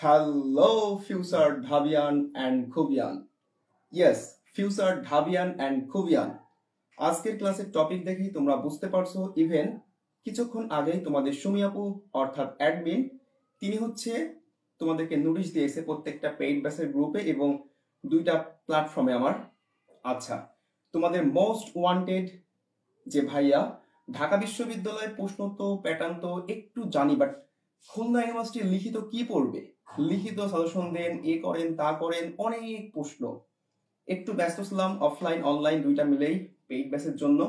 Hello, future Dhabian and Khubian. Yes, future Dhabian and Khubian. আজকের ক্লাসের topic দেখেই তোমরা বুঝতে পারছো ইভেন কিছুক্ষণ আগেই তোমাদের সুমি আপু অর্থাৎ অ্যাডমিন তিনি হচ্ছে তোমাদেরকে নোটিশ দিয়েছে প্রত্যেকটা পেইড ব্যাচের গ্রুপে এবং দুইটা প্ল্যাটফর্মে আমার। আচ্ছা, তোমাদের মোস্ট ওয়ান্টেড যে ভাইয়া ঢাকা বিশ্ববিদ্যালয়ের প্রশ্ন তো প্যাটার্ন তো একটু জানি, বাট খুলনা ইউনিভার্সিটি লিখিত কি পড়বে, লিখিত সাজেশন দেন, এ করেন তা করেন, অনেক প্রশ্ন। একটু ব্যস্ত ছিলাম অফলাইন অনলাইন দুইটা মিলেই পেইড ব্যাচের জন্য।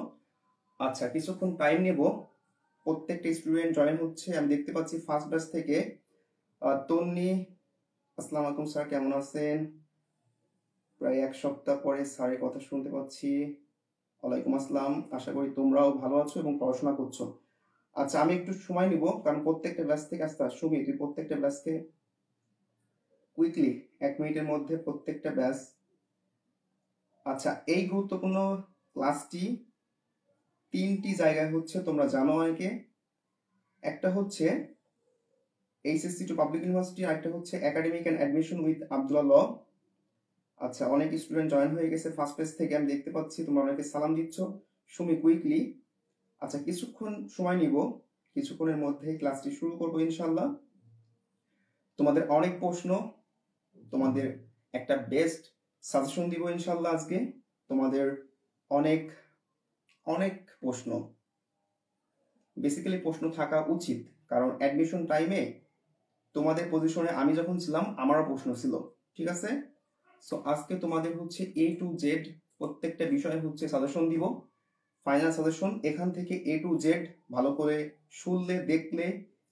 আচ্ছা, কিছুক্ষণ টাইম নেব। প্রত্যেকটা স্টুডেন্ট জয়েন হচ্ছে, আমি দেখতে পাচ্ছি ফার্স্ট ব্যাচ থেকে তন্নি। আসসালামু আলাইকুম স্যার, কেমন আছেন? প্রায় এক সপ্তাহ পরে স্যারের কথা শুনতে পাচ্ছি। ওয়ালাইকুম আসসালাম, আশা করি তোমরাও ভালো আছো এবং পড়াশোনা করছো। আচ্ছা, আমি একটু সময় নিব কারণ প্রত্যেকটা ব্যাচ থেকে আসতে সুমি তুই প্রত্যেকটা ব্যাচকে কুইকলি 1 মিনিটের মধ্যে প্রত্যেকটা ব্যাচ। আচ্ছা, এই গুরুত্বপূর্ণ ক্লাসটি 3টি জায়গায় হচ্ছে, তোমরা জানো অনেকে। একটা হচ্ছে এইচএসসি টু পাবলিক ইউনিভার্সিটি, আরেকটা হচ্ছে academic and admission with Abdullah law. আচ্ছা, অনেক স্টুডেন্ট জয়েন হয়ে গেছে ফার্স্ট পেজ থেকে, আমি দেখতে পাচ্ছি তোমরা অনেকে সালাম দিচ্ছ। সুমি কুইকলি, আচ্ছা কিছুক্ষণ সময় নিব, কিছুক্ষণের মধ্যে ক্লাসটি শুরু করবো ইনশাল্লাহ। তোমাদের অনেক প্রশ্ন, তোমাদের একটা বেস্ট সাজেশন দিব ইনশাল্লাহ আজকে। তোমাদের অনেক অনেক প্রশ্ন, বেসিক্যালি প্রশ্ন থাকা উচিত, কারণ অ্যাডমিশন টাইমে তোমাদের পজিশনে আমি যখন ছিলাম আমারও প্রশ্ন ছিল, ঠিক আছে? সো আজকে তোমাদের হচ্ছে A to Z প্রত্যেকটা বিষয়ে হচ্ছে সাজেশন দিব, ফাইনাল সাজেশন। এখান থেকে A to Z ভালো করে শুনলে, দেখলে,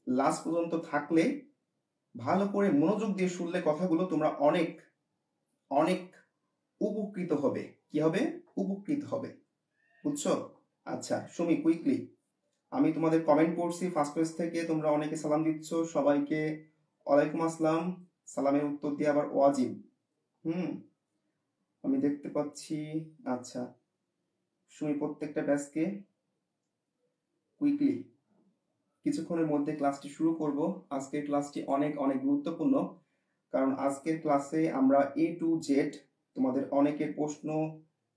লাস্ট পর্যন্ত থাকলে, ভালো করে মনোযোগ দিয়ে শুনলে কথাগুলো তোমরা অনেক অনেক উপকৃত হবে। কি হবে? উপকৃত হবে, বুঝছো? আচ্ছা সুমি কুইকলি, আমি তোমাদের কমেন্ট করছি ফার্স্ট পেজ থেকে, তোমরা অনেকে সালাম দিচ্ছ, সবাইকে ওয়ালাইকুম আসসালাম। সালামের উত্তর দিয়ে আবার ওয়াজিব, আমি দেখতে পাচ্ছি। আচ্ছা সুমি প্রত্যেকটা ব্যাচকে কুইকলি কিছুক্ষণের মধ্যে ক্লাসটি শুরু করব। আজকের ক্লাসটি অনেক অনেক গুরুত্বপূর্ণ, কারণ আজকের ক্লাসে আমরা A to Z তোমাদের অনেকের প্রশ্ন,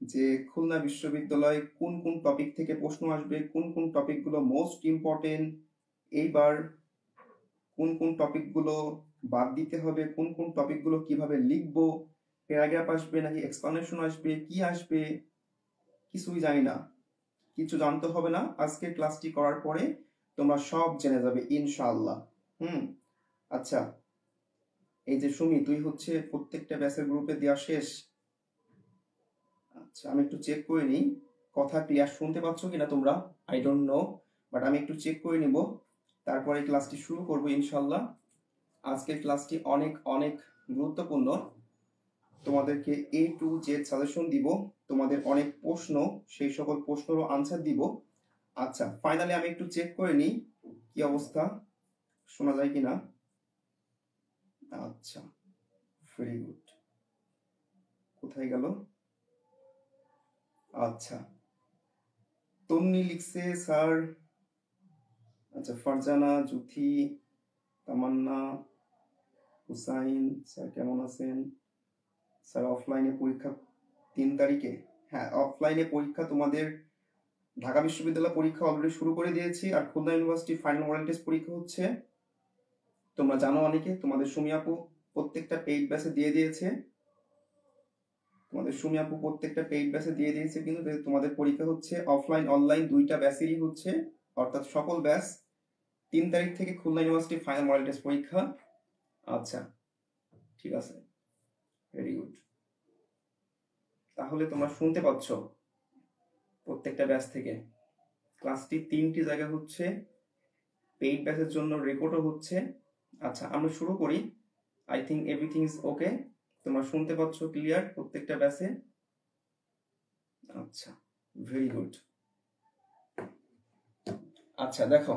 যে খুলনা বিশ্ববিদ্যালয়ে কোন কোন টপিক থেকে প্রশ্ন আসবে, কোন কোন টপিকগুলো মোস্ট ইম্পর্টেন্ট, এইবার কোন কোন টপিকগুলো বাদ দিতে হবে, কোন কোন টপিকগুলো কিভাবে লিখবো, প্যারাগ্রাফ আসবে নাকি এক্সপ্লানেশন আসবে, কি আসবে কিছুই জানি না, কিছু জানতে হবে না। আজকের ক্লাসটি করার পরে তোমরা সব জেনে যাবে ইনশাআল্লাহ। আচ্ছা, এই যে সুমি তুই হচ্ছে প্রত্যেকটা ব্যাচের গ্রুপে দেওয়া শেষ। আচ্ছা, আমি একটু চেক করে নিই কথা ক্লিয়ার শুনতে পাচ্ছ কিনা তোমরা, আই ডোন্ট নো, বাট আমি একটু চেক করে নিব, তারপরে ক্লাসটি শুরু করব ইনশাআল্লাহ। আজকের ক্লাসটি অনেক অনেক গুরুত্বপূর্ণ, তোমাদেরকে A to Z সাজেশন দিব, তোমাদের অনেক প্রশ্ন, সেই সকল প্রশ্নেরও আনসার দিব। আচ্ছা ফাইনালি আমি একটু চেক করে নিই কি অবস্থা, শোনা যায় কিনা। আচ্ছা ভেরি গুড, কোথায় গেল? আচ্ছা তন্নি লিখছে স্যার। আচ্ছা ফারজানা, জুথি, তামান্না, হুসাইন স্যার কেমন আছেন? স্যার অফলাইনে পরীক্ষা 3 তারিখে, হ্যাঁ অফলাইনে পরীক্ষা তোমাদের ঢাকা বিশ্ববিদ্যালয় পরীক্ষা অলরেডি শুরু করে দিয়েছি, আর Khulna university final model test পরীক্ষা হচ্ছে। তোমরা জানো অনেকে, তোমাদের সুমি আপু প্রত্যেকটা পেইড ব্যাচে দিয়ে দিয়েছে, কিন্তু তোমাদের পরীক্ষা হচ্ছে অফলাইন অনলাইন দুইটা ব্যাচেরই হচ্ছে, অর্থাৎ সকল ব্যাচ 3 তারিখ থেকে Khulna university final model test পরীক্ষা। আচ্ছা ঠিক আছে, ভেরি গুড। তাহলে তোমরা শুনতে পাচ্ছ প্রত্যেকটা ব্যাচ থেকে ক্লাসটি 3টি জায়গায় হচ্ছে, পেইড ব্যাচের জন্য রেকর্ডও হচ্ছে। আচ্ছা আমরা শুরু করি। I think everything is okay, তোমরা শুনতে পাচ্ছ ক্লিয়ার প্রত্যেকটা ব্যাচে। আচ্ছা ভেরি গুড। আচ্ছা দেখো,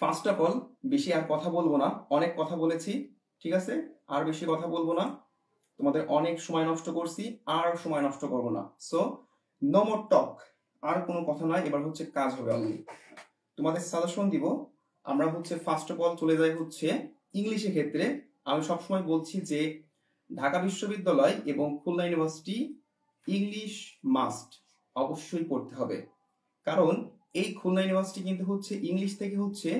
ফার্স্ট অফ অল বেশি আর কথা বলবো না, অনেক কথা বলেছি, ঠিক আছে? আর বেশি কথা বলবো না, তোমাদের অনেক সময় নষ্ট করছি, আর সময় নষ্ট করব না। সো নো মোর টক, আর কোনো কথা নয়, এবার হচ্ছে কাজ হবে। অনলি তোমাদের সাজেশন দিব। আমরা হচ্ছে ফার্স্ট অফ অল চলে যাই হচ্ছে ইংলিশের ক্ষেত্রে আমি সবসময় বলছি যে ঢাকা বিশ্ববিদ্যালয় এবং খুলনা ইউনিভার্সিটি ইংলিশ মাস্ট অবশ্যই পড়তে হবে। কারণ এই খুলনা ইউনিভার্সিটি কিন্তু হচ্ছে ইংলিশ থেকে হচ্ছে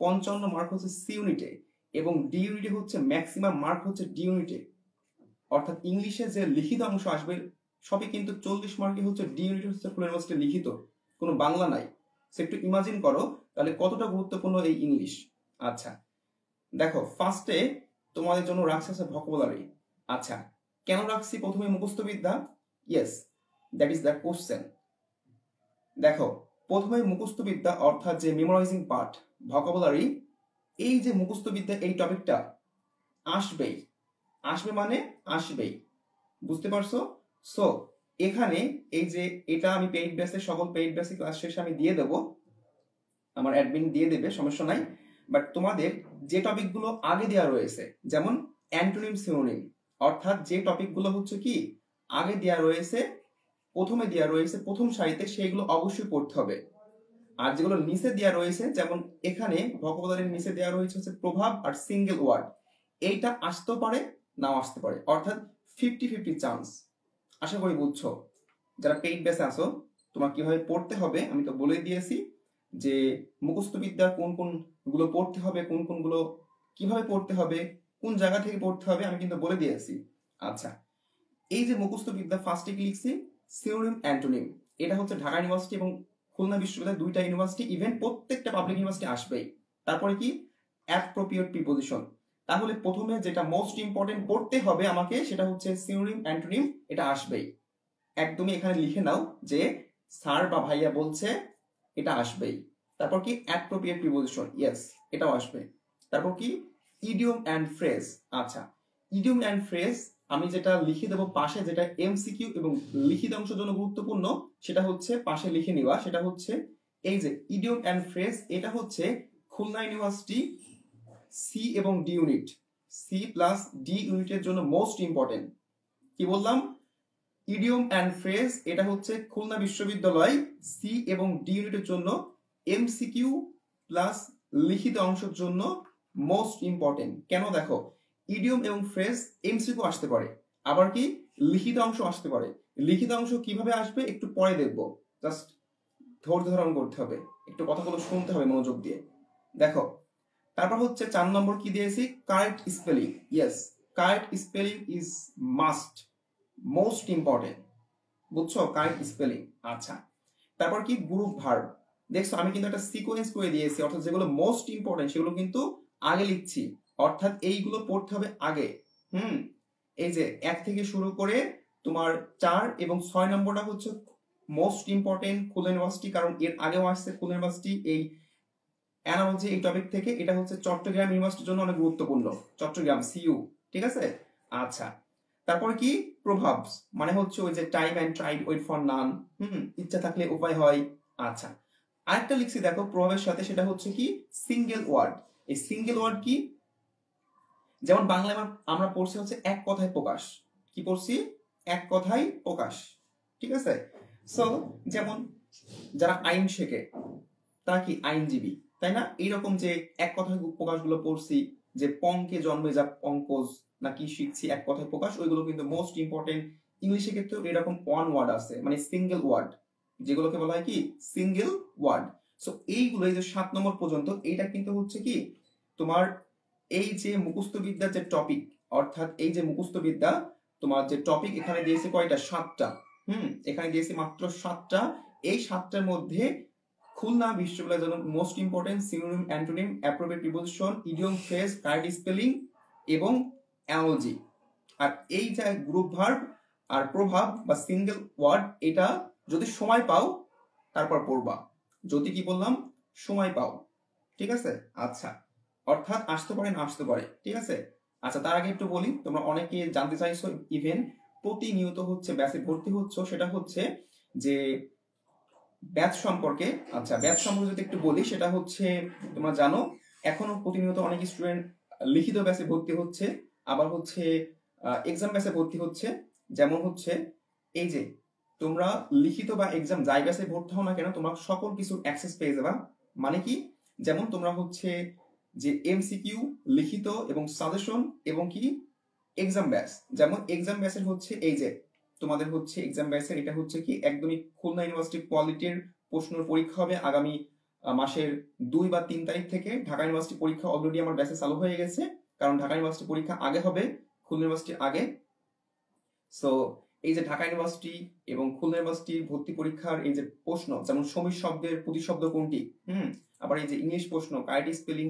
55 মার্ক হচ্ছে সি ইউনিটে এবং ডি ইউনিটে হচ্ছে ম্যাক্সিমাম মার্ক হচ্ছে ডি ইউনিটে। অর্থাৎ ইংলিশে যে লিখিত অংশ আসবে সবই কিন্তু 40 মার্কে হচ্ছে ডি ইউনিট হচ্ছে খুলনা ইউনিভার্সিটি লিখিত, কোনো বাংলা নাই। সে একটু ইমাজিন করো তাহলে কতটা গুরুত্বপূর্ণ এই ইংলিশ। আচ্ছা দেখো, ফার্স্টে তোমাদের জন্য রাখছে আছে ভোকাবুলারি। আচ্ছা কেন রাখছি প্রথমে মুখস্থবিদ্যা? Yes, that is the question. দেখো প্রথমে মুখস্থবিদ্যা অর্থাৎ যে মেমোরাইজিং পার্ট ভোকাবুলারি, এই যে মুখস্থবিদ্যা এই টপিকটা আসবেই, আসবে মানে আসবেই, বুঝতে পারছো? সো এখানে এই যে এটা আমি পেইড বেসে সকল পেইড বেসে ক্লাস শেষে আমি দিয়ে দেবো, আমার অ্যাডমিন দিয়ে দেবে, সমস্যা নাই। বাট তোমাদের যে টপিকগুলো আগে দেওয়া রয়েছে যেমন অ্যান্টোনিম সিনোনিম, অর্থাৎ যে টপিকগুলো হচ্ছে কি আগে দেওয়া রয়েছে, প্রথমে দেওয়া রয়েছে প্রথম সারিতে, সেইগুলো অবশ্যই পড়তে হবে। আর যেগুলো নিচে দেওয়া রয়েছে যেমন এখানে ভোকাবুলারির নিচে দেওয়া রয়েছে হচ্ছে প্রভাব আর সিঙ্গেল ওয়ার্ড, এইটা আসতেও পারে নাও আসতে পারে, অর্থাৎ 50-50 চান্স। আশা করি বুঝছো। যারা পেইড বেসে আসো তোমার কিভাবে পড়তে হবে আমি তো বলে দিয়েছি, যে মুখস্থবিদ্যা কোন কোন গুলো পড়তে হবে, কোন কোন গুলো কিভাবে পড়তে হবে, কোন জায়গা থেকে পড়তে হবে আমি কিন্তু বলে দিয়েছি। আচ্ছা এই যে মুখস্থবিদ্যা ফার্স্টে কি লিখছি সিনোনিম অ্যান্টোনিম, এটা হচ্ছে ঢাকা ইউনিভার্সিটি এবং খুলনা বিশ্ববিদ্যালয় দুইটা ইউনিভার্সিটি, ইভেন প্রত্যেকটা পাবলিক ইউনিভার্সিটি আসবেই। তারপরে কি অ্যাপ্রোপ্রিয়েট প্রিপোজিশন, তাহলে প্রথমে যেটা মোস্ট ইম্পর্টেন্ট পড়তে হবে আমাকে সেটা হচ্ছে সিনোনিম অ্যান্টোনিম, এটা আসবেই। একদমই এখানে লিখে নাও যে স্যার বা ভাইয়া বলছে, এটা আসবেই। তারপর কি অ্যাপ্রোপ্রিয়েট প্রিপোজিশন, ইয়েস এটাও আসবে। তারপর কি ইডিয়ম অ্যান্ড ফ্রেজ। আচ্ছা ইডিয়ম অ্যান্ড ফ্রেজ আমি যেটা লিখে দেবো পাশে, যেটা এমসিকিউ এবং লিখিত অংশের জন্য গুরুত্বপূর্ণ, সেটা হচ্ছে পাশে লিখে নিবা, সেটা হচ্ছে এই যে ইডিয়ম অ্যান্ড ফ্রেজ, এটা হচ্ছে খুলনা ইউনিভার্সিটি সি এবং D unit, C plus D ইউনিটের জন্য মোস্ট ইম্পর্টেন্ট। কি বললাম? ইডিয়ম অ্যান্ড ফ্রেজ এটা হচ্ছে খুলনা বিশ্ববিদ্যালয় সি এবং ডি ইউনিটের জন্য এমসিকিউ প্লাস লিখিত অংশের জন্য মোস্ট ইম্পর্টেন্ট। কেন? দেখো ইডিয়ম এবং ফ্রেজ এমসিকিউ আসতে পারে, আবার কি লিখিত অংশ আসতে পারে। লিখিত অংশ কিভাবে আসবে একটু পরে দেখবো, জাস্ট ধৈর্য ধারণ করতে হবে, একটু কথাগুলো শুনতে হবে মনোযোগ দিয়ে। দেখো তারপর হচ্ছে 4 নম্বর কি দিয়েছি, correct spelling. Yes, correct spelling is must, most important, বুঝছো? Correct spelling. আচ্ছা তারপর কি গ্রুপ ভার্ব। দেখছো আমি কিন্তু একটা সিকোয়েন্স করে দিয়েছি, অর্থাৎ যেগুলো মোস্ট ইম্পর্টেন্ট সেগুলো কিন্তু আগে লিখছি, অর্থাৎ এইগুলো পড়তে হবে আগে। এই যে 1 থেকে শুরু করে তোমার 4 এবং 6 নম্বরটা হচ্ছে মোস্ট ইম্পর্টেন্ট খুলনা ইউনিভার্সিটি, কারণ এর আগেও আসছে খুলনা ইউনিভার্সিটি এই অ্যানালজি এই টপিক থেকে। এটা হচ্ছে চট্টগ্রাম ইউনিভার্সিটির জন্য অনেক গুরুত্বপূর্ণ, চট্টগ্রাম সিইউ, ঠিক আছে? আচ্ছা তারপর কি প্রভাবস, মানে হচ্ছে ওই যে টাইম এন্ড ট্রাইড ওয়েট ফর নান, ইচ্ছা থাকলে উপায় হয়। আচ্ছা আরেকটা লিখছি দেখো প্রভাবের সাথে, সেটা হচ্ছে কি সিঙ্গেল ওয়ার্ড। এই সিঙ্গেল ওয়ার্ড কি, যেমন বাংলায় আমরা পড়ছি হচ্ছে এক কথায় প্রকাশ, কি পড়ছি? এক কথায় প্রকাশ, ঠিক আছে? সো যেমন যারা আইন শেখে তারা কি আইনজীবী, তাই না? এইরকম যে এক কথায় প্রকাশগুলো পড়ছি, যে পঙ্কে জন্মে যা পঙ্কজ নাকি শিখছি এক কথায় প্রকাশ, ওইগুলো কিন্তু মোস্ট ইম্পর্টেন্ট। ইংলিশের ক্ষেত্রেও এরকম ওয়ান ওয়ার্ড আছে, মানে সিঙ্গেল ওয়ার্ড, যেগুলোকে বলা হয় কি সিঙ্গেল ওয়ার্ড। সো এইগুলো এই যে 7 নম্বর পর্যন্ত, এইটা কিন্তু হচ্ছে কি তোমার এই যে মুখস্থবিদ্যার যে টপিক, অর্থাৎ এই যে মুখস্থবিদ্যা তোমার যে টপিক এখানে দিয়েছে কয়টা? 7টা। এখানে দিয়েছে মাত্র 7টা। এই 7টার মধ্যে খুলনা বিশ্ববিদ্যালয়ের জন্য most important synonym antonym appropriate preposition idiom phrase correct spelling এবং অ্যানালজি। আর এই যে গ্রুপ ভার্ব আর প্রভাব বা সিঙ্গেল ওয়ার্ড, এটা যদি সময় পাও তারপর পড়বা, যদি কি বললাম সময় পাও, ঠিক আছে? আচ্ছা অর্থাৎ আসতে পারে না আসতে পারে, ঠিক আছে? আচ্ছা তার আগে একটু বলি, তোমরা অনেকে জানতে চাইছো ইভেন প্রতিনিয়ত হচ্ছে ব্যাচে ভর্তি হচ্ছ, সেটা হচ্ছে যে ব্যাচ সম্পর্কে। আচ্ছা ব্যাচ সম্পর্কে যদি একটু বলি, সেটা হচ্ছে তোমরা জানো এখনো প্রতিনিয়ত অনেক স্টুডেন্ট লিখিত ব্যাচে ভর্তি হচ্ছে, আবার হচ্ছে এক্সাম ব্যাচে ভর্তি হচ্ছে। যেমন হচ্ছে এই যে তোমরা লিখিত বা এক্সাম যাই ব্যাচে ভর্তি হও না কেন, তোমরা সকল কিছুর অ্যাক্সেস পেয়ে যাবা। মানে কি, যেমন তোমরা হচ্ছে যে এমসিকিউ, লিখিত এবং সাজেশন এবং কি এক্সাম ব্যাচ। যেমন এক্সাম ব্যাচের হচ্ছে এই যে তোমাদের হচ্ছে এক্সাম ব্যাচের এটা হচ্ছে কি একদমই খুলনা ইউনিভার্সিটি কোয়ালিটির প্রশ্নের পরীক্ষা হবে আগামী মাসের 2 বা 3 তারিখ থেকে। ঢাকা ইউনিভার্সিটি পরীক্ষা অলরেডি আমার ব্যাচে চালু হয়ে গেছে, কারণ ঢাকা ইউনিভার্সিটি পরীক্ষা আগে হবে খুলনা ইউনিভার্সিটির আগে। সো এই যে ঢাকা ইউনিভার্সিটি এবং খুলনা ইউনিভার্সিটির ভর্তি পরীক্ষার এই যে প্রশ্ন, যেমন সমীর শব্দের প্রতিশব্দ কোনটি, আবার এই যে ইংলিশ প্রশ্ন, কাইটি স্পেলিং,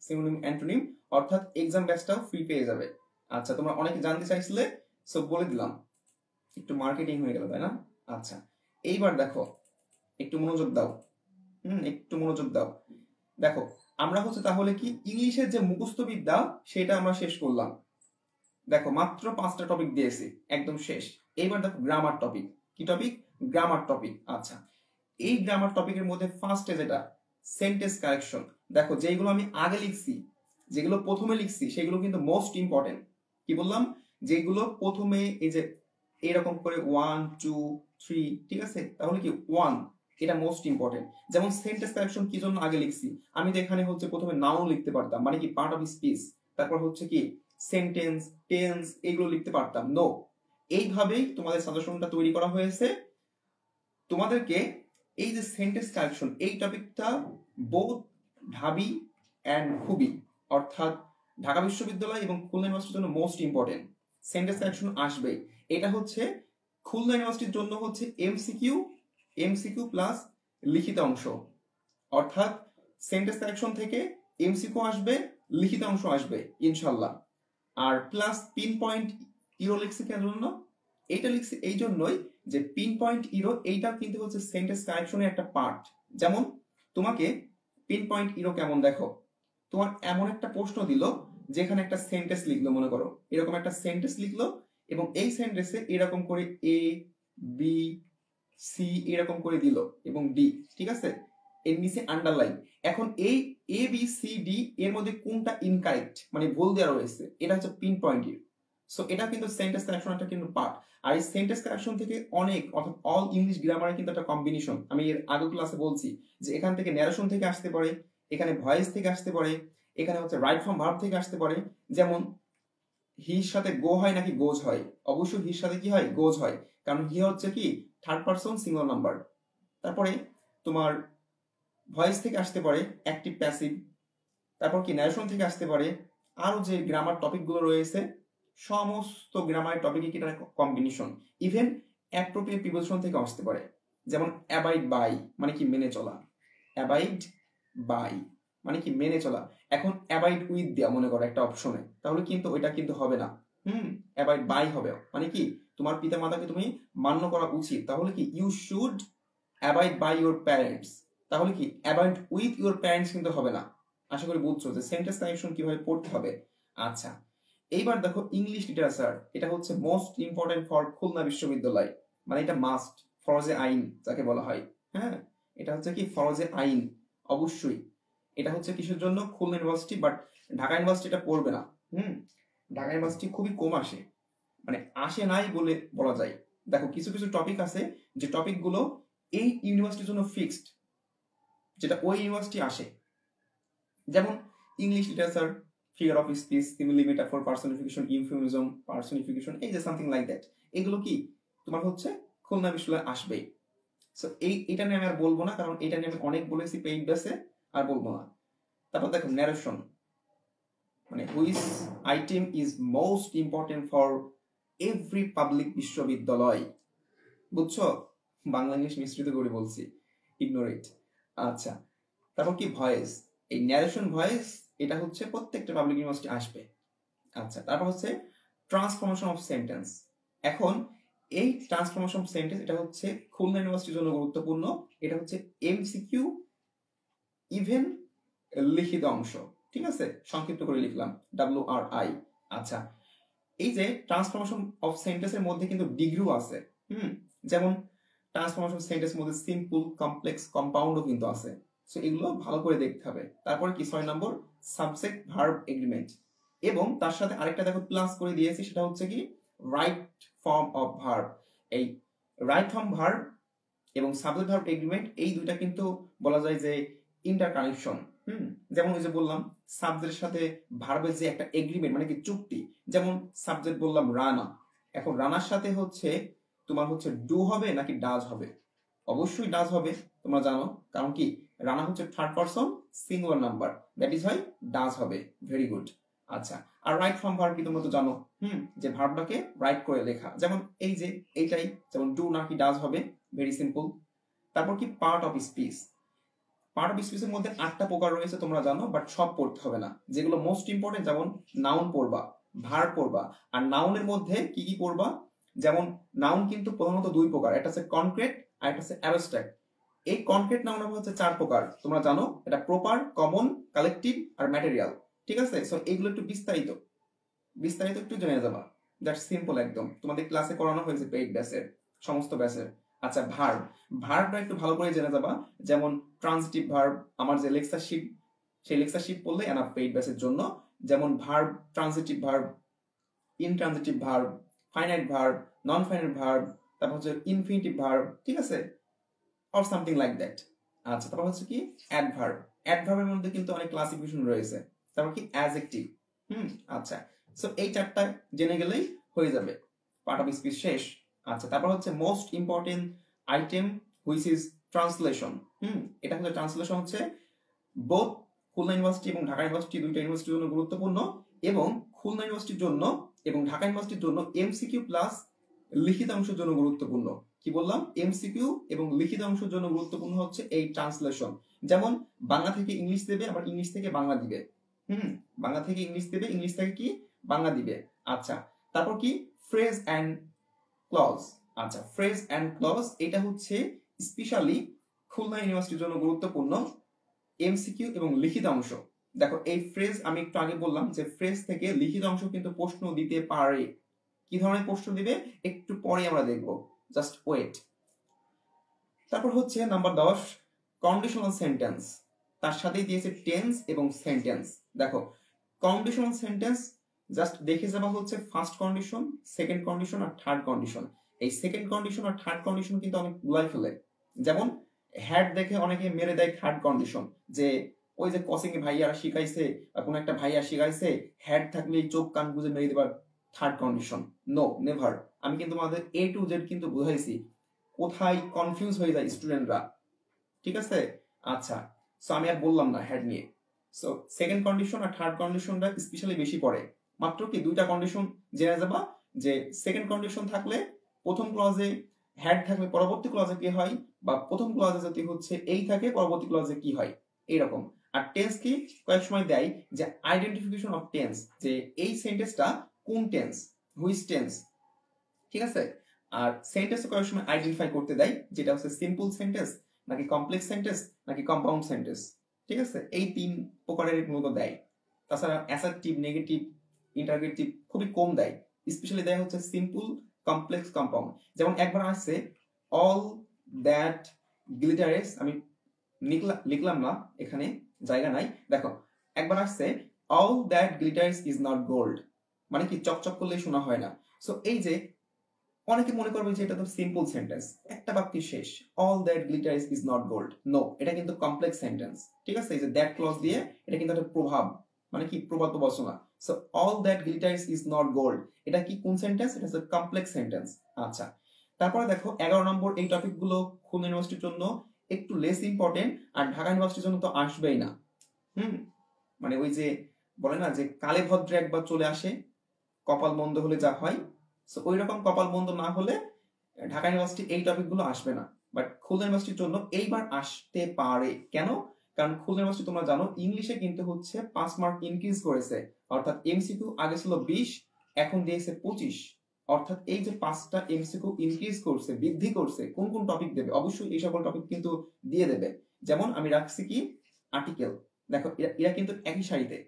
সিনোনিম, অ্যান্টোনিম, অর্থাৎ এক্সাম ব্যাচটাও ফ্রি পেয়ে যাবে। আচ্ছা, তোমরা অনেকে জানতে চাইছিলে, সো বলে দিলাম, একটু মার্কেটিং হয়ে গেল, তাই না? আচ্ছা, এইবার দেখো, একটু মনোযোগ দাও, একটু মনোযোগ দাও। দেখো, আমরা হচ্ছে তাহলে কি ইংলিশের যে মুখস্থ বিদ্যা সেটা আমরা শেষ করলাম। দেখো, মাত্র 5টা টপিক দিয়েছি, একদম শেষ। এইবার দেখো গ্রামার টপিক। কি টপিক? Grammar topic. আচ্ছা, এই গ্রামার টপিকের মধ্যে ফার্স্টে যেটা সেন্টেন্স কারেকশন। দেখো, যেগুলো আমি আগে লিখছি, যেগুলো প্রথমে লিখছি, সেগুলো কিন্তু মোস্ট ইম্পর্টেন্ট। কি বললাম? যেগুলো প্রথমে এই যে এরকম করে 1 2 3, ঠিক আছে? তাহলে কি 1 এটা মোস্ট ইম্পর্টেন্ট। যেমন সেন্টেন্স কারেকশন কি জন্য আগে লিখছি, আমি তো এখানে হচ্ছে প্রথমে নাউন লিখতে পারতাম, মানে কি পার্ট অফ স্পিচ, তারপর হচ্ছে কি সেন্টেন্স, টেন্স, এগুলো লিখতে পারতাম। নো, এইভাবেই তোমাদের সাজেশনটা তৈরি করা হয়েছে। তোমাদেরকে এই যে সেন্টেন্স কারেকশন, এই টপিকটা বোথ ঢাবি অ্যান্ড খুবই, অর্থাৎ ঢাকা বিশ্ববিদ্যালয় এবং খুলনা ইউনিভার্সিটির জন্য মোস্ট ইম্পর্টেন্ট। সেন্টেন্স কারেকশন আসবে। এটা হচ্ছে খুলনা ইউনিভার্সিটির জন্য হচ্ছে এমসিকিউ, এমসিকিউ প্লাস লিখিত অংশ, অর্থাৎ সেন্টেন্স কারেকশন থেকে এমসিকিউ আসবে, লিখিত অংশ আসবে ইনশাল্লাহ। আর প্লাস পিন পয়েন্ট ইরো লিখছি কেন জন্য? এইটা লিখছি এই জন্যই যে পিন পয়েন্ট ইরো এইটা কিন্তু হচ্ছে সেন্টেন্স কারেকশনের একটা পার্ট। যেমন তোমাকে পিন পয়েন্ট ইরো কেমন, দেখো, তোমার এমন একটা প্রশ্ন দিল যেখানে একটা সেন্টেন্স লিখলো, মনে করো এরকম একটা সেন্টেন্স লিখলো, এবং এই সেন্টেন্সে এরকম করে এ বি সি এরকম করে দিল এবং ডি, ঠিক আছে? এর নিচে আন্ডারলাইন। এখন এই এ বি সি ডি এর মধ্যে কোনটা ইনকারেক্ট, মানে ভুল দেওয়া রয়েছে, এটা হচ্ছে পিন পয়েন্ট ইরো। সো এটা কিন্তু সেন্টেন্স কারেকশন একটা কিন্তু পার্ট। আর এই সেন্টেন্স কারেকশন থেকে অনেক, অর্থাৎ অল ইংলিশ গ্রামারের কিন্তু একটা কম্বিনেশন। আমি এর আগের ক্লাসে বলছি যে এখান থেকে ন্যারেশন থেকে আসতে পারে, এখানে ভয়েস থেকে আসতে পারে, এখানে হচ্ছে রাইট ফ্রম ভার্ব থেকে আসতে পারে। যেমন হির সাথে গো হয় নাকি গোজ হয়? অবশ্যই হির সাথে কি হয়? গোজ হয়, কারণ হি হচ্ছে কি থার্ড পারসন সিঙ্গল নাম্বার। তারপরে তোমার ভয়েস থেকে আসতে পারে অ্যাক্টিভ প্যাসিভ। তারপর কি ন্যারেশন থেকে আসতে পারে। আরো যে গ্রামার টপিকগুলো রয়েছে, সমস্ত গ্রামার টপিকে কি একটা কম্বিনেশন। ইভেন অ্যাপ্রোপ্রিয়েট প্রিপোজিশন থেকে আসতে পারে। যেমন অ্যাবাইড বাই মানে কি মেনে চলা, অ্যাবাইড বাই মানে কি মেনে চলা। এখন অ্যাবাইড উইথ দেওয়া মনে করো একটা অপশনে, তাহলে কিন্তু ওইটা কিন্তু হবে না। অ্যাবাইড বাই হবে, মানে কি তোমার পিতা মাতাকে তুমি মান্য করা উচিত, তাহলে কি you should abide by your parents. তাহলে কি অ্যাবাইড উইথ ইউর প্যারেন্টস কিন্তু হবে না। আশা করি বুঝছো যে সেন্টেন্স কানেকশন কিভাবে পড়তে হবে। আচ্ছা, এইবার দেখো ইংলিশ লিটারেচার, এটা হচ্ছে মোস্ট ইম্পর্টেন্ট ফর খুলনা বিশ্ববিদ্যালয়, মানে এটা মাস্ট, ফরজে আইন যাকে বলা হয়। হ্যাঁ, এটা হচ্ছে কি ফরজে আইন, অবশ্যই। এটা হচ্ছে কিসের জন্য? Khulna university, but Dhaka university এটা পড়বে না। ঢাকা ইউনিভার্সিটি খুবই কম আসে, মানে আসে নাই বলে বলা যায়। দেখো, কিছু কিছু টপিক আছে যে টপিকগুলো এই ইউনিভার্সিটির জন্য ফিক্সড, যেটা ওই ইউনিভার্সিটি আসে। যেমন English literature, figure of speech, simile, metaphor, personification, euphemism, personification, এই যে সামথিং লাইক দ্যাট, এগুলো কি তোমার হচ্ছে খুলনা বিশ্ববিদ্যালয়ে আসবেই। সো এটা নিয়ে আমি আর বলবো না, কারণ এটা নিয়ে আমি অনেক বলেছি পেইড বেসে, আর বলবো না। তারপর দেখো ন্যারেশন, মানে which item is most important for every public বিশ্ববিদ্যালয়। বুঝছো? বাংলা ইংলিশ মিশ্রিত করে বলছি, ইগনোর ইট। আচ্ছা, তারপর কি ভয়েস, এই ন্যারেশন ভয়েস, এটা হচ্ছে প্রত্যেকটা পাবলিক ইউনিভার্সিটি আসবে। আচ্ছা, তারপর হচ্ছে ট্রান্সফরমেশন অফ সেন্টেন্স। এখন এই ট্রান্সফরমেশন অফ সেন্টেন্স এটা হচ্ছে খুলনা ইউনিভার্সিটির জন্য গুরুত্বপূর্ণ। এটা হচ্ছে এমসিকিউ, ইভেন লিখিত অংশ, ঠিক আছে? সংক্ষিপ্ত করে লিখলাম WRI। আচ্ছা, এই যে ট্রান্সফরমেশন অফ সেন্টেন্সের মধ্যে কিন্তু ডিগ্রিও আছে। যেমন ট্রান্সফরমেশন সেন্টেন্সের মধ্যে সিম্পল, কমপ্লেক্স, কম্পাউন্ডও কিন্তু আছে। সো এগুলো ভালো করে দেখতে হবে। তারপর কি 6 নম্বর সাবজেক্ট ভার্ব এগ্রিমেন্ট, এবং তার সাথে আরেকটা দেখো প্লাস করে দিয়েছি, সেটা হচ্ছে কি রাইট ফর্ম অফ ভার্ব। এই রাইট ফর্ম ভার্ব এবং সাবজেক্ট ভার্ব এগ্রিমেন্ট, এই দুইটা কিন্তু বলা যায় যে ইন্টার কানেকশন। যেমন ওই যে বললাম সাবজেক্টের সাথে ভার্বের যে একটা এগ্রিমেন্ট মানে কি চুক্তি, যেমন সাবজেক্ট বললাম রানা, এখন রানার সাথে হচ্ছে তোমার হচ্ছে ডু হবে নাকি ডাজ হবে? অবশ্যই ডাজ হবে, তোমরা জানো, কারণ কি রানা হচ্ছে third person singular number, that is হয় ডাজ হবে। Very good. আচ্ছা, আর রাইট ফ্রম ভার্ব কি তোমরা তো জানো, যে ভার্বটাকে রাইট করে লেখা, যেমন এই যে এইটাই, যেমন ডু নাকি ডাজ হবে, ভেরি সিম্পল। তারপর কি part of speech, part of স্পিচের মধ্যে 8টা প্রকার রয়েছে তোমরা জানো, বাট সব পড়তে হবে না, যেগুলো মোস্ট ইম্পর্টেন্ট, যেমন নাউন পড়বা, ভার্ব পড়বা, আর নাউনের মধ্যে কি কি পড়বা, যেমন নাউন কিন্তু প্রধানত 2 প্রকার, একটা হচ্ছে কনক্রিট আর একটা হচ্ছে অ্যাবস্ট্রাক্ট। এই কনক্রিট নাউন হচ্ছে 4 প্রকার, তোমরা জানো, এটা প্রপার, কমন, কালেকটিভ আর ম্যাটেরিয়াল। ঠিক আছে, সো এইগুলো একটু বিস্তারিত বিস্তারিত একটু জেনে যাবা, দ্যাটস সিম্পল একদম, তোমাদের ক্লাসে করানো হয়েছে পেইড ব্যাচের, সমস্ত ব্যাচের। আচ্ছা, ভার্ব, ভার্বটা একটু ভালো করে জেনে যাবা, যেমন ট্রান্সিটিভ ভার্ব, আমার যে লেকচার শিট, সেই লেকচার শিট পড়লে এনাফ পেইড ব্যাচের জন্য, যেমন verb, transitive verb, intransitive verb, finite verb, non finite verb, তারপর হচ্ছে ইনফিনিটিভ ভার্ব, ঠিক আছে, অর সামথিং লাইক দ্যাট। আচ্ছা, তারপর হচ্ছে কি অ্যাডভার্ব, অ্যাডভার্বের মধ্যে কিন্তু অনেক ক্লাসিফিকেশন রয়েছে। তারপর কি অ্যাডজেক্টিভ। আচ্ছা, সো এই 4টা জেনে গেলেই হয়ে যাবে, পার্ট অফ স্পিচ শেষ। আচ্ছা, তারপর হচ্ছে most important item which is translation. এটা হচ্ছে ট্রান্সলেশন হচ্ছে বোথ খুলনা ইউনিভার্সিটি এবং ঢাকা ইউনিভার্সিটি, দুইটা ইউনিভার্সিটির জন্য গুরুত্বপূর্ণ, এবং খুলনা ইউনিভার্সিটির জন্য এবং ঢাকা ইউনিভার্সিটির জন্য এমসিকিউ প্লাস লিখিত অংশের জন্য গুরুত্বপূর্ণ। কি বললাম? এমসিকিউ এবং লিখিত অংশের জন্য গুরুত্বপূর্ণ হচ্ছে এই ট্রান্সলেশন। যেমন বাংলা থেকে ইংলিশ দেবে, আবার ইংলিশ থেকে বাংলা দিবে। বাংলা থেকে ইংলিশ দেবে, ইংলিশ থেকে কি বাংলা দিবে। আচ্ছা, তারপর কি ফ্রেজ অ্যান্ড ক্লজ। আচ্ছা, ফ্রেজ অ্যান্ড ক্লজ এটা হচ্ছে স্পেশালি খুলনা ইউনিভার্সিটির জন্য গুরুত্বপূর্ণ এমসিকিউ এবং লিখিত অংশ। দেখো, এই ফ্রেজ আমি একটু আগে বললাম যে ফ্রেজ থেকে লিখিত অংশ কিন্তু প্রশ্ন দিতে পারে। কি ধরনের প্রশ্ন দিবে একটু পরে আমরা দেখব, জাস্ট ওয়েট। তারপর হচ্ছে নাম্বার 10 কন্ডিশনাল সেন্টেন্স, তার সাথেই দিয়েছে টেন্স এবং সেন্টেন্স। দেখো, কন্ডিশনাল সেন্টেন্স জাস্ট দেখে যাওয়া হচ্ছে ফার্স্ট কন্ডিশন, সেকেন্ড কন্ডিশন আর থার্ড কন্ডিশন। এই সেকেন্ড কন্ডিশন আর থার্ড কন্ডিশন কিন্তু অনেক গুলাই ফেলে। যেমন হ্যাড দেখে অনেকে মেরে দেয় থার্ড কন্ডিশন, যে ওই যে কোচিং এ ভাইয়া শিখাইছে বা কোন একটা ভাইয়া শিখাইছে হ্যাড থাকলে চোখ কান বুঝে মেরে দেবার থার্ড কন্ডিশন। No, never. আমি কিন্তু আমাদের A to Z কিন্তু বুঝাইছি, কোথায় কনফিউজ হয়ে যায় স্টুডেন্টরা। ঠিক আছে, আচ্ছা, সো আমি আর বললাম না হ্যাড নিয়ে। সো সেকেন্ড কন্ডিশন আর থার্ড কন্ডিশনটা স্পেশালি বেশি পড়ে। মাত্র কি 2টা কন্ডিশন জেনে যাবা, যে সেকেন্ড কন্ডিশন থাকলে প্রথম ক্লজে হ্যাড থাকলে পরবর্তী ক্লজে কি হয়, বা প্রথম ক্লজে যদি হচ্ছে এই থাকে পরবর্তী ক্লজে কি হয়, এইরকম। আর টেন্স কি কয়েক সময় দেয় যে আইডেন্টিফিকেশন অফ টেন্স, যে এই সেন্টেন্সটা কোন টেন্স, হুইচ টেন্স। ঠিক আছে, আর সেন্টেন্স কয়েক সময় আইডেন্টিফাই করতে দেয়, যেটা হচ্ছে সিম্পল সেন্টেন্স নাকি কমপ্লেক্স সেন্টেন্স নাকি কম্পাউন্ড সেন্টেন্স। ঠিক আছে, এই 3 প্রকারের মূলত দেয়। তাছাড়া অ্যাসার্টিভ, নেগেটিভ, ইন্টারগেটিভ খুবই কম দেয়, স্পেশালি দেয় হচ্ছে সিম্পল, কমপ্লেক্স, কম্পাউন্ড। যেমন একবার আসছে অল দ্যাট গ্লিটারেস, আমি লিখলাম না এখানে, জায়গা নাই। দেখো, একবার আসছে all that glitters is not gold, মানে কি চকচক করলে শোনা হয় না। সো এই যে অনেকে মনে করবে যে এটা তো সিম্পল সেন্টেন্স, একটা বাক্য শেষ, all that glitters is not gold. No, এটা কিন্তু কমপ্লেক্স সেন্টেন্স। ঠিক আছে, এই যে দ্যাট ক্লজ দিয়ে এটা কিন্তু একটা প্রভাব, মানে কি প্রবাদ বচনা। So all that glitters is not gold, এটা কি কোন সেন্টেন্স? এটা হচ্ছে কমপ্লেক্স সেন্টেন্স। আচ্ছা, তারপরে দেখো 11 নম্বর, এই টপিক গুলো খুলনা ইউনিভার্সিটির জন্য একটু লেস ইম্পর্টেন্ট, আর ঢাকা ইউনিভার্সিটির জন্য তো আসবেই না। মানে ওই যে বলে না যে কালে ভদ্রে একবার চলে আসে, কপাল মন্দ হলে যা হয়, সো ওই রকম কপাল বন্ধ না হলে ঢাকা ইউনিভার্সিটি এই টপিকগুলো আসবে না। বাট খুলনা ইউনিভার্সিটির জন্য এইবার আসতে পারে। কেন? কারণ খুলনা ইউনিভার্সিটি তোমরা জানো ইংলিশে কিন্তু হচ্ছে 5 মার্ক ইনক্রিজ করেছে, অর্থাৎ এমসিকিউ আগে ছিল 20, এখন দিয়েছে 25। অর্থাৎ এই যে 5টা এমসিকিউ ইনক্রিজ করছে, বৃদ্ধি করছে, কোন কোন টপিক দেবে? অবশ্যই এই সকল টপিক কিন্তু দিয়ে দেবে। যেমন আমি রাখছি কি আর্টিকেল, দেখো এরা কিন্তু একই সারিতে।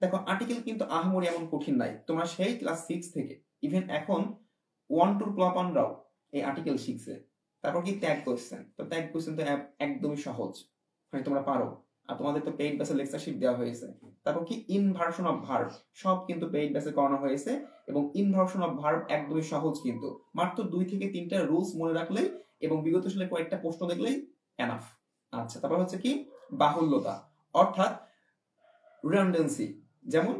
দেখো, আর্টিকেল কিন্তু আহামরি এমন কঠিন নাই, তোমরা সেই ক্লাস 6 থেকে ইভেন এখন 1 টু প্লাপানরাও এই আর্টিকেল শিখছে। তারপর কি ট্যাগ কোশ্চেন, তো ট্যাগ কোশ্চেন তো একদমই সহজ, মানে তোমরা পারো। আর তোমাদের তো পেইড ব্যাচে লেকচারশিপ দেওয়া হয়েছে। তারপর কি ইনভার্সন অফ ভার্ব, সব কিন্তু পেইড ব্যাচে করানো হয়েছে, এবং ইনভার্সন অফ ভার্ব একদমই সহজ, কিন্তু মাত্র 2 থেকে 3টা রুলস মনে রাখলেই এবং বিগত সালে কয়েকটা প্রশ্ন দেখলেই এনাফ। আচ্ছা, তারপর হচ্ছে কি বাহুল্যতা, অর্থাৎ রিডান্ডেন্সি। যেমন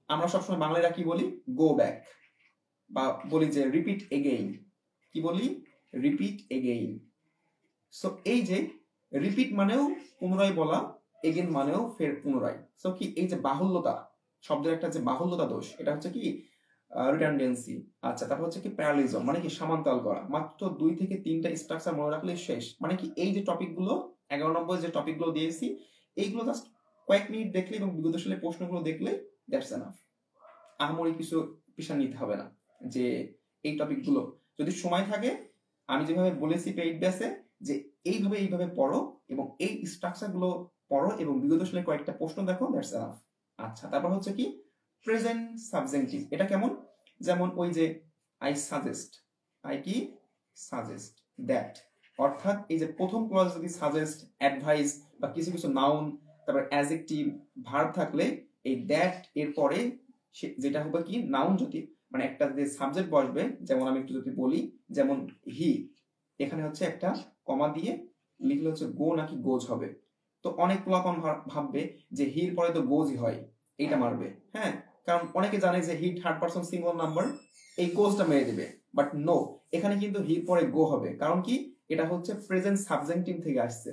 আমরা সবসময় বাংলারা কি বলি, গো ব্যাক, বা বলি যে রিপিট এগেইন। কি বলি, রিপিট এগেইন। সো এই যে রিপিট মানেও পুনরায় বলা, এগেইন মানেও ফের পুনরায়। সো কি এই যে বাহুল্যতা, শব্দের একটা যে বাহুল্যতা দোষ, এটা হচ্ছে কি রিডান্ডেন্সি। আচ্ছা, তারপর হচ্ছে কি প্যারালিজম, মানে কি সমান্তরাল করা। মাত্র 2 থেকে 3টা স্ট্রাকচার মনে রাখলে শেষ। মানে কি এই যে টপিকগুলো 11 নম্বর যে টপিকগুলো দিয়েছি, এইগুলো জাস্ট কয়েক মিনিট দেখলে এবং বিগত সালের প্রশ্নগুলো দেখলে দ্যাটস এনাফ। আহামরি কিছু পিছান নিতে হবে না। যে এই টপিকগুলো যদি সময় থাকে, আমি যেভাবে বলেছি পেইড ব্যাচে, যে এইভাবে পড়ো এবং এই স্ট্রাকচারগুলো পড়ো এবং বিগত সালের কয়েকটা প্রশ্ন দেখো, দ্যাটস এনাফ। আচ্ছা, তারপর হচ্ছে কি প্রেজেন্ট সাবজেক্টিভ। এটা কেমন, যেমন ওই যে আই সাজেস্ট, আই কি সাজেস্ট দ্যাট, অর্থাৎ এই যে প্রথম ক্লজ যদি সাজেস্ট, অ্যাডভাইস বা কিছু কিছু নাউন, তারপর অ্যাডজেক্টিভ, ভার্ব থাকলে এই দ্যাট এর পরে যেটা হবে কি নাউন, যদি মানে একটা যে সাবজেক্ট বসবে, যেমন আমি একটু যদি বলি, যেমন হি, এখানে হচ্ছে একটা কমা দিয়ে লিখলে হচ্ছে গো নাকি গোজ হবে। তো অনেক পোলাপান ভাববে যে হির পরে তো গোজই হয়, এইটা মারবে। হ্যাঁ, কারণ অনেকে জানে যে he third person singular number, এই গোজটা মেরে দেবে। বাট নো, এখানে কিন্তু হির পরে গো হবে। কারণ কি, এটা হচ্ছে প্রেজেন্ট সাবজেক্টিভ থেকে আসছে।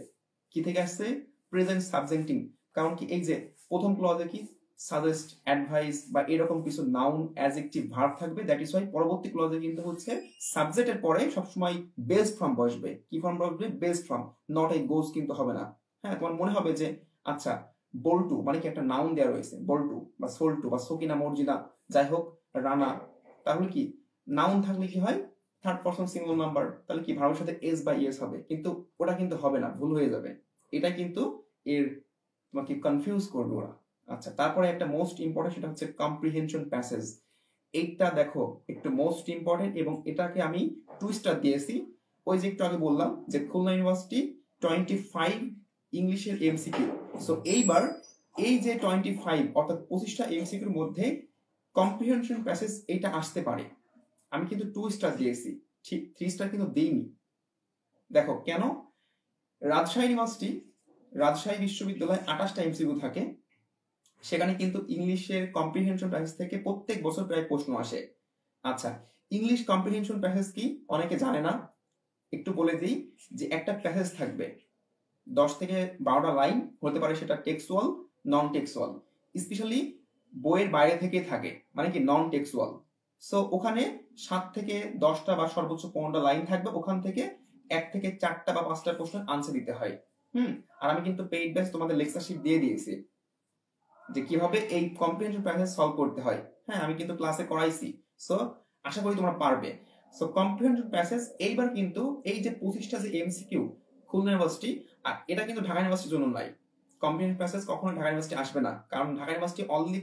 কি থেকে আসছে, প্রেজেন্ট সাবজেক্টিভ। কারণ কি এই যে প্রথম ক্লজে কি সাজেস্ট, অ্যাডভাইস বা এরকম কিছু নাউন, অ্যাডজেক্টিভ, ভার্ব থাকবে। দ্যাট ইজ ওয়াই পরবর্তী ক্লজে কিন্তু হচ্ছে সাবজেক্টের পরে সবসময় বেস ফর্ম বসবে। কি ফর্ম বসবে, বেস ফর্ম, নট এ গোজ কিন্তু হবে না। হ্যাঁ, তোমার মনে হবে যে আচ্ছা বল্টু মানে কি একটা নাউন দেওয়া রয়েছে, বল্টু বা সোল্টু বা সকিনা, মর্জিনা, যাই হোক, রানা, তাহলে কি নাউন থাকলে কি হয় থার্ড পারসন সিঙ্গুলার নাম্বার, তাহলে কি ভার্বের সাথে এস বা ইয়েস হবে, কিন্তু ওটা কিন্তু হবে না, ভুল হয়ে যাবে। এটা কিন্তু এর তোমাকে কনফিউজ করবে ওরা। আচ্ছা, তারপরে একটা মোস্ট ইম্পর্টেন্ট, সেটা হচ্ছে কম্প্রিহেনশন প্যাসেজ। এইটা দেখো একটু মোস্ট ইম্পর্টেন্ট, এবং এটাকে আমি 2 স্টার দিয়েছি। ওই যে একটু আগে বললাম যে খুলনা ইউনিভার্সিটি 25 ইংলিশের এমসিকিউ। সো এইবার এই যে 25 অর্থাৎ 25টা এমসিকিউর মধ্যে কম্প্রিহেনশন প্যাসেজ এইটা আসতে পারে। আমি কিন্তু 2 স্টার দিয়েছি, ঠিক 3 স্টার কিন্তু দেইনি। দেখো কেন, রাজশাহী ইউনিভার্সিটি, রাজশাহী বিশ্ববিদ্যালয়ে 28টা এমসিকিউ থাকে। সেখানে কিন্তু ইংলিশের কম্প্রিহেনশন প্যাসেজ থেকে প্রত্যেক বছর প্রায় প্রশ্ন আসে। আচ্ছা, ইংলিশ কম্প্রিহেনশন প্যাসেজ কি অনেকে জানে না, একটু বলে দিই যে একটা প্যাসেজ থাকবে 10 থেকে 12টা লাইন, হতে পারে সেটা টেক্সুয়াল, নন টেক্সুয়াল, স্পেশালি বইয়ের বাইরে থেকে থাকে, মানে কি নন টেক্সুয়াল। সো ওখানে 7 থেকে 10টা বা সর্বোচ্চ 15টা লাইন থাকবে, ওখান থেকে 1 থেকে 4টা বা 5টা প্রশ্নের আনসার দিতে হয়। আর আমি কিন্তু পেইড ব্যাচ তোমাদের লেকচার শিট দিয়ে দিয়েছি যে কিভাবে এই কম্প্রিহেনশন প্যাসেজ সলভ করতে হয়। হ্যাঁ, আমি কিন্তু ক্লাসে করাইছি। সো আশা করি তোমরা পারবে। সো কম্প্রিহেনশন প্যাসেজ এইবার কিন্তু এই যে 25টা যে এমসিকিউ খুলনা ইউনিভার্সিটি, আর এটা কিন্তু ঢাকা ইউনিভার্সিটির জন্য নাই। কম্প্রিহেনশন প্যাসেজ কখনো ঢাকা ইউনিভার্সিটি আসবে না, কারণ ঢাকা ইউনিভার্সিটি অনলি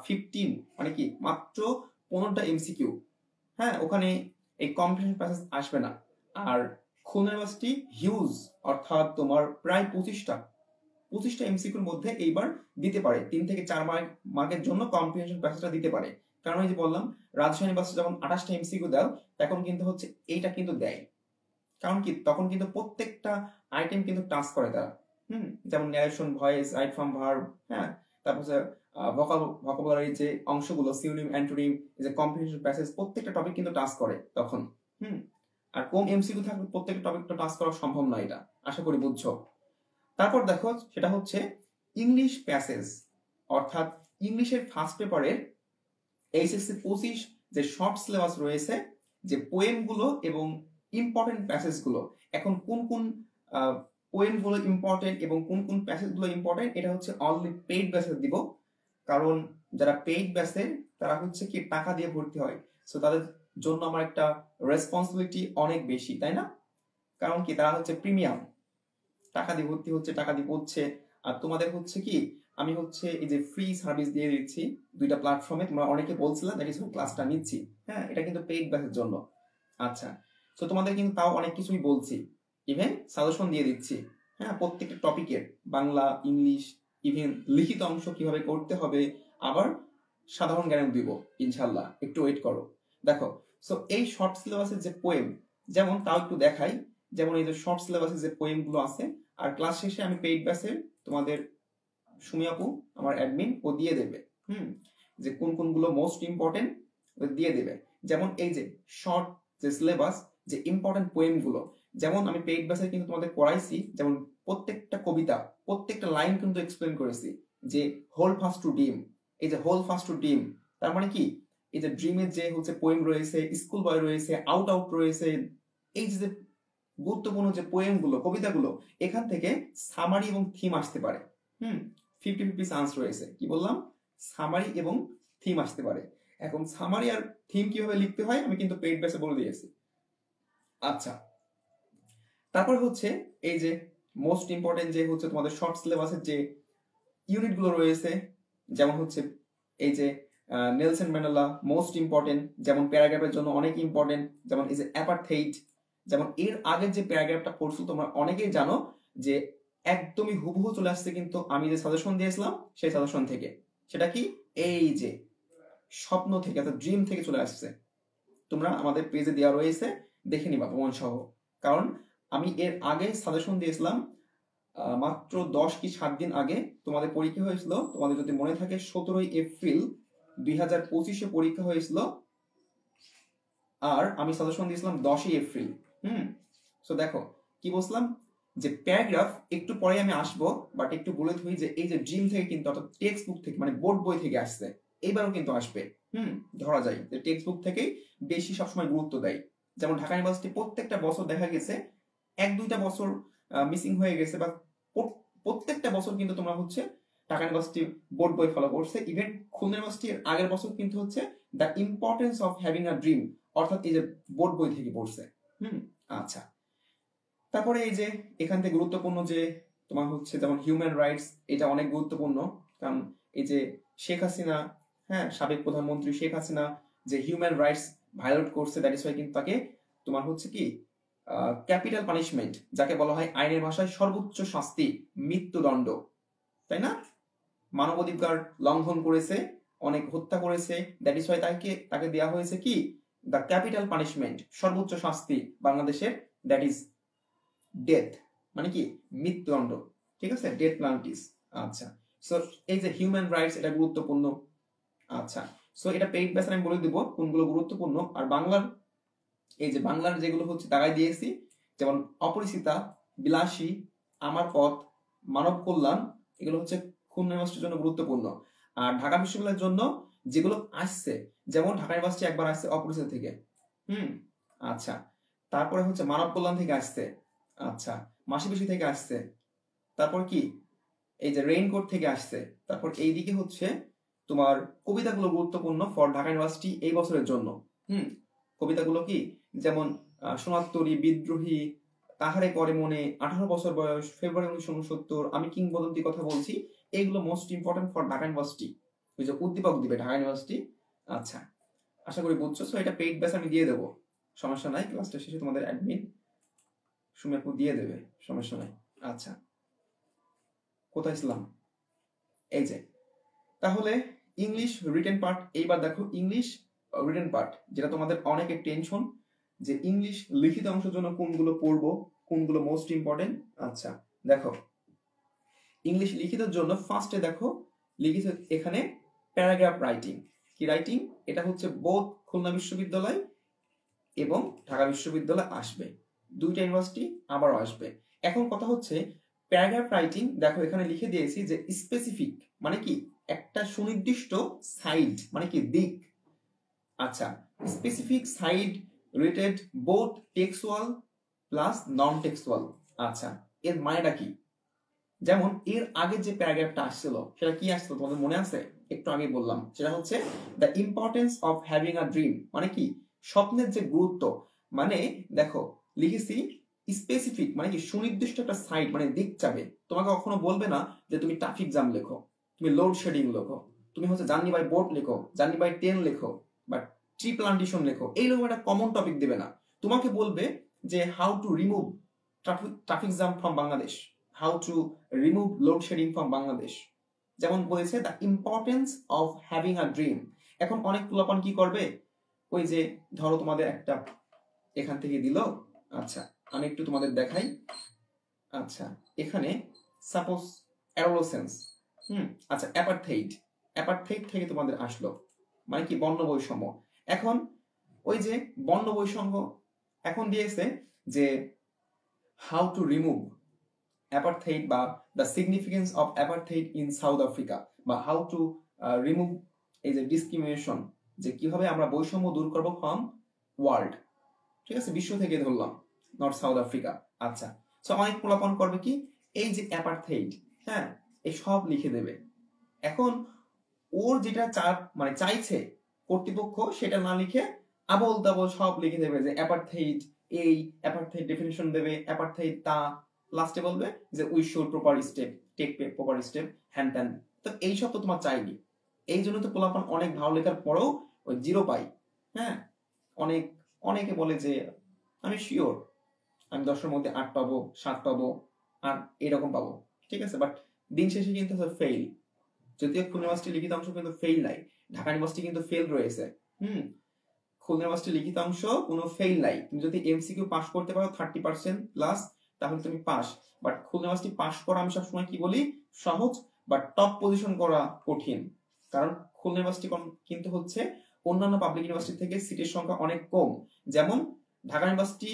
15, মানে কি মাত্র 15টা এমসিকিউ। হ্যাঁ, ওখানে এই কম্প্রিহেনশন প্যাসেজ আসবে না। আর খুলনা ইউনিভার্সিটি হিউজ, অর্থাৎ তোমার প্রায় 25টা এমসিকিউর মধ্যে এইবার দিতে পারে 3 থেকে 4 মার্কের জন্য কম্প্রিহেনশন প্যাসেজটা দিতে পারে। কারণ এই যে বললাম রাজশাহী ইউনিভার্সিটি যখন 28টা এমসিকিউ দাও, তখন কিন্তু হচ্ছে এইটা কিন্তু দেয়। কারণ কি তখন কিন্তু প্রত্যেকটা আইটেম কিন্তু টাচ করে তারা। যেমন narration, voice, right from verb, হ্যাঁ, তারপর হচ্ছে ভোকাবুলারি যে অংশগুলো, সিনোনিম, অ্যান্টোনিম, এই যে কম্প্রিহেনশন প্যাসেজ, প্রত্যেকটা টপিক কিন্তু টাচ করে তখন। আর কম এমসিকিউ থাকলে প্রত্যেকটা টপিকটা টাচ করা সম্ভব নয়, এটা আশা করি বুঝছো। তারপর দেখো সেটা হচ্ছে ইংলিশ প্যাসেজ, অর্থাৎ ইংলিশের ফার্স্ট পেপারের এইচএসসি 25 যে শর্ট সিলেবাস রয়েছে, যে পোয়েম গুলো এবং ইম্পর্টেন্ট প্যাসেজ গুলো, এখন কোন কোন পোয়েম গুলো ইম্পর্টেন্ট এবং কোন কোন প্যাসেজ গুলো ইম্পর্টেন্ট, এটা হচ্ছে অনলি পেইড ব্যাচে দিব। কারণ যারা পেইড ব্যাচে তারা হচ্ছে কি টাকা দিয়ে ভর্তি হয়, সো তাদের জন্য আমার একটা রেসপন্সিবিলিটি অনেক বেশি, তাই না? কারণ কি তারা হচ্ছে প্রিমিয়াম, টাকা দিয়ে ভর্তি হচ্ছে, টাকা দিয়ে পড়ছে। আর তোমাদের হচ্ছে কি আমি হচ্ছে এই যে ফ্রি সার্ভিস দিয়ে দিচ্ছি 2টা প্ল্যাটফর্মে, তোমরা অনেকে বলছিলে দ্যাট ইজ ক্লাসটা নিচ্ছি। হ্যাঁ, এটা কিন্তু পেইড ব্যাচের জন্য। আচ্ছা, তো তোমাদের কিন্তু তাও অনেক কিছুই বলছি, ইভেন সাজেশন দিয়ে দিচ্ছি। হ্যাঁ, প্রত্যেকটা টপিকের বাংলা, ইংলিশ, ইভেন লিখিত অংশ কিভাবে করতে হবে, আবার সাধারণ জ্ঞান দিব ইনশাল্লাহ, একটু ওয়েট করো। দেখো, সো এই শর্ট সিলেবাসের যে পোয়েম, যেমন তাও একটু দেখাই, যেমন এই যে শর্ট সিলেবাসের যে পোয়েম গুলো আছে, আর ক্লাস শেষে আমি পেইড ব্যাচের তোমাদের সুমি আপু আমার অ্যাডমিন ও দিয়ে দেবে যে কোন কোনগুলো মোস্ট ইম্পর্টেন্ট দিয়ে দেবে। যেমন এই যে শর্ট যে সিলেবাস, যে ইম্পর্টেন্ট পোয়েমগুলো, যেমন আমি পেইড ব্যাচে কিন্তু তোমাদের করাইছি, যেমন প্রত্যেকটা কবিতা প্রত্যেকটা লাইন কিন্তু এক্সপ্লেন করেছি যে হোল ফাস্ট টু ডিম, এই যে হোল ফাস্ট টু ডিম তার মানে কি, এই যে ড্রিমের যে হচ্ছে পোয়েম রয়েছে, স্কুল বয় রয়েছে, আউট আউট রয়েছে, এই যে গুরুত্বপূর্ণ যে পোয়েমগুলো কবিতাগুলো, এখান থেকে সামারি এবং থিম আসতে পারে। 50-50 চান্স রয়েছে। কি বললাম? সামারি এবং থিম আসতে পারে। এখন সামারি আর থিম কিভাবে লিখতে হয় আমি কিন্তু পেইড ব্যাচে বলে দিয়েছি। আচ্ছা, তারপর হচ্ছে এই যে মোস্ট ইম্পর্টেন্ট যে হচ্ছে তোমাদের শর্ট সিলেবাসের যে ইউনিটগুলো রয়েছে, যেমন হচ্ছে এই যে নেলসন ম্যান্ডেলা মোস্ট ইম্পর্টেন্ট, যেমন প্যারাগ্রাফের জন্য অনেক ইম্পর্টেন্ট, যেমন এই যে অ্যাপারথেইড, যেমন এর আগের যে প্যারাগ্রাফটা পড়ছো তোমরা অনেকেই জানো যে একদমই হুবহু চলে আসছে কিন্তু আমি যে সাজেশন দিয়েছিলাম সেই সাজেশন থেকে। সেটা কি? এই যে স্বপ্ন থেকে অর্থাৎ ড্রিম থেকে চলে আসছে। তোমরা আমাদের পেজে দেওয়া রয়েছে, দেখে নিবা প্রমাণ সহ। কারণ আমি এর আগে সাজেশন দিয়েছিলাম মাত্র 10 কি 7 দিন আগে তোমাদের পরীক্ষা হয়েছিল, তোমাদের যদি মনে থাকে 17 এপ্রিল 2025 পরীক্ষা হয়েছিল, আর আমি সাজেশন দিয়েছিলাম 10 এপ্রিল। সো দেখো কি বলছিলাম, যে প্যারাগ্রাফ একটু পরে আমি আসবো, বাট একটু বলে ধরি যে এই যে ড্রিম থেকে কিন্তু অর্থাৎ টেক্সট বুক থেকে মানে বোর্ড বই থেকে আসছে, এইবারও কিন্তু আসবে। ধরা যায় যে টেক্সট বুক থেকেই বেশি সবসময় গুরুত্ব দেয়। যেমন ঢাকা ইউনিভার্সিটি প্রত্যেকটা বছর দেখা গেছে 1-2টা বছর মিসিং হয়ে গেছে, বা প্রত্যেকটা বছর কিন্তু তোমরা হচ্ছে ঢাকা ইউনিভার্সিটি বোর্ড বই ফলো করছে। ইভেন খুলনা ইউনিভার্সিটির আগের বছর কিন্তু হচ্ছে the importance of having a dream, অর্থাৎ এই যে বোর্ড বই থেকে পড়ছে। আচ্ছা, তারপরে এই যে এখান থেকে গুরুত্বপূর্ণ যে তোমার হচ্ছে যেমন হিউম্যান রাইটস, এটা অনেক গুরুত্বপূর্ণ। কারণ এই যে শেখ হাসিনা, সাবেক প্রধানমন্ত্রী শেখ হাসিনা যে হিউম্যান রাইটস ভায়োলেট করছে, দ্যাট ইজ ওয়াই কিন্তু তাকে তোমার হচ্ছে কি ক্যাপিটাল পানিশমেন্ট, যাকে বলা হয় আইনের ভাষায় সর্বোচ্চ শাস্তি, মৃত্যুদণ্ড, তাই না? মানবাধিকার লঙ্ঘন করেছে, অনেক হত্যা করেছে, দ্যাট ইজ ওয়াই তাকে দেওয়া হয়েছে কি দ্য ক্যাপিটাল পানিশমেন্ট, সর্বোচ্চ শাস্তি বাংলাদেশের, দ্যাট ইজ ডেথ, মানে কি মৃত্যুদণ্ড। ঠিক আছে, ডেথ পেনাল্টিস। আচ্ছা, সো এই যে হিউম্যান রাইটস এটা গুরুত্বপূর্ণ। আচ্ছা, সো এটা পেইড ব্যাচ আমি বলে দিব কোনগুলো গুরুত্বপূর্ণ। আর বাংলার এই যে বাংলার যেগুলো হচ্ছে দাগাই দিয়েছি, যেমন অপরিচিতা, বিলাসী, আমার পথ, মানব কল্যাণ, এগুলো হচ্ছে খুলনা ইউনিভার্সিটির জন্য গুরুত্বপূর্ণ। আর ঢাকা বিশ্ববিদ্যালয়ের জন্য যেগুলো আসছে, যেমন ঢাকা ইউনিভার্সিটি একবার আসছে অপরিচিতা থেকে। আচ্ছা, তারপরে হচ্ছে মানব কল্যাণ থেকে আসছে। আচ্ছা, মাসিবেশি থেকে আসছে। তারপর কি এই যে রেইনকোট থেকে আসছে। তারপর এইদিকে হচ্ছে তোমার কবিতাগুলো গুরুত্বপূর্ণ ফর ঢাকা ইউনিভার্সিটি এই বছরের জন্য। কবিতাগুলো কি, যেমন সোনাত্তরী, বিদ্রোহী, তাহারে করে মনে, 18 বছর বয়স, ফেব্রুয়ারি 1969, আমি কিংবদন্তি কথা বলছি, এইগুলো most important for Dhaka university. ওই যে উদ্দীপক দিবে ঢাকা ইউনিভার্সিটি। আচ্ছা, আশা করি বুঝছো। সো এটা পেইড ব্যাচ আমি দিয়ে দেবো, সমস্যা নাই। ক্লাসটা শেষে তোমাদের অ্যাডমিন সুমি আপু দিয়ে দেবে, সমস্যা নাই। আচ্ছা, কোথায় ছিলাম? এই যে তাহলে ইংলিশ রিটেন পার্ট, এইবার দেখো ইংলিশ রিটেন পার্ট, যেটা তোমাদের অনেকের টেনশন যে ইংলিশ লিখিত অংশের জন্য কোনগুলো পড়বো, কোনগুলো মোস্ট ইম্পর্টেন্ট। আচ্ছা দেখো, ইংলিশ লিখিতের জন্য ফার্স্টে দেখো লিখিত এখানে প্যারাগ্রাফ রাইটিং। কি রাইটিং? এটা হচ্ছে বোধ খুলনা বিশ্ববিদ্যালয় এবং ঢাকা বিশ্ববিদ্যালয় আসবে, দুইটা ইউনিভার্সিটি আবারও আসবে। এখন কথা হচ্ছে প্যারাগ্রাফ রাইটিং, দেখো এখানে লিখে দিয়েছি যে স্পেসিফিক মানে কি একটা সুনির্দিষ্ট সাইড মানে কি দিক। আচ্ছা, specific side related both textual plus নন টেক্সচুয়াল। আচ্ছা, এর মানেটা কি? যেমন এর আগে যে প্যারাগ্রাফটা আসছিল সেটা কি আসছিল তোমাদের মনে আছে? একটু আগে বললাম, সেটা হচ্ছে the importance of having a dream, মানে কি স্বপ্নের যে গুরুত্ব। মানে দেখো লিখেছি স্পেসিফিক মানে কি সুনির্দিষ্ট একটা সাইড মানে দিক চাবে। তোমাকে কখনো বলবে না যে তুমি ট্রাফিক জ্যাম লেখো, তুমি লোড শেডিং লেখো, তুমি হচ্ছে জার্নি বাই বোট লেখো, জার্নি বাই ট্রেন লেখো, বা ট্রি প্লান্টেশন লেখো, এইরকম একটা কমন টপিক দেবে না। তোমাকে বলবে যে how to remove traffic jam from Bangladesh, how to remove load shedding from Bangladesh. যেমন বলেছে the importance of having a dream. এখন অনেক পোলাপান কি করবে, ওই যে ধরো তোমাদের একটা এখান থেকে দিল। আচ্ছা, আমি একটু তোমাদের দেখাই। আচ্ছা, এখানে সাপোজ অ্যাডোলেসেন্স, আচ্ছা, অ্যাপারথেইড থেকে তোমাদের আসলো, মানে কি বর্ণ বৈষম্য। এখন ওই যে বর্ণ বৈষম্য এখন দিয়েছে যে হাউ টু রিমুভ অ্যাপারথেইড বা the significance of apartheid in South Africa, বা হাউ টু রিমুভ এই যে ডিসক্রিমিনেশন, যে কিভাবে আমরা বৈষম্য দূর করবো ফ্রম ওয়ার্ল্ড, ঠিক আছে, বিশ্ব থেকে ধরলাম, নট সাউথ আফ্রিকা। আচ্ছা, সো অনেক পোলাপন করবে কি এই যে অ্যাপারথেইড, হ্যাঁ, এই সব লিখে দেবে। এখন ওর যেটা মানে চাইছে কর্তৃপক্ষ সেটা না লিখে আবল তাবল সব লিখে দেবে, যে অ্যাপারথেইড এই, অ্যাপারথেইড ডেফিনিশন দেবে, অ্যাপারথেইড তা, লাস্টে বলবে যে we should proper step take proper step, হ্যান ত্যান। তো এইসব তো তোমার চাইনি, এই জন্য তো পোলাপান অনেক ভালো লেখার পরেও ওই 0 পাই। হ্যাঁ, অনেকে বলে যে আমি শিওর আমি 10-এর মধ্যে 8 পাবো, 7 পাবো, আর এরকম পাবো, ঠিক আছে, বাট দিন শেষে কিন্তু ফেইল। যদিও খুলনা ইউনিভার্সিটি লিখিত অংশ কিন্তু ফেইল নাই, ঢাকা ইউনিভার্সিটি কিন্তু ফেল রয়েছে। খুলনা ইউনিভার্সিটি লিখিত অংশ কোনো ফেইল নাই। তুমি যদি এমসিকিউ পাস করতে পারো 30% প্লাস, তাহলে তুমি pass. But Khulna university pass করা আমি সবসময় কি বলি, সহজ, বাট টপ পজিশন করা কঠিন। কারণ খুলনা ইউনিভার্সিটি কিন্তু হচ্ছে অন্যান্য পাবলিক ইউনিভার্সিটি থেকে সিটের সংখ্যা অনেক কম। যেমন ঢাকা ইউনিভার্সিটি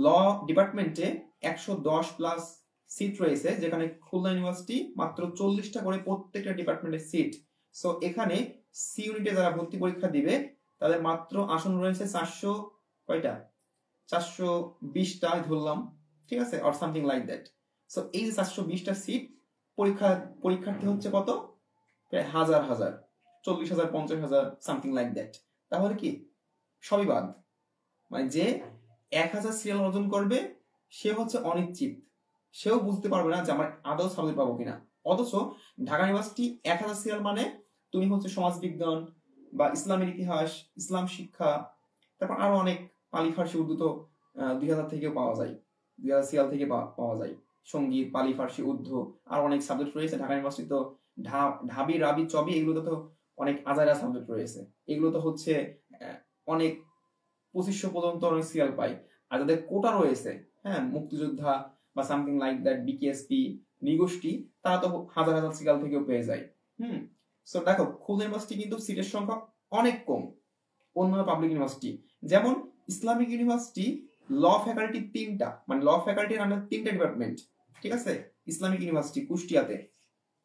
ল ডিপার্টমেন্টে 110 প্লাস সিট রয়েছে, যেখানে খুলনা ইউনিভার্সিটি মাত্র 40টা করে প্রত্যেকটা ডিপার্টমেন্টের সিট। সো এখানে সি ইউনিটে যারা ভর্তি পরীক্ষা দিবে তাদের মাত্র আসন রয়েছে 400 কয়টা, 420টা ধরলাম, ঠিক আছে, or something like that. So এই যে 420টা সিট, পরীক্ষার্থী হচ্ছে কত, প্রায় হাজার 40,000, 50,000, সামথিং লাইক দ্যাট। তাহলে কি সবই বাদ, মানে যে 1000 সিরিয়াল অর্জন করবে সে হচ্ছে অনিশ্চিত, সেও বুঝতে পারবে না যে আমার আদৌ সাবজেক্ট পাবো কিনা। অথচ ঢাকা ইউনিভার্সিটি 1000 সিরিয়াল মানে তুমি হচ্ছে সমাজবিজ্ঞান বা ইসলামের ইতিহাস, ইসলাম শিক্ষা, তারপর আরো অনেক পালি ফার্সি উর্দু তো 2000 থেকেও পাওয়া যায়, 2000 সিরিয়াল থেকে পাওয়া যায়, সঙ্গীত, পালি ফার্সি উর্দু, আর অনেক সাবজেক্ট রয়েছে ঢাকা ইউনিভার্সিটি। তো ঢাবি রাবি চবি এগুলো তো অনেক আজারা সাবজেক্ট রয়েছে, এগুলো তো হচ্ছে অনেক 2500 পর্যন্ত অনেক সিরিয়াল পাই। আর যাদের কোটা রয়েছে, হ্যাঁ, মুক্তিযোদ্ধা বা সামথিং লাইক দ্যাট, বিকেএসপি, নিগোষ্ঠী, তারা তো হাজার সিরিয়াল থেকেও পেয়ে যায়। সো দেখো খুলনা ইউনিভার্সিটি কিন্তু সিটের সংখ্যা অনেক কম অন্যান্য পাবলিক ইউনিভার্সিটি। যেমন ইসলামিক ইউনিভার্সিটি ল ফ্যাকাল্টি 3টা, মানে ল ফ্যাকাল্টির আন্ডার 3টা ডিপার্টমেন্ট, ঠিক আছে। ইসলামিক ইউনিভার্সিটি কুষ্টিয়াতে,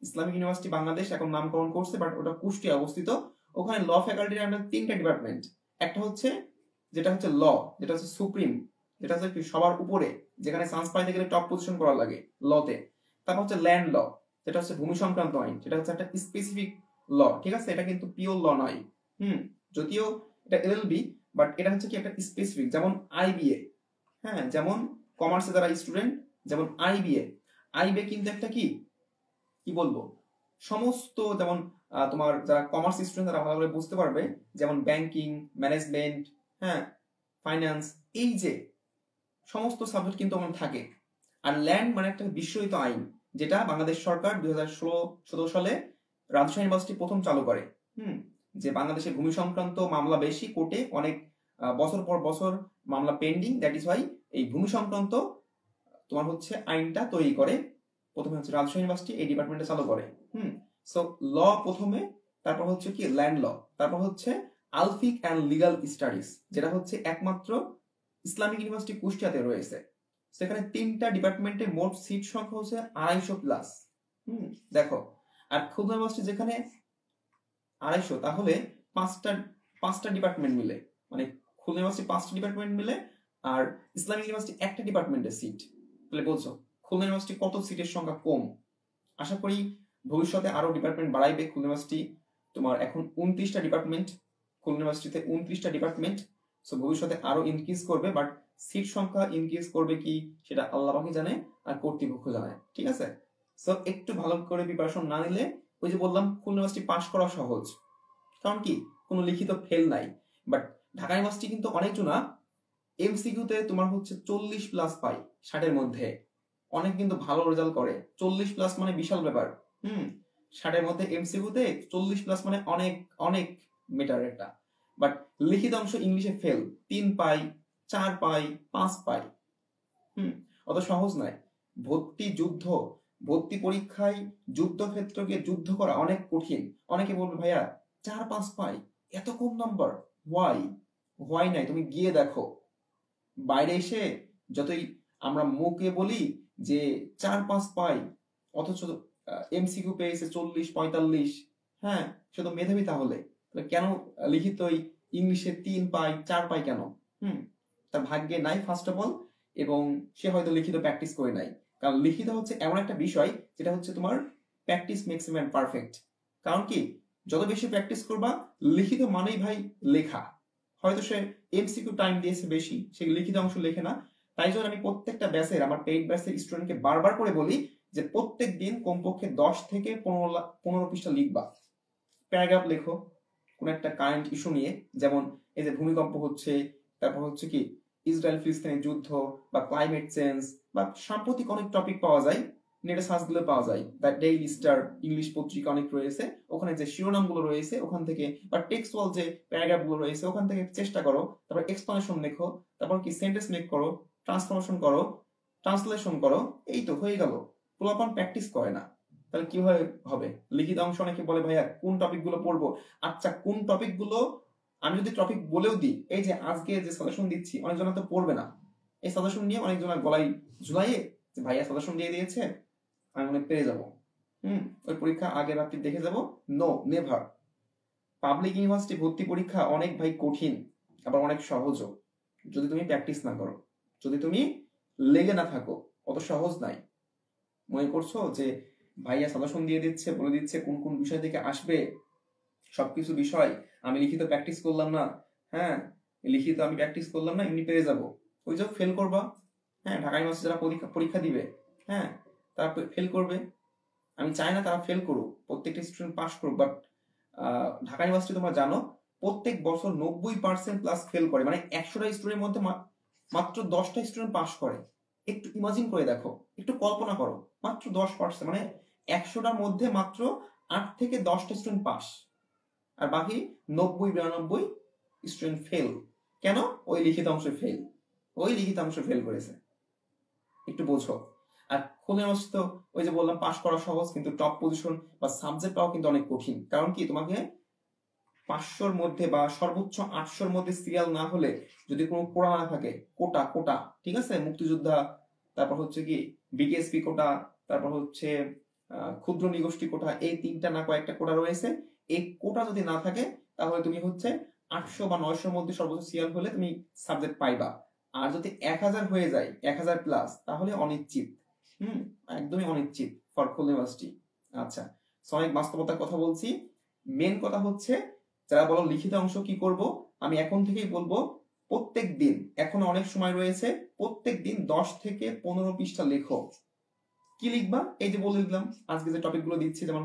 ইসলামিক ইউনিভার্সিটি বাংলাদেশ এখন নামকরণ করছে, বাট ওটা কুষ্টিয়া অবস্থিত। ওখানে ল ফ্যাকাল্টির আন্ডার 3টা ডিপার্টমেন্ট, একটা হচ্ছে যেটা হচ্ছে ল, যেটা হচ্ছে সুপ্রিম, যেটা হচ্ছে সবার উপরে, যেখানে চান্স পাইতে গেলে টপ পজিশন করা লাগে লতে। তারপর হচ্ছে ল্যান্ড ল, যেটা হচ্ছে ভূমি সংক্রান্ত আইন, সেটা হচ্ছে একটা স্পেসিফিক ল, ঠিক আছে, এটা কিন্তু পিওর ল নয়। যদিও এটা এলএলবি, বাট এটা হচ্ছে কি একটা স্পেসিফিক, যেমন আইবিএ, হ্যাঁ, যেমন কমার্সে যারা স্টুডেন্ট, যেমন আইবিএ কিন্তু একটা কি বলবো, সমস্ত, যেমন তোমার যারা কমার্স স্টুডেন্ট তারা ভালো করে বুঝতে পারবে, যেমন ব্যাংকিং, ম্যানেজমেন্ট, হ্যাঁ, ফাইন্যান্স, এই যে সমস্ত সাবজেক্ট কিন্তু আমার থাকে। আর ল্যান্ড মানে একটা বিশ্বহিত আইন, যেটা বাংলাদেশ সরকার 2016-17 সালে রাজশাহী ইউনিভার্সিটি প্রথম চালু করে। যে বাংলাদেশে ভূমি সংক্রান্ত মামলা বেশি, কোর্টে অনেক বছর পর বছর মামলা পেন্ডিং, দ্যাট ইজ ওয়াই এই ভূমি সংক্রান্ত তোমার হচ্ছে আইনটা তৈরি করে প্রথমে হচ্ছে রাজশাহী ইউনিভার্সিটি এই ডিপার্টমেন্টে চালু করে। সো ল প্রথমে, তারপর হচ্ছে কি ল্যান্ড ল, তারপর হচ্ছে আলফিক অ্যান্ড লিগাল স্টাডিজ, যেটা হচ্ছে একমাত্র ইসলামিক ইউনিভার্সিটি কুষ্টিয়াতে রয়েছে। সেখানে 3টা ডিপার্টমেন্টে মোট সিট সংখ্যা হচ্ছে 250 প্লাস। দেখো, আর খুলনা ইউনিভার্সিটি যেখানে 250, তাহলে পাঁচটা ডিপার্টমেন্ট মিলে, মানে খুলনা ইউনিভার্সিটি 5টা ডিপার্টমেন্ট মিলে, আর ইসলামিক ইউনিভার্সিটি একটা ডিপার্টমেন্টের সিট, তাহলে বলছো খুলনা ইউনিভার্সিটি কত সিটের সংখ্যা কম। আশা করি ভবিষ্যতে আরো ডিপার্টমেন্ট বাড়াইবে খুলনা ইউনিভার্সিটি। তোমার এখন 29টা ডিপার্টমেন্ট, খুলনা ইউনিভার্সিটিতে 29টা ডিপার্টমেন্ট, সো ভবিষ্যতে আরো ইনক্রিজ করবে, বাট সিট সংখ্যা ইনক্রিজ করবে কি সেটা আল্লাহ পাকই জানে আর কর্তৃপক্ষ জানে, ঠিক আছে। সো একটু ভালো করে প্রিপারেশন না নিলে, ওই যে বললাম খুলনা ইউনিভার্সিটি পাস করা সহজ, কারণ কি কোনো লিখিত ফেল নাই। বাট ঢাকা ইউনিভার্সিটি কিন্তু অনেকজনা এমসিকিউতে তোমার হচ্ছে 40 প্লাস পাই 60-এর মধ্যে, অনেক কিন্তু ভালো রেজাল্ট করে। 40 প্লাস মানে বিশাল ব্যাপার। 60-এর মধ্যে এমসিকিউতে 40 প্লাস মানে অনেক অনেক মেটার একটা। বাট লিখিত অংশ ইংলিশে ফেল, 3 পাই, 4 পাই, 5 পাই। অত সহজ নয়। ভর্তি যুদ্ধ ভর্তি পরীক্ষায় যুদ্ধক্ষেত্র গিয়ে যুদ্ধ করা অনেক কঠিন। অনেকে বলবে ভাইয়া 4-5 পাই, এত কম নাম্বার, হোয়াই? হোয়াই নাই, তুমি গিয়ে দেখো। বাইরে এসে যতই আমরা মুখে বলি যে 4-5 পাই, অথচ এমসিকিউ পেয়েছে 40-45, হ্যাঁ, সে তো মেধাবী। তাহলে কেন লিখিত ইংলিশে 3 পাই 4 পাই কেন? তার ভাগ্যে নাই ফার্স্ট অফ অল, এবং সে হয়তো লিখিত প্র্যাকটিস করে নাই। কারণ লিখিত হচ্ছে এমন একটা বিষয় যেটা হচ্ছে তোমার প্র্যাকটিস মেক্স ম্যান পারফেক্ট। কারণ কি, যত বেশি প্র্যাকটিস করবা, লিখিত মানেই ভাই লেখা। হয়তো সে এমসিকিউ টাইম দিয়েছে বেশি, সে লিখিত অংশ লেখে না। তাই জন্য আমি প্রত্যেকটা ব্যাচের, আমার পেইড ব্যাচের স্টুডেন্টকে বারবার করে বলি যে প্রত্যেক দিন কমপক্ষে 10 থেকে 15 পৃষ্ঠা লিখবা। প্যারাগ্রাফ লেখো কোন একটা কারেন্ট ইস্যু নিয়ে, যেমন এই যে ভূমিকম্প হচ্ছে, তারপর হচ্ছে কি ইসরায়েল ফিলিস্তিনের যুদ্ধ, বা ক্লাইমেট চেঞ্জ, বা সাম্প্রতিক অনেক টপিক পাওয়া যায়, নেটে সার্চ দিলে পাওয়া যায়। দ্য ডেইলি স্টার ইংলিশ পত্রিকা অনেক রয়েছে, ওখানে যে শিরোনামগুলো রয়েছে ওখান থেকে, বা টেক্সচুয়াল যে প্যারাগ্রাফগুলো রয়েছে ওখান থেকে চেষ্টা করো। তারপর এক্সপ্লেনেশন লেখো, তারপর কি সেন্টেন্স মেক করো, ট্রান্সফরমেশন করো, ট্রান্সলেশন করো, এই তো হয়ে গেল। পোলাপান প্র্যাকটিস করে না, তাহলে কিভাবে হবে? লিখিত অংশ অনেকে বলে ভাইয়া কোন টপিক গুলো পড়বো। আচ্ছা, কোন টপিক গুলো আমি যদি টপিক বলেও দিই, এই যে আজকে যে সাজেশন দিচ্ছি অনেকজন তো পড়বে না, এই সাজেশন নিয়ে অনেকজন গলায় ঝুলাইয়ে যে ভাইয়া সাজেশন দিয়ে দিয়েছে আমি মনে পেরে যাবো, ওই পরীক্ষা আগে রাত্রি দেখে যাব। No, never. পাবলিক ইউনিভার্সিটি ভর্তি পরীক্ষা অনেক ভাই কঠিন, আবার অনেক সহজও, যদি তুমি প্র্যাকটিস না করো, যদি তুমি লেগে না থাকো। অত সহজ নাই। মনে করছো যে ভাইয়া সাজেশন দিয়ে দিচ্ছে, বলে দিচ্ছে কোন কোন বিষয় থেকে আসবে, সবকিছু বিষয় আমি লিখিত প্র্যাকটিস করলাম না, হ্যাঁ, লিখিত আমি প্র্যাকটিস করলাম না, এমনি পেরে যাব, ওই যে ফেল করবা। হ্যাঁ, ঢাকা ইউনিভার্সিটি যারা পরীক্ষা দিবে, হ্যাঁ, তারা ফেল করবে। আমি চাই না তারা ফেল করুক, প্রত্যেকটা স্টুডেন্ট পাস করুক, বাট ঢাকা ইউনিভার্সিটি তোমরা জানো প্রত্যেক বছর 90% প্লাস ফেল করে, মানে 100টা স্টুডেন্টের মধ্যে মাত্র 10টা স্টুডেন্ট পাস করে। একটু ইমাজিন করে দেখো, একটু কল্পনা করো, মাত্র 10%, মানে 100টার মধ্যে মাত্র 8 থেকে 10টা স্টুডেন্ট পাস, আর বাকি 90-92 স্টুডেন্ট ফেল। কেন? ওই লিখিত অংশে ফেল, ওই লিখিত অংশে ফেল করেছে। একটু বোঝো। আর খুলনা ইউনিভার্সিটি তো ওই যে বললাম পাস করা সহজ, কিন্তু টপ পজিশন বা সাবজেক্ট পাওয়া কিন্তু অনেক কঠিন। কারণ কি, তোমাকে 500-র মধ্যে বা সর্বোচ্চ 800-র মধ্যে সিরিয়াল না হলে, যদি কোনো কোটা না থাকে, কোটা কোটা, ঠিক আছে, মুক্তিযোদ্ধা, তারপর হচ্ছে কি বিকেএসপি কোটা, তারপর হচ্ছে ক্ষুদ্র নিগোষ্ঠী কোটা, এই 3টা না কয়েকটা কোটা রয়েছে। এই কোটা যদি না থাকে তাহলে তুমি হচ্ছে 800 বা 900-র মধ্যে সর্বোচ্চ সিরিয়াল হলে তুমি সাবজেক্ট পাইবা। আর যদি 1000 হয়ে যায়, 1000 প্লাস, তাহলে অনিশ্চিত, একদমই অনিশ্চিত ফর খুলনা ইউনিভার্সিটি। আচ্ছা, অনেক বাস্তবতার কথা বলছি। মেন কথা হচ্ছে, যারা বলো লিখিত অংশ কি করব, আমি এখন থেকেই বলবো প্রত্যেক দিন, এখন অনেক সময় রয়েছে, প্রত্যেক দিন 10 থেকে 15 পৃষ্ঠা লেখো। কি লিখবা? এই যে বলে দিলাম আজকে যে টপিক গুলো দিচ্ছি, যেমন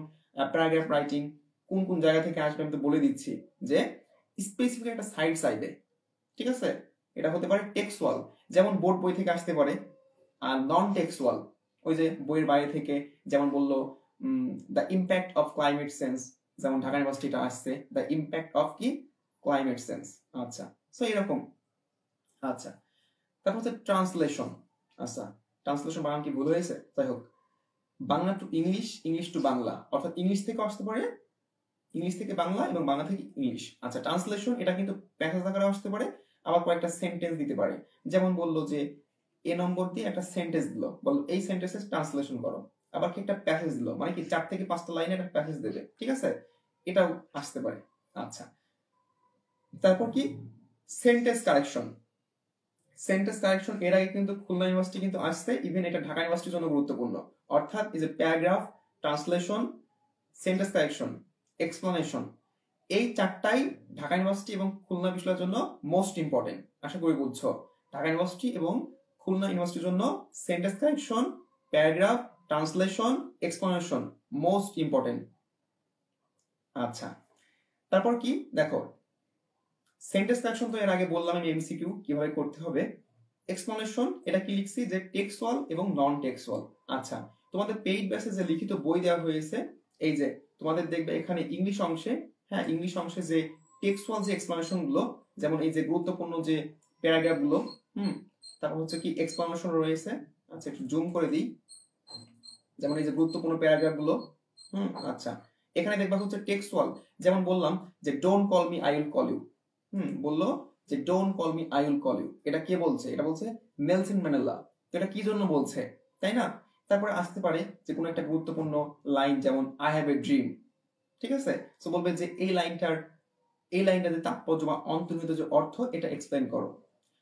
প্যারাগ্রাফ রাইটিং, কোন কোন জায়গা থেকে আসবে আমি তো বলে দিচ্ছি, যে স্পেসিফিক একটা সাইডে, ঠিক আছে, এটা হতে পারে টেক্সচুয়াল, যেমন বোর্ড বই থেকে আসতে পারে, আর নন টেক্সচুয়াল ওই যে বইয়ের বাইরে থেকে, যেমন বললো the impact of climate change, যেমন ঢাকা ইউনিভার্সিটিটা আসছে দ্য ইম্প্যাক্ট অফ কি ক্লাইমেট চেঞ্জ। আচ্ছা, সো এরকম। আচ্ছা, তারপর হচ্ছে ট্রান্সলেশন। আচ্ছা, ট্রান্সলেশন বানান কি ভুল হয়েছে? যাই হোক, Bangla to English, English to Bangla, অর্থাৎ ইংলিশ থেকে আসতে পারে, ইংলিশ থেকে বাংলা, এবং বাংলা থেকে ইংলিশ। আচ্ছা, ট্রান্সলেশন এটা কিন্তু প্যাসেজ আকারে আসতে পারে, আবার কয়েকটা সেন্টেন্স দিতে পারে। যেমন বললো যে এ নম্বর দিয়ে একটা সেন্টেন্স দিল, বললো এই সেন্টেন্সের ট্রান্সলেশন করো। আবার কি একটা প্যাসেজ দিল, মানে কি 4 থেকে 5টা লাইনে একটা প্যাসেজ দেবে, ঠিক আছে, এটাও আসতে পারে। আচ্ছা, তারপর কি সেন্টেন্স কারেকশন। সেন্টেন্স কারেকশন এর আগে কিন্তু খুলনা ইউনিভার্সিটি কিন্তু আসছে, ইভেন এটা ঢাকা ইউনিভার্সিটির জন্য গুরুত্বপূর্ণ। অর্থাৎ এই যে paragraph, translation, sentence correction, explanation, এই 4টাই ঢাকা ইউনিভার্সিটি এবং খুলনা বিশ্ববিদ্যালয়ের জন্য মোস্ট ইম্পর্টেন্ট। আশা করি বুঝছো, ঢাকা ইউনিভার্সিটি এবং খুলনা ইউনিভার্সিটির জন্য sentence correction, paragraph, translation, explanation most important. আচ্ছা, তারপর কি দেখো, সেন্টেন্স কারেকশন তো এর আগে বললাম আমি এমসিকিউ কিভাবে করতে হবে। এক্সপ্লেনেশন এটা কি লিখছি, যে টেক্সচুয়াল এবং নন টেক্সচুয়াল। আচ্ছা, তোমাদের পেইড ব্যাচে যে লিখিত বই দেওয়া হয়েছে, এই যে তোমাদের দেখবে এখানে ইংলিশ অংশে, হ্যাঁ, ইংলিশ অংশে যে টেক্সচুয়াল যে এক্সপ্লেনেশন গুলো, যেমন এই যে গুরুত্বপূর্ণ যে প্যারাগ্রাফ গুলো, তারপর হচ্ছে কি এক্সপ্লেনেশন রয়েছে। আচ্ছা, একটু জুম করে দিই, যেমন এই যে গুরুত্বপূর্ণ প্যারাগ্রাফ গুলো। আচ্ছা, এখানে দেখবা হচ্ছে টেক্সচুয়াল, যেমন বললাম যে don't call me I will call you. বললো যে don't call me I will call you, এটা কে বলছে? এটা বলছে নেলসন ম্যান্ডেলা। তো এটা কি জন্য বলছে, তাই না? তারপরে আসতে পারে যে কোনো একটা গুরুত্বপূর্ণ লাইন, যেমন আই হ্যাভ এ ড্রিম, ঠিক আছে? তো বলবে যে এই লাইনটার যে তাৎপর্য বা অন্তর্নিহিত যে অর্থ, এটা এক্সপ্লেন করো।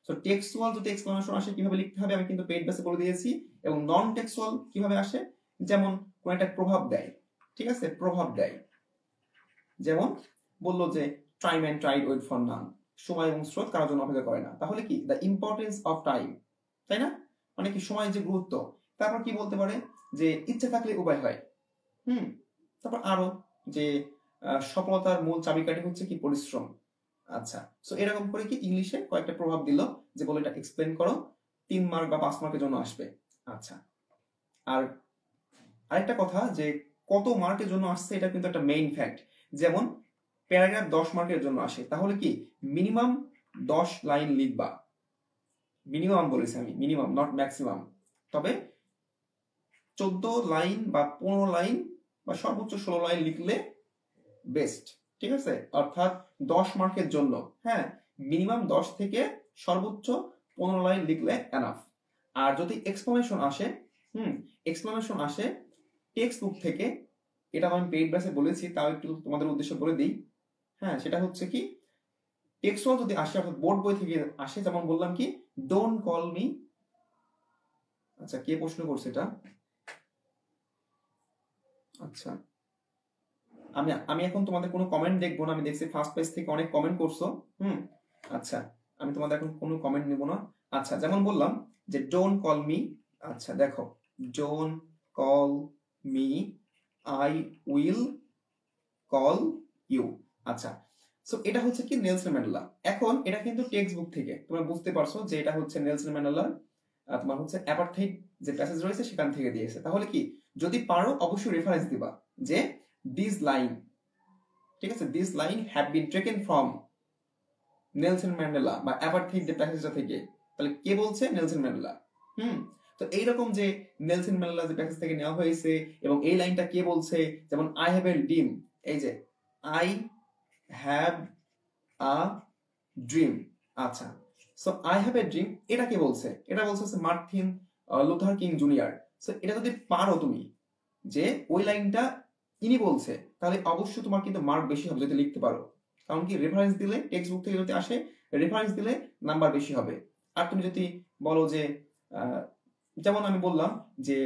সো টেক্সচুয়াল যদি এক্সপ্লেনেশন আসে কিভাবে লিখতে হবে আমি কিন্তু পেইড বেসে বলে দিয়েছি, এবং নন টেক্সচুয়াল কিভাবে আসে, যেমন কোন একটা প্রভাব দেয়, ঠিক আছে, প্রভাব দেয়। যেমন বললো যে time and tide wait for none, সময় এবং স্রোত কারোর জন্য অপেক্ষা করে না। তাহলে কি দ্য ইম্পর্টেন্স অফ টাইম, তাই না? মানে কি সময়ের যে গুরুত্ব। তারপর কি বলতে পারে যে ইচ্ছা থাকলে উপায় হয়। তারপর আরো যে সফলতার মূল চাবিকাঠি হচ্ছে কি পরিশ্রম। আচ্ছা, সো এরকম করে কি ইংলিশে কয়েকটা প্রভাব দিল, যে বলে এটা এক্সপ্লেন করো, 3 মার্ক বা 5 মার্কের জন্য আসবে। আচ্ছা, আর আরেকটা কথা, যে কত মার্কের জন্য আসছে এটা কিন্তু একটা মেইন ফ্যাক্ট। যেমন প্যারাগ্রাফ 10 মার্কের জন্য আসে, তাহলে কি মিনিমাম 10 লাইন লিখবা। মিনিমাম বলেছি আমি, মিনিমাম নট ম্যাক্সিমাম। তবে 14 লাইন বা 15 লাইন বা সর্বোচ্চ 16 লাইন লিখলে বেস্ট, ঠিক আছে? অর্থাৎ 10 মার্কের জন্য, হ্যাঁ, মিনিমাম 10 থেকে সর্বোচ্চ 15 লাইন লিখলে এনাফ। আর যদি এক্সপ্লেনেশন আসে, এক্সপ্লেনেশন আসে টেক্সট বুক থেকে, এটা আমি পেইড ব্যাচে বলেছি, তাও একটু তোমাদের উদ্দেশ্যে বলে দিই। হ্যাঁ, সেটা হচ্ছে কি টেক্সচুয়াল যদি আসে অর্থাৎ বোর্ড বই থেকে আসে, যেমন বললাম কি ডোন্ট কল মি। আচ্ছা, কে প্রশ্ন করছে এটা? আচ্ছা, আমি এখন তোমাদের কোনো কমেন্ট দেখবো না, আমি দেখছি ফার্স্ট পেজ থেকে অনেক কমেন্ট করছো। আচ্ছা, আমি তোমাদের এখন কোনো কমেন্ট নেব না। আচ্ছা, যেমন বললাম যে ডোন্ট কল মি। আচ্ছা দেখো, don't call me I will call you. আচ্ছা, সো এটা হচ্ছে কি নেলসন ম্যান্ডেলা। এখন এটা কিন্তু টেক্সট বুক থেকে, তোমরা বুঝতে পারছো যে এটা হচ্ছে নেলসন ম্যান্ডেলা তোমার হচ্ছে অ্যাপারথাইড যে প্যাসেজ রয়েছে সেখান থেকে দিয়েছে। তাহলে কি যদি পারো অবশ্যই রেফারেন্স দিবা যে দিস লাইন, ঠিক আছে, this line have been taken from Nelson Mandela বা অ্যাপারথাইড যে প্যাসেজটা থেকে। তাহলে কে বলছে? Nelson Mandela. তো এইরকম যে নেলসন ম্যান্ডেলা যে প্যাসেজ থেকে নেওয়া হয়েছে, এবং এই লাইনটা কে বলছে, যেমন আই হ্যাভ এ ড্রিম, এই যে আই হ্যাভ আ ড্রিম। আচ্ছা, so I have a dream এটা কে বলছে? এটা বলছে Martin Luther king junior. So এটা যদি পারো তুমি যে ওই লাইনটা ইনি বলছে, তাহলে অবশ্যই তোমার কিন্তু মার্ক বেশি হবে যদি লিখতে পারো। কারণ কি রেফারেন্স দিলে, টেক্সট বুক থেকে যদি আসে রেফারেন্স দিলে নাম্বার বেশি হবে। আর তুমি যদি বলো যে যেমন আমি বললাম যে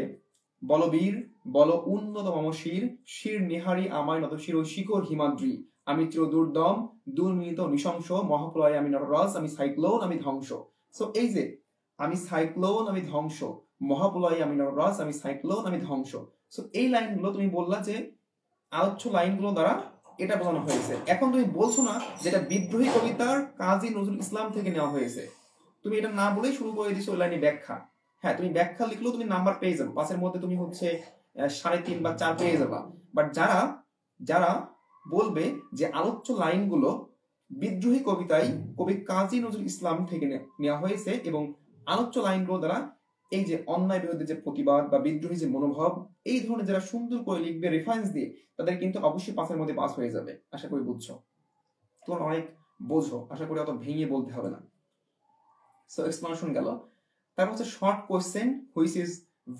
বলবীর বল উন্নত মম শির, শির নিহারি আমায় নত শির শিখর হিমাদ্রি, আমি চির দুর্দম দুর্মিত নৃশংস, মহাপ্রলয় আমি নটরাজ, আমি সাইক্লোন আমি ধ্বংস। সো এই যে আমি সাইক্লোন আমি ধ্বংস, মহাপ্রলয় আমি নটরাজ, আমি সাইক্লোন আমি ধ্বংস। সো এই লাইনগুলো তুমি বললা যে আলোচ্য লাইনগুলো দ্বারা এটা বোঝানো হয়েছে। এখন তুমি বলছো না যেটা বিদ্রোহী কবিতার কাজী নজরুল ইসলাম থেকে নেওয়া হয়েছে, তুমি এটা না বলেই শুরু করে দিছো ওই লাইনে ব্যাখ্যা। হ্যাঁ, তুমি ব্যাখ্যা লিখলেও তুমি নাম্বার পেয়ে যাবে, 5 এর মধ্যে তুমি হচ্ছে 3.5 বা 4 পেয়ে যাবা। বাট যারা যারা বলবে যে আলোচ্য লাইনগুলো বিদ্রোহী কবিতায় কবি কাজী নজরুল ইসলাম থেকে নেওয়া হয়েছে, এবং আলোচ্য লাইনগুলো দ্বারা এই যে অন্যায় বিরুদ্ধে যে প্রতিবাদ বা বিদ্রোহী যে মনোভাব, এই ধরনের যারা সুন্দর করে লিখবে রেফারেন্স দিয়ে, তাদের কিন্তু অবশ্যই 5 এর মধ্যে পাস হয়ে যাবে। আশা করি বুঝছো, তোমরা অনেক বোঝো, আশা করি অত ভেঙে বলতে হবে না। সো এক্সপ্লেনেশন গেল। তারপর হচ্ছে short question which is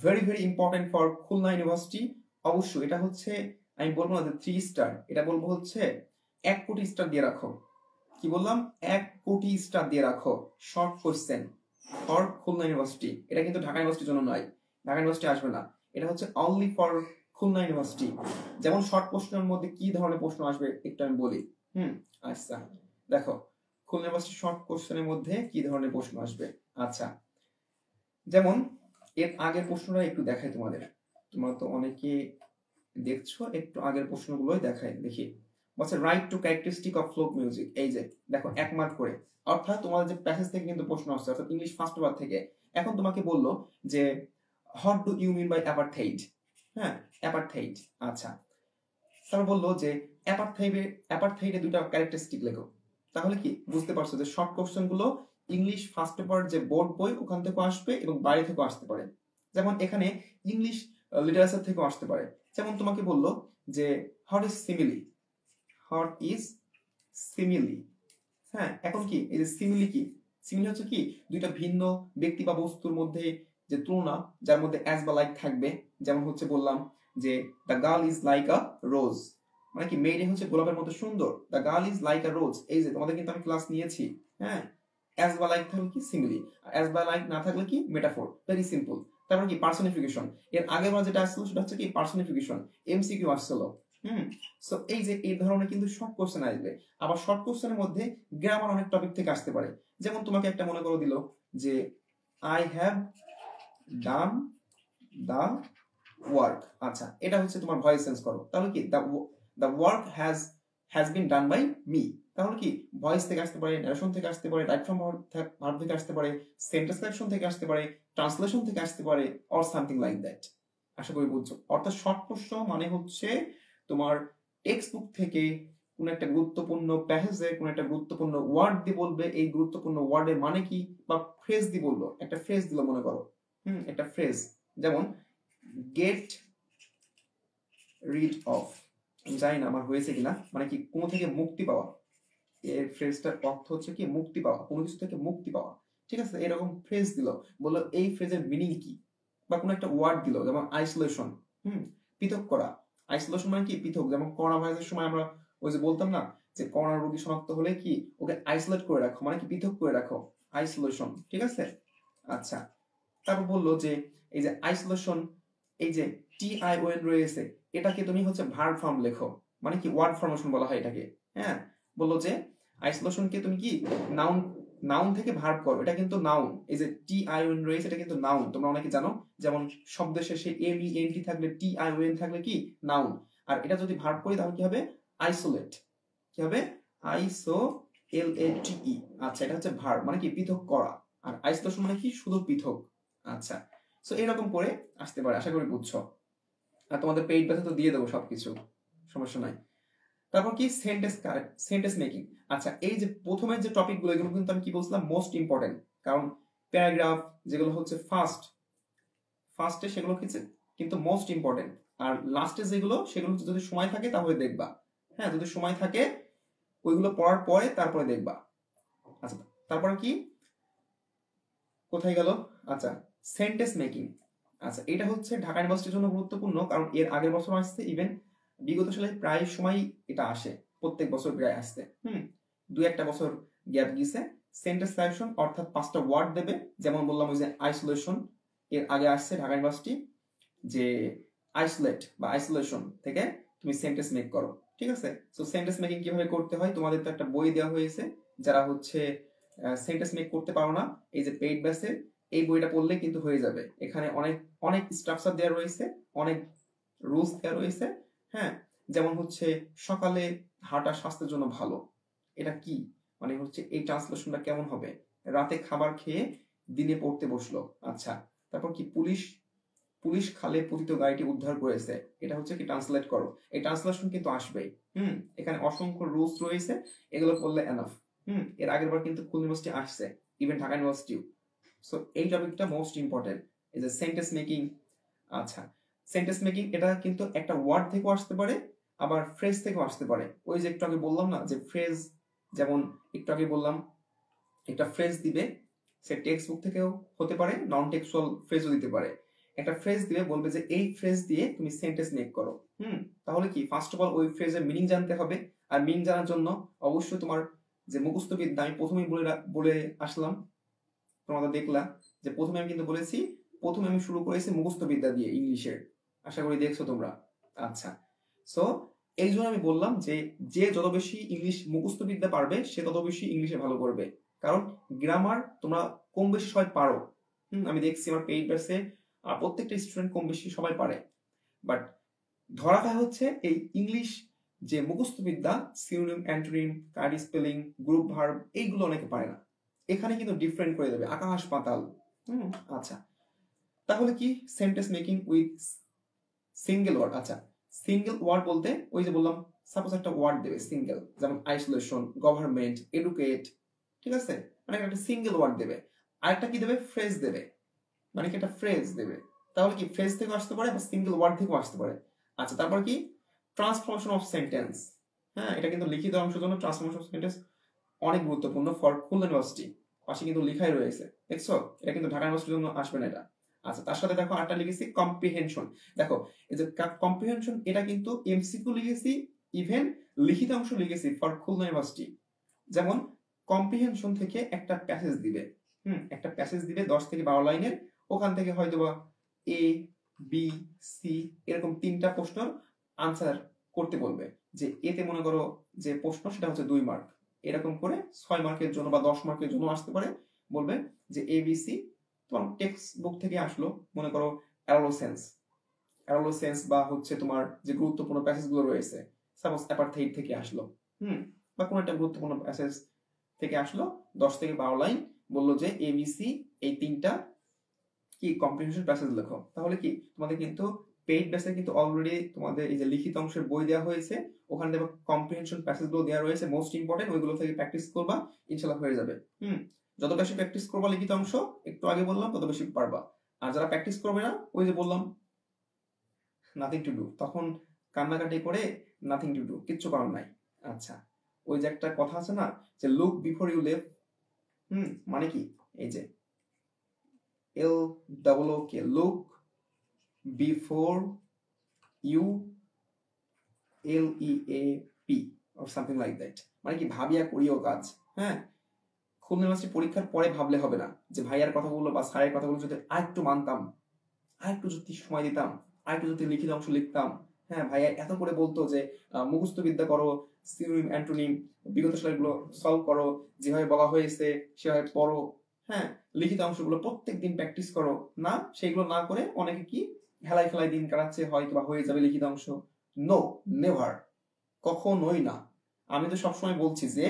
very very important for Khulna university. অবশ্যই এটা হচ্ছে, আমি বলবো না যে 3 স্টার, এটা বলবো হচ্ছে 1 কোটি স্টার দিয়ে রাখো। কি বললাম? 1 কোটি স্টার দিয়ে রাখো short question for Khulna university. এটা কিন্তু ঢাকা ইউনিভার্সিটির জন্য নয়, ঢাকা ইউনিভার্সিটি আসবে না, এটা হচ্ছে অনলি ফর খুলনা ইউনিভার্সিটি। যেমন শর্ট প্রশ্নের মধ্যে কি ধরনের প্রশ্ন আসবে একটু আমি বলি। আচ্ছা দেখো, খুলনা ইউনিভার্সিটি শর্ট কোশ্চেনের মধ্যে কি ধরনের প্রশ্ন আসবে। আচ্ছা, যেমন এর আগের প্রশ্নটা একটু দেখাই তোমাদের, তোমরা তো অনেকে দেখছো, একটু আগের প্রশ্নগুলোই দেখাই দেখি। বলছে right two characteristic of folk music. এই যে দেখো 1 মার্ক করে, অর্থাৎ তোমাদের যে প্যাসেজ থেকে কিন্তু প্রশ্ন আসছে, অর্থাৎ ইংলিশ ফার্স্ট পেপার থেকে। এখন তোমাকে বললো যে what do you mean by apartheid. হ্যাঁ, অ্যাপারথাইড। আচ্ছা, তারপর বললো যে অ্যাপারথাইডে 2টা ক্যারেক্টারিস্টিক লেখো। তাহলে কি বুঝতে পারছো যে শর্ট কোশ্চেন গুলো ইংলিশ ফার্স্ট পেপার যে বোর্ড বই ওখান থেকে আসবে এবং বাইরে থেকে আসতে পারে। যেমন এখানে ইংলিশ লিটারেচার থেকেও আসতে পারে। যেমন তোমাকে বললো যে what is simile, what is simile. হ্যাঁ, এখন কি এই যে সিমিলি কি, সিমিলি হচ্ছে কি দুইটা ভিন্ন ব্যক্তি বা বস্তুর মধ্যে যে তুলনা, যার মধ্যে অ্যাজ বা লাইক থাকবে। যেমন হচ্ছে বললাম যে the girl is like a rose, মানে কি মেয়েটি হচ্ছে গোলাপের মতো সুন্দর। The girl is like a rose, এই যে তোমাদের কিন্তু আমি ক্লাস নিয়েছি। হ্যাঁ, অ্যাজ বা লাইক থাকলে কি সিমিলি, আর অ্যাজ বা লাইক না থাকলে কি মেটাফোর, ভেরি সিম্পল। তারপর কি পার্সনিফিকেশন, এর আগে বার যেটা আসছিল সেটা হচ্ছে কি পার্সনিফিকেশন, এমসিকিউ আসছিল। সো এই যে এই ধরনের কিন্তু শর্ট কোশ্চেন আসবে। আবার শর্ট কোশ্চেনের মধ্যে গ্রামার অনেক টপিক থেকে আসতে পারে। যেমন তোমাকে একটা মনে করে দিল যে I have done the work. আচ্ছা, এটা হচ্ছে তোমার ভয়েস চেঞ্জ করো, তাহলে কি the work has been done by me. তাহলে কি ভয়েস থেকে আসতে পারে, ন্যারেশন থেকে আসতে পারে, রাইট ফ্রম ভার্ব থেকে আসতে পারে, সেন্টেন্স কারেকশন থেকে আসতে পারে, ট্রান্সলেশন থেকে আসতে পারে, অর সামথিং লাইক দ্যাট। আশা করি বুঝছো। অর্থাৎ শর্ট প্রশ্ন মানে হচ্ছে তোমার টেক্সট বুক থেকে কোন একটা গুরুত্বপূর্ণ প্যাসেজে কোন একটা গুরুত্বপূর্ণ ওয়ার্ড দিয়ে বলবে, এই গুরুত্বপূর্ণ ওয়ার্ডের মানে কি, বা ফ্রেজ দিয়ে বললো, একটা ফ্রেজ দিল মনে করো। একটা ফ্রেজ, যেমন গেট রিড অফ, জানি না আমার হয়েছে কিনা, মানে কি কোনো থেকে মুক্তি পাওয়া। এই ফ্রেজটার অর্থ হচ্ছে কি মুক্তি পাওয়া, কোনো কিছু থেকে মুক্তি পাওয়া। ঠিক আছে, এরকম ফ্রেজ দিল, বললো এই ফ্রেজের মিনিং কি। বা কোনো একটা ওয়ার্ড দিল, যেমন আইসোলেশন, পৃথক করা। আইসোলেশন মানে কি পৃথক। যেমন করোনা ভাইরাসের সময় আমরা ওই যে বলতাম না যে করোনা রোগী শনাক্ত হলে কি ওকে আইসোলেট করে রাখো, মানে কি পৃথক করে রাখো, আইসোলেশন। ঠিক আছে, আচ্ছা। তারপর বললো যে এই যে আইসোলেশন, এই যে TION রয়েছে, এটাকে তুমি হচ্ছে ভার্ব ফর্ম লেখো, মানে কি ওয়ার্ড ফর্মেশন বলা হয় এটাকে। হ্যাঁ, বললো যে আইসোলেশনকে তুমি কি নাউন, নাউন থেকে ভার্ব করো, এটা কিন্তু নাউন। এই যে TION রয়েছে এটা কিন্তু নাউন, তোমরা অনেকে জানো। যেমন শব্দের শেষে MENT থাকলে, TION থাকলে কি নাউন। আর এটা যদি ভার্ব করি তাহলে কি হবে আইসোলেট, কি হবে ISOLATE। আচ্ছা, এটা হচ্ছে ভার্ব, মানে কি পৃথক করা। আর আইসোলেশন মানে কি শুধু পৃথক। আচ্ছা, সো এরকম করে আসতে পারে, আশা করি বুঝছো। আর তোমাদের পেইড ব্যাথে তো দিয়ে দেবো সবকিছু, সমস্যা নাই। তারপর কি সেন্টেন্স মেকিং। আচ্ছা, এই যে প্রথমের যে টপিকগুলো এগুলো কিন্তু আমি কি বলছিলাম মোস্ট ইম্পর্টেন্ট, কারণ প্যারাগ্রাফ যেগুলো হচ্ছে ফার্স্টে সেগুলো কিন্তু মোস্ট ইম্পর্টেন্ট। আর লাস্টে যেগুলো সেগুলো যদি সময় থাকে তাহলে দেখবা। হ্যাঁ, যদি সময় থাকে ওইগুলো পড়ার পরে তারপরে দেখবা। আচ্ছা, তারপরে কি কোথায় গেল, আচ্ছা সেন্টেন্স মেকিং। আচ্ছা, এটা হচ্ছে ঢাকা ইউনিভার্সিটির জন্য গুরুত্বপূর্ণ, কারণ এর আগের বছর আসছে, ইভেন বিগত সালে প্রায় সময় এটা আসে, প্রত্যেক বছর প্রায় আসছে। দুই একটা বছর গ্যাপ গিয়েছে। সেন্টেন্স কারেকশন অর্থাৎ 5টা ওয়ার্ড দেবে, যেমন বললাম ওই যে আইসোলেশন, এর আগে আসছে ঢাকা ইউনিভার্সিটি যে আইসোলেট বা আইসোলেশন থেকে তুমি সেন্টেন্স মেক করো। ঠিক আছে, সো সেন্টেন্স মেকিং কিভাবে করতে হয় তোমাদের তো একটা বই দেওয়া হয়েছে, যারা হচ্ছে সেন্টেন্স মেক করতে পারো না, এই যে পেইড ব্যাচে এই বইটা পড়লে কিন্তু হয়ে যাবে। এখানে অনেক অনেক স্ট্রাকচার দেওয়া রয়েছে, অনেক রুলস দেওয়া রয়েছে। হ্যাঁ, যেমন হচ্ছে সকালে হাঁটা স্বাস্থ্যের জন্য ভালো, এটা কি মানে হচ্ছে এই ট্রান্সলেশনটা কেমন হবে, রাতে খাবার খেয়ে দিনে পড়তে বসলো। আচ্ছা, তারপর কি পুলিশ খালে পতিত গাড়িটি উদ্ধার করেছে, এটা হচ্ছে কি ট্রান্সলেট করো। এই ট্রান্সলেশন কিন্তু আসবেই। এখানে অসংখ্য রুলস রয়েছে, এগুলো করলে এনাফ। এর আগের বার কিন্তু খুলনা ইউনিভার্সিটি আসছে, ইভেন ঢাকা ইউনিভার্সিটিও। সো এই টপিকটা মোস্ট ইম্পর্টেন্ট, এই যে সেন্টেন্স মেকিং। আচ্ছা, সেন্টেন্স মেকিং এটা কিন্তু একটা ওয়ার্ড থেকেও আসতে পারে, আবার ফ্রেজ থেকেও আসতে পারে। ওই যে একটু আগে বললাম না যে ফ্রেজ, যেমন একটু আগে বললাম একটা ফ্রেজ দিবে, সে টেক্সট বুক থেকেও হতে পারে, নন টেক্সচুয়াল ফ্রেজও দিতে পারে। একটা ফ্রেজ দিবে, বলবে যে এই ফ্রেজ দিয়ে তুমি সেন্টেন্স মেক করো। তাহলে কি ফার্স্ট অফ অল ওই ফ্রেজের মিনিং জানতে হবে। আর মিনিং জানার জন্য অবশ্যই তোমার যে মুখস্থ বিদ্যা, আমি প্রথমেই বলে আসলাম, তোমরা দেখলা যে প্রথমে আমি কিন্তু বলেছি, প্রথমে আমি শুরু করেছি মুখস্থ বিদ্যা দিয়ে ইংলিশের, আশা করি দেখছো তোমরা। আচ্ছা, সো এই জন্য আমি বললাম যে যে যত বেশি ইংলিশ মুখস্থ বিদ্যা পারবে সে তত বেশি ইংলিশে ভালো করবে, কারণ গ্রামার তোমরা কম বেশি সবাই পারো। আমি দেখছি আমার পেইড ব্যাচে প্রত্যেকটা স্টুডেন্ট কম বেশি সবাই পারে, বাট ধরাটা হচ্ছে এই ইংলিশ যে মুখস্থ বিদ্যা, synonym, antonym, card spelling, group verb, এইগুলো অনেকে পারে না। এখানে কিন্তু ডিফারেন্ট করে দেবে আকাশ পাতাল। আচ্ছা, তাহলে কি sentence making with single word. আচ্ছা, সিঙ্গেল ওয়ার্ড বলতে ওই যে বললাম, সাপোজ একটা ওয়ার্ড দেবে সিঙ্গেল, যেমন আইসোলেশন, গভর্নমেন্ট, এডুকেট। ঠিক আছে, মানে একটা সিঙ্গেল ওয়ার্ড দেবে। আরেকটা কি দেবে, ফ্রেজ দেবে, মানে কি একটা ফ্রেজ দেবে। তাহলে কি ফ্রেজ থেকে আসতে পারে বা সিঙ্গেল ওয়ার্ড থেকেও আসতে পারে। আচ্ছা, তারপর কি ট্রান্সফরমেশন অফ সেন্টেন্স। হ্যাঁ, এটা কিন্তু লিখিত অংশের জন্য ট্রান্সফরমেশন অফ সেন্টেন্স অনেক গুরুত্বপূর্ণ ফর খুলনা ইউনিভার্সিটি। পাশে কিন্তু লেখাই রয়েছে, দেখছো? এটা কিন্তু ঢাকা ইউনিভার্সিটির জন্য আসবে না এটা। আচ্ছা, তার সাথে দেখো আরেকটা লিখেছি কম্প্রিহেনশন। দেখো এই যে কম্প্রিহেনশন, এটা কিন্তু এমসিকিউ লিখেছি, ইভেন লিখিত অংশ লিখেছি ফর খুলনা ইউনিভার্সিটি। যেমন কম্প্রিহেনশন থেকে একটা প্যাসেজ দিবে, একটা প্যাসেজ দিবে 10 থেকে 12 লাইনের। ওখান থেকে হয়তো বা এ বি সি এরকম 3টা প্রশ্নের আনসার করতে বলবে। যে এতে মনে করো যে প্রশ্ন সেটা হচ্ছে 2 মার্ক, এরকম করে 6 মার্কের জন্য বা 10 মার্কের জন্য আসতে পারে। বলবে যে এবিসি তোমার টেক্সট বুক থেকে আসলো, মনে করো অ্যারোলোসেন্স বা হচ্ছে তোমার যে গুরুত্বপূর্ণ প্যাসেজ গুলো রয়েছে, সাপোজ অ্যাপারথেইড থেকে আসলো, বা কোনো একটা গুরুত্বপূর্ণ প্যাসেজ থেকে আসলো 10 থেকে 12 লাইন, বললো যে এবিসি এই 3টা কি কম্প্রিহেনশন প্যাসেজ লেখো। তাহলে কি তোমাদের কিন্তু পেইড বেসে কিন্তু অলরেডি তোমাদের এই যে লিখিত অংশের বই দেওয়া হয়েছে, ওখানে দেখো কম্প্রিহেনশন প্যাসেজ গুলো দেওয়া রয়েছে, মোস্ট ইম্পর্টেন্ট, ওইগুলো থেকে প্র্যাকটিস করবা, ইনশাআল্লাহ হয়ে যাবে। যত বেশি প্র্যাকটিস করবা লিখিত অংশ, একটু আগে বললাম, তত বেশি পারবা। আর যারা প্র্যাকটিস করবে না, ওই যে বললাম নাথিং টু ডু, তখন কান্নাকাটি করে নাথিং টু ডু, কিচ্ছু করার নাই। আচ্ছা, ওই যে একটা কথা আছে না যে লুক বিফোর ইউ লিভ, মানে কি এই যে LOOK, look before you LEAP or something like that, মানে কি ভাবিয়া করিও কাজ। হ্যাঁ, খুলনা ইউনিভার্সিটি পরীক্ষার পরে ভাবলে হবে না যে ভাইয়ার কথাগুলো বা স্যারের কথাগুলো যদি আরেকটু মানতাম, আরেকটু যদি সময় দিতাম, আরেকটু যদি লিখিত অংশ লিখতাম। হ্যাঁ, ভাইয়া এত করে বলতো যে মুখস্থ বিদ্যা করো, সিনোনিম অ্যান্টোনিম বিগত সালগুলো সলভ করো, যেভাবে বলা হয়েছে সেভাবে পড়ো। হ্যাঁ, লিখিত অংশগুলো প্রত্যেকদিন প্র্যাকটিস করো। না, সেইগুলো না করে অনেকে কি হেলাই ফেলাই দিন কাটাচ্ছে, হয়তো বা হয়ে যাবে লিখিত অংশ। নো, নেভার, কখনোই না। আমি তো সবসময় বলছি যে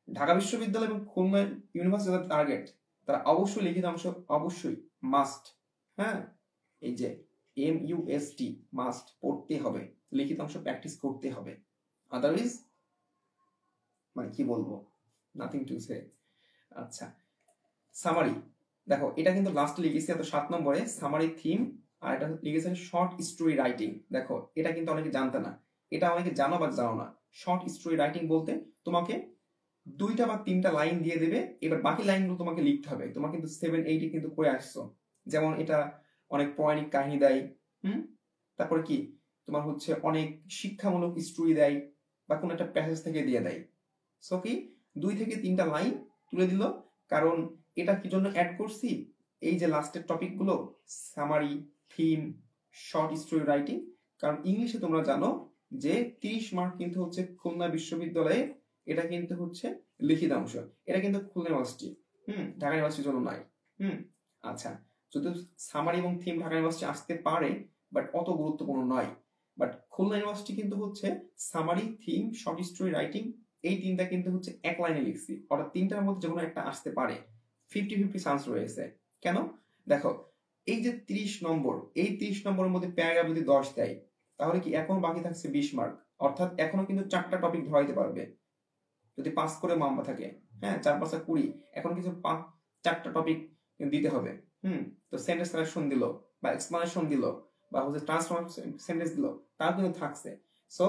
ঢাকা বিশ্ববিদ্যালয় এবং খুলনা ইউনিভার্সিটি টার্গেট, তারা অবশ্যই লিখিত অংশ অবশ্যই মাস্ট। হ্যাঁ, এই যে MUST মাস্ট পড়তে হবে, লিখিত অংশ প্র্যাকটিস করতে হবে, আদারওয়াইজ মানে কি বলবো, নাথিং টু সে। আচ্ছা, সামারি দেখো, এটা কিন্তু লাস্টে লিখেছি এত 7 নম্বরে সামারি থিম, আর এটা লিখেছে শর্ট স্টোরি রাইটিং। দেখো এটা কিন্তু অনেকে জানতে না, এটা অনেকে জানো বা জানো না। শর্ট স্টোরি রাইটিং বলতে তোমাকে 2টা বা 3টা লাইন দিয়ে দেবে, এবার বাকি লাইনগুলো তোমাকে লিখতে হবে। তোমার কিন্তু 7-8 কিন্তু করে আসছো। যেমন এটা অনেক পৌরাণিক কাহিনী দেয়, তারপরে কি তোমার হচ্ছে অনেক শিক্ষামূলক স্টোরি দেয়, বা কোনো একটা প্যাসেজ থেকে দিয়ে দেয়। সো কি 2 থেকে 3টা লাইন তুলে দিল। কারণ এটা কি জন্য অ্যাড করছি, এই যে লাস্টের টপিক গুলো summary, theme, short story writing. কারণ ইংলিশে তোমরা জানো যে 30 মার্ক কিন্তু হচ্ছে খুলনা বিশ্ববিদ্যালয়ে, এটা কিন্তু হচ্ছে লিখিত অংশ। এটা কিন্তু খুলনা ইউনিভার্সিটি, ঢাকা ইউনিভার্সিটির জন্য নাই। আচ্ছা, যদি সামারি এবং থিম ঢাকা ইউনিভার্সিটি আসতে পারে, বাট অত গুরুত্বপূর্ণ নয়। বাট খুলনা ইউনিভার্সিটি কিন্তু হচ্ছে summary, theme, short story writing এই 3টা কিন্তু হচ্ছে এক লাইনে লিখছি, অর্থাৎ 3টার মধ্যে যে কোনো একটা আসতে পারে, 50-50 চান্স রয়েছে। কেন? দেখো এই যে 30 নম্বর, এই 30 নম্বরের মধ্যে প্যারাগ্রাফ যদি 10 দেয়, তাহলে কি এখন বাকি থাকছে 20 মার্ক, অর্থাৎ এখনো কিন্তু 4টা টপিক ধরাইতে পারবে যদি পাস করে মামলা থাকে। হ্যাঁ, 4-5 20, এখন কিছু 4টা টপিক দিতে হবে। তো সেন্টেন্স কারেকশন দিল, বা এক্সপ্লানেশন দিল, বা হচ্ছে ট্রান্সফর্ম সেন্টেন্স দিল, তাও কিন্তু থাকছে। সো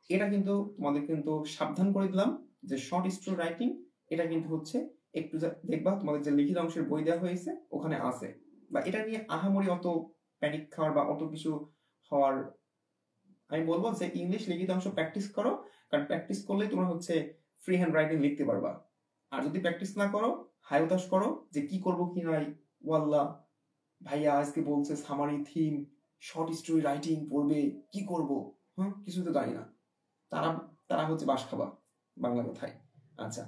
এটা কিন্তু তোমাদের কিন্তু সাবধান করে দিলাম যে শর্ট স্টোরি রাইটিং এটা কিন্তু হচ্ছে একটু দেখবা তোমাদের যে লিখিত অংশের বই দেওয়া হয়েছে ওখানে আছে, বা এটা নিয়ে আহামরি অত প্যানিক খাওয়ার বা অত কিছু হওয়ার, আমি বলবো যে ইংলিশ লিখিত অংশ প্র্যাকটিস করো। কারণ প্র্যাকটিস করলেই তোমরা হচ্ছে ফ্রি হ্যান্ড রাইটিং লিখতে পারবা। আর যদি প্র্যাকটিস না করো, হাই হতাশ করো যে কি করবো কি নাই, ওয়াল্লাহ ভাইয়া আজকে বলছে summary, theme, short story writing পড়বে, কি করব, কিছু তো জানি না, তারা তারা হচ্ছে বাস খাবা বাংলা কথায়। আচ্ছা,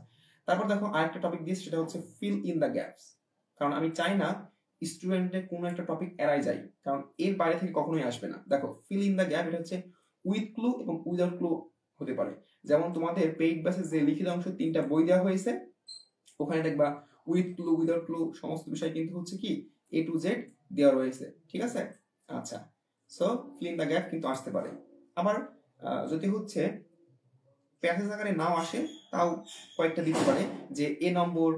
তারপর দেখো আরেকটা টপিক দিয়েছে, সেটা হচ্ছে ফিল ইন দ্য গ্যাপস। কারণ আমি চাই না স্টুডেন্টের কোনো একটা টপিক এড়াই যায়, কারণ এর বাইরে থেকে কখনোই আসবে না। দেখো ফিল ইন দ্য গ্যাপ, এটা হচ্ছে উইথ ক্লু এবং উইদাউট ক্লু হতে পারে। যেমন তোমাদের পেইড বেসে যে লিখিত অংশ 3টা বই দেওয়া হয়েছে, ওখানে দেখবা উইথ ক্লু উইদাউট ক্লু সমস্ত বিষয় কিন্তু হচ্ছে কি A to Z দেওয়া রয়েছে, ঠিক আছে? আচ্ছা, so fill in the gap কিন্তু আসতে পারে। আবার যদি হচ্ছে প্যাসেজ আকারে নাও আসে, তাও কয়েকটা দিতে পারে যে এ নম্বর,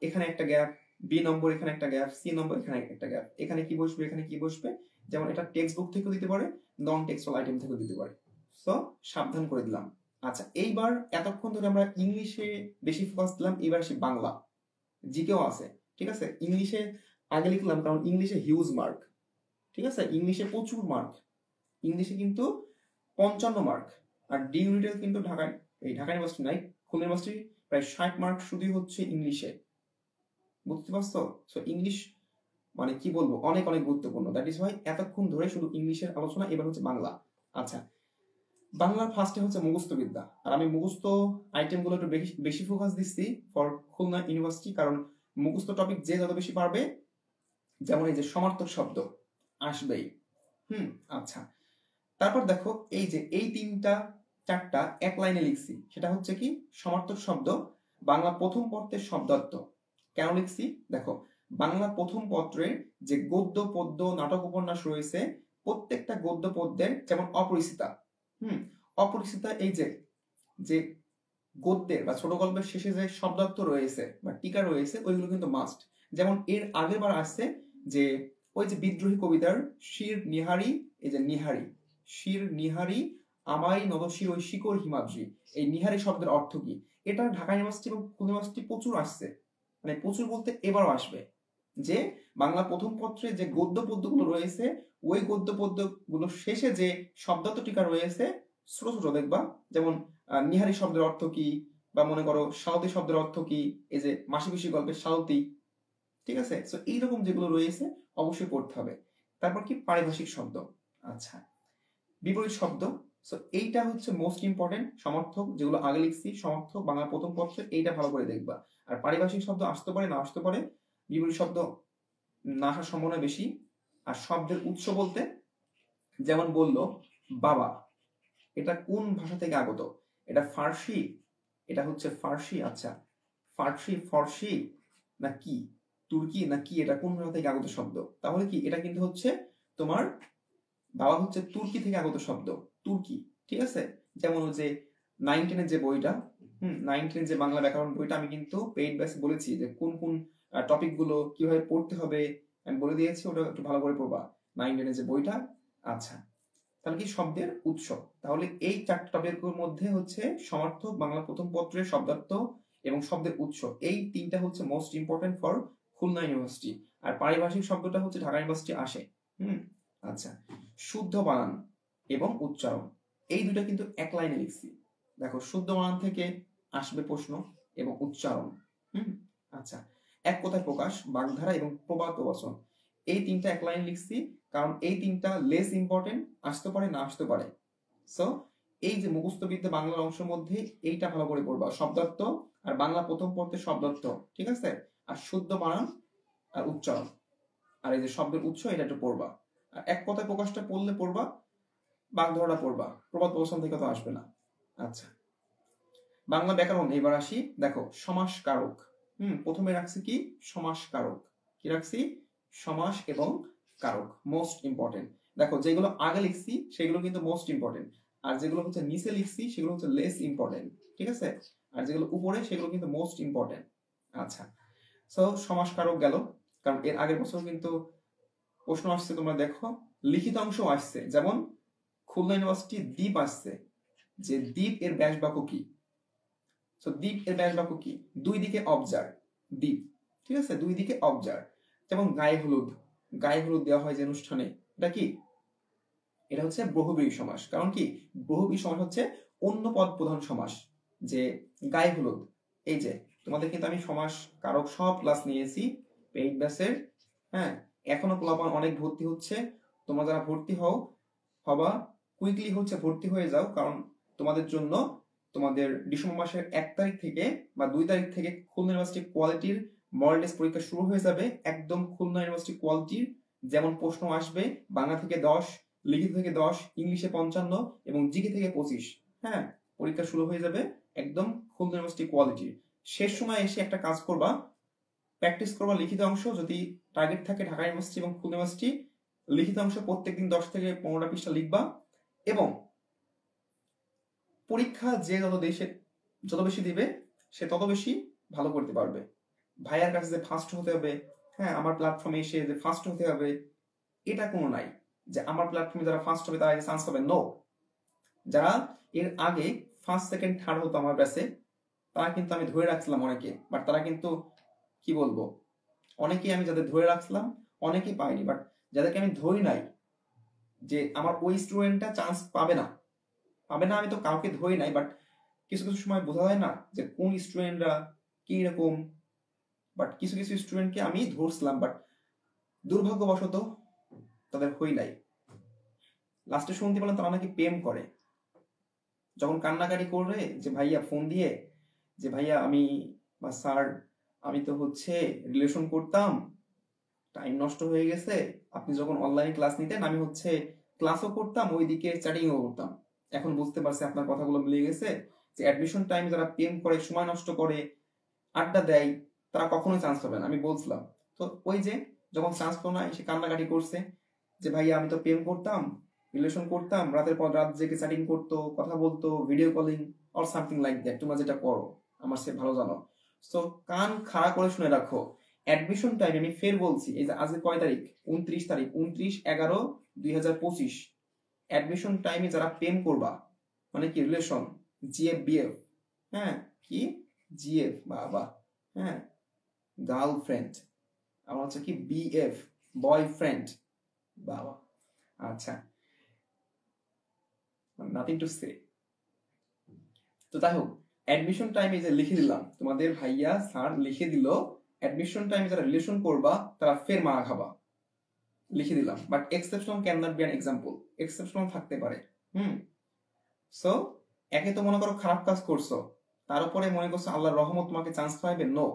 এখানে একটা গ্যাপ, বি নম্বর এখানে একটা গ্যাপ, সি নম্বর এখানে একটা গ্যাপ, এখানে কি বসবে এখানে কি বসবে, যেমন এটা টেক্সট বুক থেকেও দিতে পারে, নন টেক্সচুয়াল আইটেম থেকেও দিতে পারে। সো সাবধান করে দিলাম। আচ্ছা, এইবার এতক্ষণ ধরে আমরা ইংলিশে বেশি ফোকাস দিলাম, এবার আসি বাংলা। জিকেও আছে, ঠিক আছে। ইংলিশে আগে লিখলাম কারণ ইংলিশে হিউজ মার্ক, ঠিক আছে, ইংলিশে প্রচুর মার্ক, ইংলিশে কিন্তু 55 মার্ক। আর ডি ইউনিটের কিন্তু ঢাকা ইউনিভার্সিটি নাই, খুলনা ইউনিভার্সিটি প্রায় 60 মার্ক শুধুই হচ্ছে ইংলিশে, বুঝতে পারছো? সো ইংলিশ মানে কি বলবো, অনেক অনেক গুরুত্বপূর্ণ। দ্যাট ইজ ওয়াই এতক্ষণ ধরে শুধু ইংলিশের আলোচনা, এবার হচ্ছে বাংলা। আচ্ছা, বাংলার ফার্স্টে হচ্ছে মুখস্থ বিদ্যা, আর আমি মুখস্থ আইটেমগুলো একটু বেশি ফোকাস দিচ্ছি ফর খুলনা ইউনিভার্সিটি, কারণ মুখস্থ টপিক যে যত বেশি পারবে, যেমন এই যে সমার্থক শব্দ আসবেই। আচ্ছা, তারপর দেখো এই যে এই তিনটা চারটা এক লাইনে লিখছি, সেটা হচ্ছে কি সমার্থক শব্দ, বাংলা প্রথম পত্রের শব্দার্থ। কেন লিখছি দেখো, বাংলা প্রথম পত্রের যে গদ্য পদ্য নাটক উপন্যাস রয়েছে, প্রত্যেকটা গদ্য পদ্যের, যেমন অপরিচিতা, অপরিচিতা, এই যে যে গদ্যের বা ছোট গল্পের শেষে যে শব্দার্থ রয়েছে বা টিকা রয়েছে, ওইগুলো কিন্তু মাস্ট। যেমন এর আগের বার আসছে যে ওই যে বিদ্রোহী কবিতার শির নিহারি, এই যে নিহারি, শির নিহারি আমাই নদশির ওই শিকর হিমাদ্রি, এই নিহারি শব্দের অর্থ কি, এটা ঢাকা ইউনিভার্সিটি এবং খুলনা ইউনিভার্সিটি প্রচুর আসছে, মানে প্রচুর বলতে এবারও আসবে, যে বাংলা প্রথম পত্রে যে গদ্য পদ্যগুলো রয়েছে, ওই গদ্য পদ্যগুলো শেষে যে শব্দার্থ টিকা রয়েছে ছোট ছোট দেখবা, যেমন নিহারি শব্দের অর্থ কি, বা মনে করো সালতি শব্দের অর্থ কি, এই যে মাসি পিসি গল্পের সালতি, ঠিক আছে। সো এইরকম যেগুলো রয়েছে অবশ্যই পড়তে হবে। তারপর কি পারিভাষিক শব্দ, আচ্ছা, বিপরীত শব্দ। সো এইটা হচ্ছে মোস্ট ইম্পর্টেন্ট, সমর্থক যেগুলো আগে লিখছি, সমর্থক বাংলা প্রথম পত্রে, এইটা ভালো করে দেখবা। আর পারিভাষিক শব্দ আসতে পারে না আসতে পারে, বিপরীত শব্দ না আসার সম্ভাবনা বেশি। আর শব্দের উৎস বলতে, যেমন বললো বাবা, এটা কোন ভাষা থেকে আগত, এটা ফার্সি, এটা হচ্ছে ফার্সি, আচ্ছা ফার্সি, ফর্সি না কি, তুর্কি না কি, এটা কোন ভাষা থেকে আগত শব্দ, তাহলে কি এটা কিন্তু হচ্ছে তোমার বাবা হচ্ছে তুর্কি থেকে আগত শব্দ, তুর্কি, ঠিক আছে। যেমন যে 9-10 যে বইটা, 9-10 যে বাংলা ব্যাকরণ বইটা, আমি কিন্তু পেইড ব্যাচে বলেছি যে কোন কোন টপিক গুলো কিভাবে পড়তে হবে, আমি বলে দিয়েছি, ওটা একটু ভালো করে পড়বা, 9-10 যে বইটা। আচ্ছা, তাহলে কি শব্দের উৎস, তাহলে এই চারটা টপিকের মধ্যে হচ্ছে সমার্থক, বাংলা প্রথম পত্রের শব্দার্থ এবং শব্দের উৎস, এই তিনটা হচ্ছে most important for Khulna university. আর পারিভাষিক শব্দটা হচ্ছে ঢাকা ইউনিভার্সিটি আসে। আচ্ছা, শুদ্ধ বানান এবং উচ্চারণ, এই দুটো কিন্তু এক লাইনে লিখছি। দেখো, শুদ্ধ বানান থেকে আসবে প্রশ্ন এবং উচ্চারণ। আচ্ছা, এক কথায় প্রকাশ, বাগধারা এবং প্রবাদ প্রবচন, এই তিনটা এক লাইনে লিখছি, কারণ এই তিনটা লেস ইম্পর্টেন্ট, আসতে পারে না আসতে পারে। সো এই যে মুখস্থ বিদ্যা বাংলার অংশের মধ্যে এইটা ভালো করে পড়বা, শব্দার্থ আর বাংলা প্রথম পত্রের শব্দার্থ, ঠিক আছে, আর শুদ্ধ বানান আর উচ্চারণ, আর এই যে শব্দের উৎস, এটা একটু পড়বা। আর এক কথায় প্রকাশটা পড়লে পড়বা, বাগধারাটা পড়বা, প্রবাদ প্রবচন থেকে তো আসবে না। আচ্ছা, বাংলা ব্যাকরণ এবার আসি। দেখো, সমাস কারক, প্রথমে রাখছি কি সমাস কারক, কি রাখছি সমাস এবং কারক, মোস্ট ইম্পর্টেন্ট। দেখো, যেগুলো আগে লিখছি সেগুলো কিন্তু মোস্ট ইম্পর্টেন্ট, আর যেগুলো হচ্ছে নিচে লিখছি সেগুলো হচ্ছে লেস ইম্পর্টেন্ট, ঠিক আছে, আর যেগুলো উপরে সেগুলো কিন্তু মোস্ট ইম্পর্টেন্ট। আচ্ছা, সো সমাস কারক গেল, কারণ এর আগের বছর কিন্তু প্রশ্ন আসছে, তোমরা দেখো লিখিত অংশ আসছে, যেমন খুলনা ইউনিভার্সিটি দ্বীপ আসছে, যে দ্বীপ এর ব্যাস বাক্য কি, সো দ্বীপ এর ব্যাস বাক্য কি, দুই দিকে অবজার, দ্বীপ, ঠিক আছে, দুই দিকে অবজার। যেমন গায়ে হলুদ, গায়ে হলুদ দেওয়া হয় যে অনুষ্ঠানে, এটা কি, এটা হচ্ছে বহুব্রীহি সমাস, কারণ কি বহুব্রীহি সমাস হচ্ছে অন্য পদ প্রধান সমাস, যে গায়ে হলুদ। এই যে তোমাদের কিন্তু আমি সমাস কারক সব ক্লাস নিয়েছি পেইড ব্যাচের, হ্যাঁ, এখনো পোলাপান অনেক ভর্তি হচ্ছে, তোমরা যারা ভর্তি হবা কুইকলি হচ্ছে ভর্তি হয়ে যাও, কারণ তোমাদের জন্য তোমাদের ডিসেম্বর মাসের 1 তারিখ থেকে বা 2 তারিখ থেকে খুলনা ইউনিভার্সিটি কোয়ালিটির মডেল টেস্ট পরীক্ষা শুরু হয়ে যাবে, একদম খুলনা ইউনিভার্সিটি কোয়ালিটির, যেমন প্রশ্ন আসবে বাংলা থেকে 10, লিখিত থেকে 10, ইংলিশে 55 এবং জিকে থেকে 25, হ্যাঁ, পরীক্ষা শুরু হয়ে যাবে একদম খুলনা ইউনিভার্সিটি কোয়ালিটির। শেষ সময় এসে একটা কাজ করবা, প্র্যাকটিস করবা লিখিত অংশ, যদি টার্গেট থাকে ঢাকা ইউনিভার্সিটি এবং খুলনা ইউনিভার্সিটি, লিখিত অংশ প্রত্যেকদিন 10 থেকে 15টা পৃষ্ঠা লিখবা, এবং পরীক্ষা যে যত বেশি দিবে সে তত বেশি ভালো করতে পারবে। ভাইয়ার কাছে যে ফার্স্ট হতে হবে, হ্যাঁ আমার প্ল্যাটফর্মে এসে যে ফার্স্ট হতে হবে, এটা কোনো নাই যে আমার প্ল্যাটফর্মে যারা ফার্স্ট হবে তারা চান্স পাবে। নো, যারা এর আগে ফার্স্ট সেকেন্ড থার্ড হতো আমার ব্যাচে, তারা কিন্তু আমি ধরে রাখছিলাম অনেকে, বাট তারা কিন্তু কি বলবো, অনেকেই আমি যাদের ধরে রাখছিলাম অনেকেই পাইনি, বাট যাদেরকে আমি ধরি নাই যে আমার ওই স্টুডেন্টটা চান্স পাবে না, আমি তো কাউকে ধরি নাই, বাট কিছু কিছু সময় বোঝা যায় না যে কোন স্টুডেন্টরা কি রকম, বাট কিছু কিছু স্টুডেন্টকে আমি ধরছিলাম, বাট দুর্ভাগ্যবশত তাদের হই নাই। লাস্টে শুনতে পেলাম তারা নাকি প্রেম করে, যখন কান্নাকাটি করবে যে ভাইয়া ফোন দিয়ে যে ভাইয়া আমি বা স্যার আমি তো হচ্ছে রিলেশন করতাম, টাইম নষ্ট হয়ে গেছে, আপনি যখন অনলাইন ক্লাস নিতেন আমি হচ্ছে ক্লাসও করতাম ওইদিকে চ্যাটিংও করতাম, এখন বুঝতে পারছি আপনার কথাগুলো মিলে গেছে যে অ্যাডমিশন টাইম যারা প্রেম করে, সময় নষ্ট করে, আড্ডা দেয়, তারা কখনোই চান্স পাবে না। আমি বলছিলাম তো ওই যে যখন চান্স পাও না সে কান্নাকাটি করছে যে ভাইয়া আমি তো প্রেম করতাম, রিলেশন করতাম, রাতের পর রাত জেগে চ্যাটিং করতো, কথা বলতো, video calling or something like that, তোমরা যেটা করো আমার সে ভালো জানো। সো কান খাড়া করে শুনে রাখো, অ্যাডমিশন টাইম আমি ফের বলছি, এই যে আজকে কয় তারিখ, 29 তারিখ, 29/11/2025, অ্যাডমিশন টাইমে যারা প্রেম করবা, মানে কি রিলেশন, জিএফ বিএফ, হ্যাঁ কি জিএফ বাবা, হ্যাঁ গার্লফ্রেন্ড, আমার হচ্ছে কি বিএফ বয়ফ্রেন্ড, বাবা আচ্ছা নাথিং টু সে। তো তাই হোক, অ্যাডমিশন টাইমে যে লিখে দিলাম তোমাদের ভাইয়া স্যার লিখে দিল অ্যাডমিশন টাইমে যারা রিলেশন করবা তারা ফের মারা খাবা, লিখে দিলাম, but exceptional can not be an example, exceptional থাকতে পারে। সো একে তো মনে করো খারাপ কাজ করছো, তার উপরে মনে করছো আল্লাহর রহমত তোমাকে চান্স পাইবে, নো।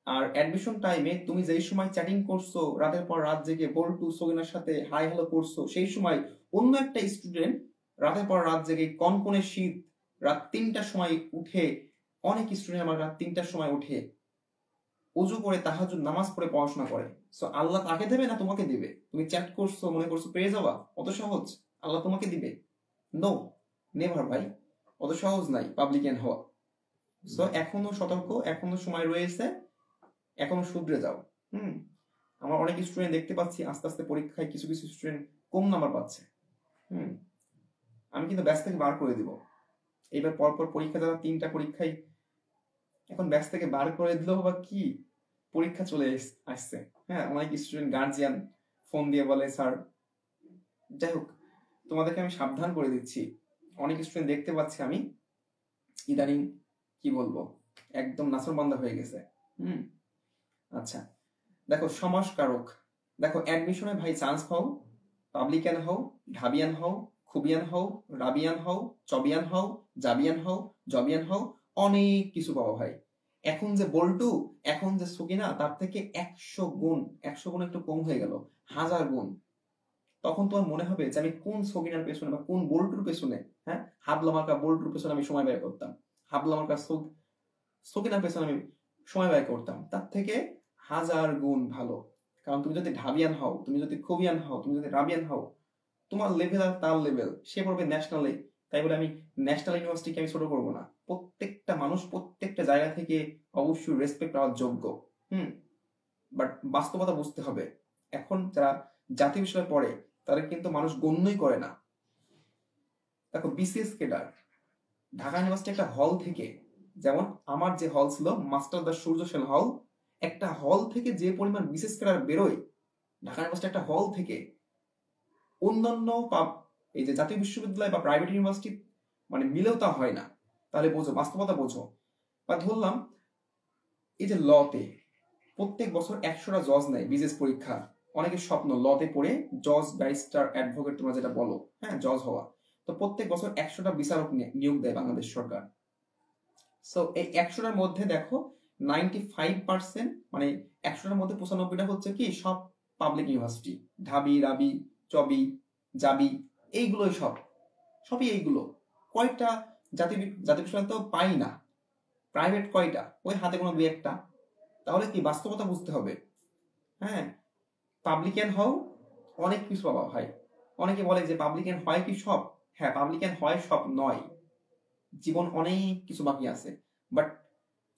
আর অ্যাডমিশন টাইমে তুমি যেই সময় চ্যাটিং করছো, রাতের পর রাত জেগে বল্টু সগিনার সাথে হাই হ্যালো করছো, সেই সময় অন্য একটা স্টুডেন্ট রাতের পর রাত জেগে কনকনে শীত, রাত 3টার সময় উঠে, অনেক স্টুডেন্ট আমার রাত 3টার সময় উঠে উজু করে তাহাজ্জুদ নামাজ পড়ে পড়াশোনা করে। সো আল্লাহ তাকে দেবে না তোমাকে দিবে? তুমি চ্যাট করছো মনে করছো পেয়ে যাওয়া অত সহজ, আল্লাহ তোমাকে দিবে? নো, নেভার ভাই, অত সহজ নাই পাবলিকেন হওয়া। সো এখনো সতর্ক, এখনো সময় রয়েছে, এখনো শুধরে যাও। আমার অনেক স্টুডেন্ট দেখতে পাচ্ছি আস্তে আস্তে পরীক্ষায় কিছু কিছু স্টুডেন্ট কম নাম্বার পাচ্ছে। আমি কিন্তু ব্যাচ থেকে বার করে দিব এইবার, পরপর পরীক্ষা যারা 3টা পরীক্ষায়, এখন ব্যাচ থেকে বার করে দিলেও বা কি, পরীক্ষা চলে আসছে। হ্যাঁ, অনেক স্টুডেন্ট গার্জিয়ান ফোন দিয়ে বলে স্যার, যাই হোক তোমাদেরকে আমি সাবধান করে দিচ্ছি, অনেক স্টুডেন্ট দেখতে পাচ্ছি আমি ইদানিং কি বলবো একদম নাসরবান্দা হয়ে গেছে। আচ্ছা দেখো সমাসকারক, দেখো অ্যাডমিশনে ভাই চান্স পাও, পাবলিকান হও, ঢাবিয়ান হও, খুবিয়ান হও, রাবিয়ান হও, চবিয়ান হও, জাবিয়ান হও, জবিয়ান হও, অনেক কিছু পাবো ভাই। এখন যে বল্টু, এখন যে সুকিনা, তার থেকে 100 গুণ, 100 গুণ একটু কম হয়ে গেল, 1000 গুণ। তখন তোমার মনে হবে যে আমি কোন সকিনার পেছনে বা কোন বল্টুর পেছনে, হ্যাঁ হাবলা মার্কা বল্টুর পেছনে আমি সময় ব্যয় করতাম, হাবলা মার্কা সকিনার পেছনে আমি সময় ব্যয় করতাম, তার থেকে 1000 গুণ ভালো। কারণ তুমি যদি ঢাবিয়ান হও, তুমি যদি খুবিয়ান হও, তুমি যদি রাবিয়ান হও, তোমার লেভেল আর তার লেভেল, সে পড়বে ন্যাশনালে। তাই বলে আমি ন্যাশনাল ইউনিভার্সিটিকে আমি ছোট করবো না, প্রত্যেকটা মানুষ প্রত্যেকটা জায়গা থেকে অবশ্যই রেসপেক্ট পাওয়ার যোগ্য। বাট বাস্তবতা বুঝতে হবে, এখন যারা জাতীয় বিষয়ে পড়ে তাদের কিন্তু মানুষ গণ্যই করে না। দেখো বিসিএস কেডার ঢাকা ইউনিভার্সিটি একটা হল থেকে, যেমন আমার যে হল ছিল মাস্টার দা সূর্য সেন হল, একটা হল থেকে যে পরিমাণ বিসিএস কেডার বেরোয় ঢাকা ইউনিভার্সিটি একটা হল থেকে, অন্যান্য এই যে জাতীয় বিশ্ববিদ্যালয় বা প্রাইভেট ইউনিভার্সিটি মানে মিলেও তা হয় না। তাহলে বোঝো, বাস্তবতা বোঝো। বা ধরলাম এই যে লতে প্রত্যেক বছর 100টা জজ নেয় বিজেস পরীক্ষা, অনেকের স্বপ্ন লতে পড়ে জজ, ব্যারিস্টার, অ্যাডভোকেট তোমরা যেটা বলো, হ্যাঁ জজ হওয়া। তো প্রত্যেক বছর 100টা বিচারক নিয়োগ দেয় বাংলাদেশ সরকার। সো এই 100টার মধ্যে দেখো 95% মানে 100টার মধ্যে 95টা হচ্ছে কি সব পাবলিক ইউনিভার্সিটি, ঢাবি, রাবি, চবি, জাবি, এইগুলোই সবই এইগুলো। কয়টা জাতীয় বিশ্ববিদ্যালয় তো পাই না, প্রাইভেট কয়টা, ওই হাতে কোনো 2-1টা। তাহলে কি বাস্তবতা বুঝতে হবে। হ্যাঁ, পাবলিকান হও, অনেক কিছু পাবা ভাই। অনেকে বলে যে পাবলিকান হয় কি সব, হ্যাঁ পাবলিকান হয় সব নয়, জীবন অনেক কিছু বাকি আছে। বাট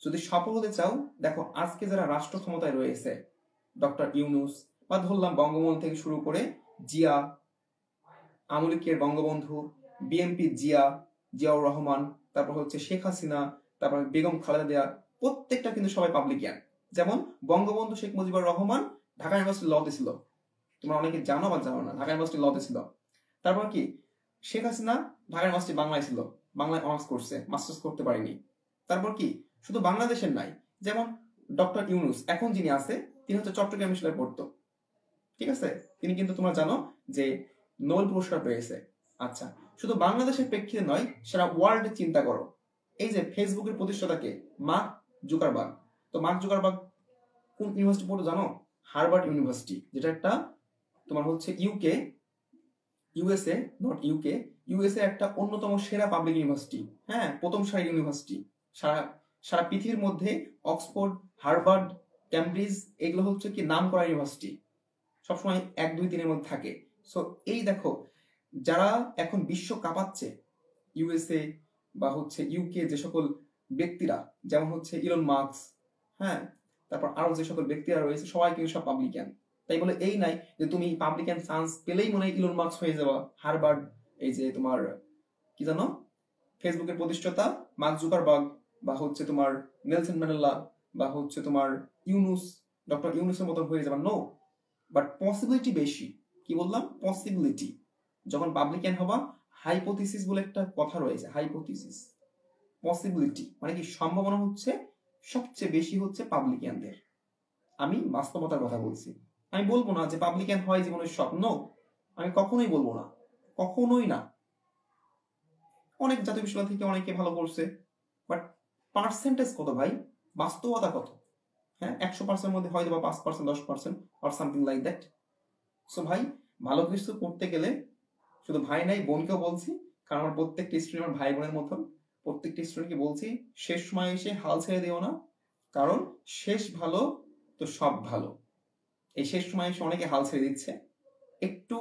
যদি সফল হতে চাও, দেখো আজকে যারা রাষ্ট্র ক্ষমতায় রয়েছে, ডক্টর ইউনূস বা ধরলাম বঙ্গবন্ধু থেকে শুরু করে জিয়া, আওয়ামী লীগের বঙ্গবন্ধু, বিএনপি জিয়াউর রহমান, তারপর হচ্ছে শেখ হাসিনা, তারপর বেগম খালেদা জিয়া, প্রত্যেকটা কিন্তু সবাই পাবলিকান। যেমন বঙ্গবন্ধু শেখ মুজিবুর রহমান ঢাকা ইউনিভার্সিটি লতে ছিল, তোমরা অনেকে জানো বা জানো না, ঢাকা ইউনিভার্সিটি লতে ছিল। তারপর কি শেখ হাসিনা ঢাকা ইউনিভার্সিটি বাংলায় ছিল, বাংলায় অনার্স করছে, মাস্টার্স করতে পারেনি। তারপর কি শুধু বাংলাদেশের নাই, যেমন ডক্টর ইউনূস এখন যিনি আছে তিনি হচ্ছে চট্টগ্রাম বিশ্ববিদ্যালয়ে পড়তো, ঠিক আছে, তিনি কিন্তু তোমরা জানো যে নোবেল পুরস্কার পেয়েছে। আচ্ছা, শুধু বাংলাদেশের প্রেক্ষিতে নয়, সারা ওয়ার্ল্ডে চিন্তা করো। এই যে ফেসবুকের প্রতিষ্ঠাতাকে মার্ক জুকারবার্গ, তো মার্ক জুকারবার্গ কোন ইউনিভার্সিটি পড়তো জানো? হার্ভার্ড ইউনিভার্সিটি, যেটা একটা তোমার হচ্ছে ইউএসএ, নট ইউকে, ইউএসএ একটা অন্যতম সেরা পাবলিক ইউনিভার্সিটি, হ্যাঁ, প্রথম সারির ইউনিভার্সিটি। সারা সারা পৃথিবীর মধ্যে অক্সফোর্ড, হার্ভার্ড, ক্যামব্রিজ, এগুলো হচ্ছে কি নাম করা ইউনিভার্সিটি, সবসময় 1, 2, 3 এর মধ্যে থাকে। সো এই দেখো, যারা এখন বিশ্ব কাঁপাচ্ছে, ইউএসএ বা হচ্ছে ইউকে, যে সকল ব্যক্তিরা, যেমন হচ্ছে ইলন মাস্ক, হ্যাঁ, তারপর আরো যে সকল ব্যক্তিরা রয়েছে, সবাই কিন্তু সব পাবলিকান। তাই বলে এই নাই যে তুমি পাবলিকান চান্স পেলেই মনে হয় ইলন মাস্ক হয়ে যাওয়া। হার্ভার্ড, এই যে তোমার কি জানো, ফেসবুকের প্রতিষ্ঠাতা মার্ক জুকারবার্গ, বা হচ্ছে তোমার নেলসন ম্যান্ডেলা, বা হচ্ছে তোমার ইউনূস, ডক্টর ইউনূসের মতো হয়ে যাবে, নো। বাট পসিবিলিটি বেশি। কি বললাম? পসিবিলিটি। যখন পাবলিকান হবা, হাইপোথিসিস বলে একটা কথা রয়েছে, হাইপোথিসিস, পসিবিলিটি মানে কি সম্ভাবনা হচ্ছে সবচেয়ে বেশি হচ্ছে পাবলিকানদের। আমি বাস্তবতার কথা বলছি, আমি বলবো না যে পাবলিকান হয় জীবনের স্বপ্ন, আমি কখনোই বলবো না, কখনোই না। অনেক জাতীয় বিশ্ববিদ্যালয় থেকে অনেকে ভালো করছে, বাট পার্সেন্টেজ কত ভাই, বাস্তবতা কত? হ্যাঁ, 100% মধ্যে হয়তো বা 5%, 10% or something like that. So ভাই, ভালো কিছু করতে গেলে, শুধু ভাই নাই বোনকেও বলছি, কারণ আমার প্রত্যেকটা স্টুডেন্ট আমার ভাই বোনের মতন, প্রত্যেকটা স্টুডেন্টকে বলছি, শেষ সময় এসে হাল ছেড়ে দিও না, কারণ শেষ ভালো তো সব ভালো। এই শেষ সময় এসে অনেকে হাল ছেড়ে দিচ্ছে। একটু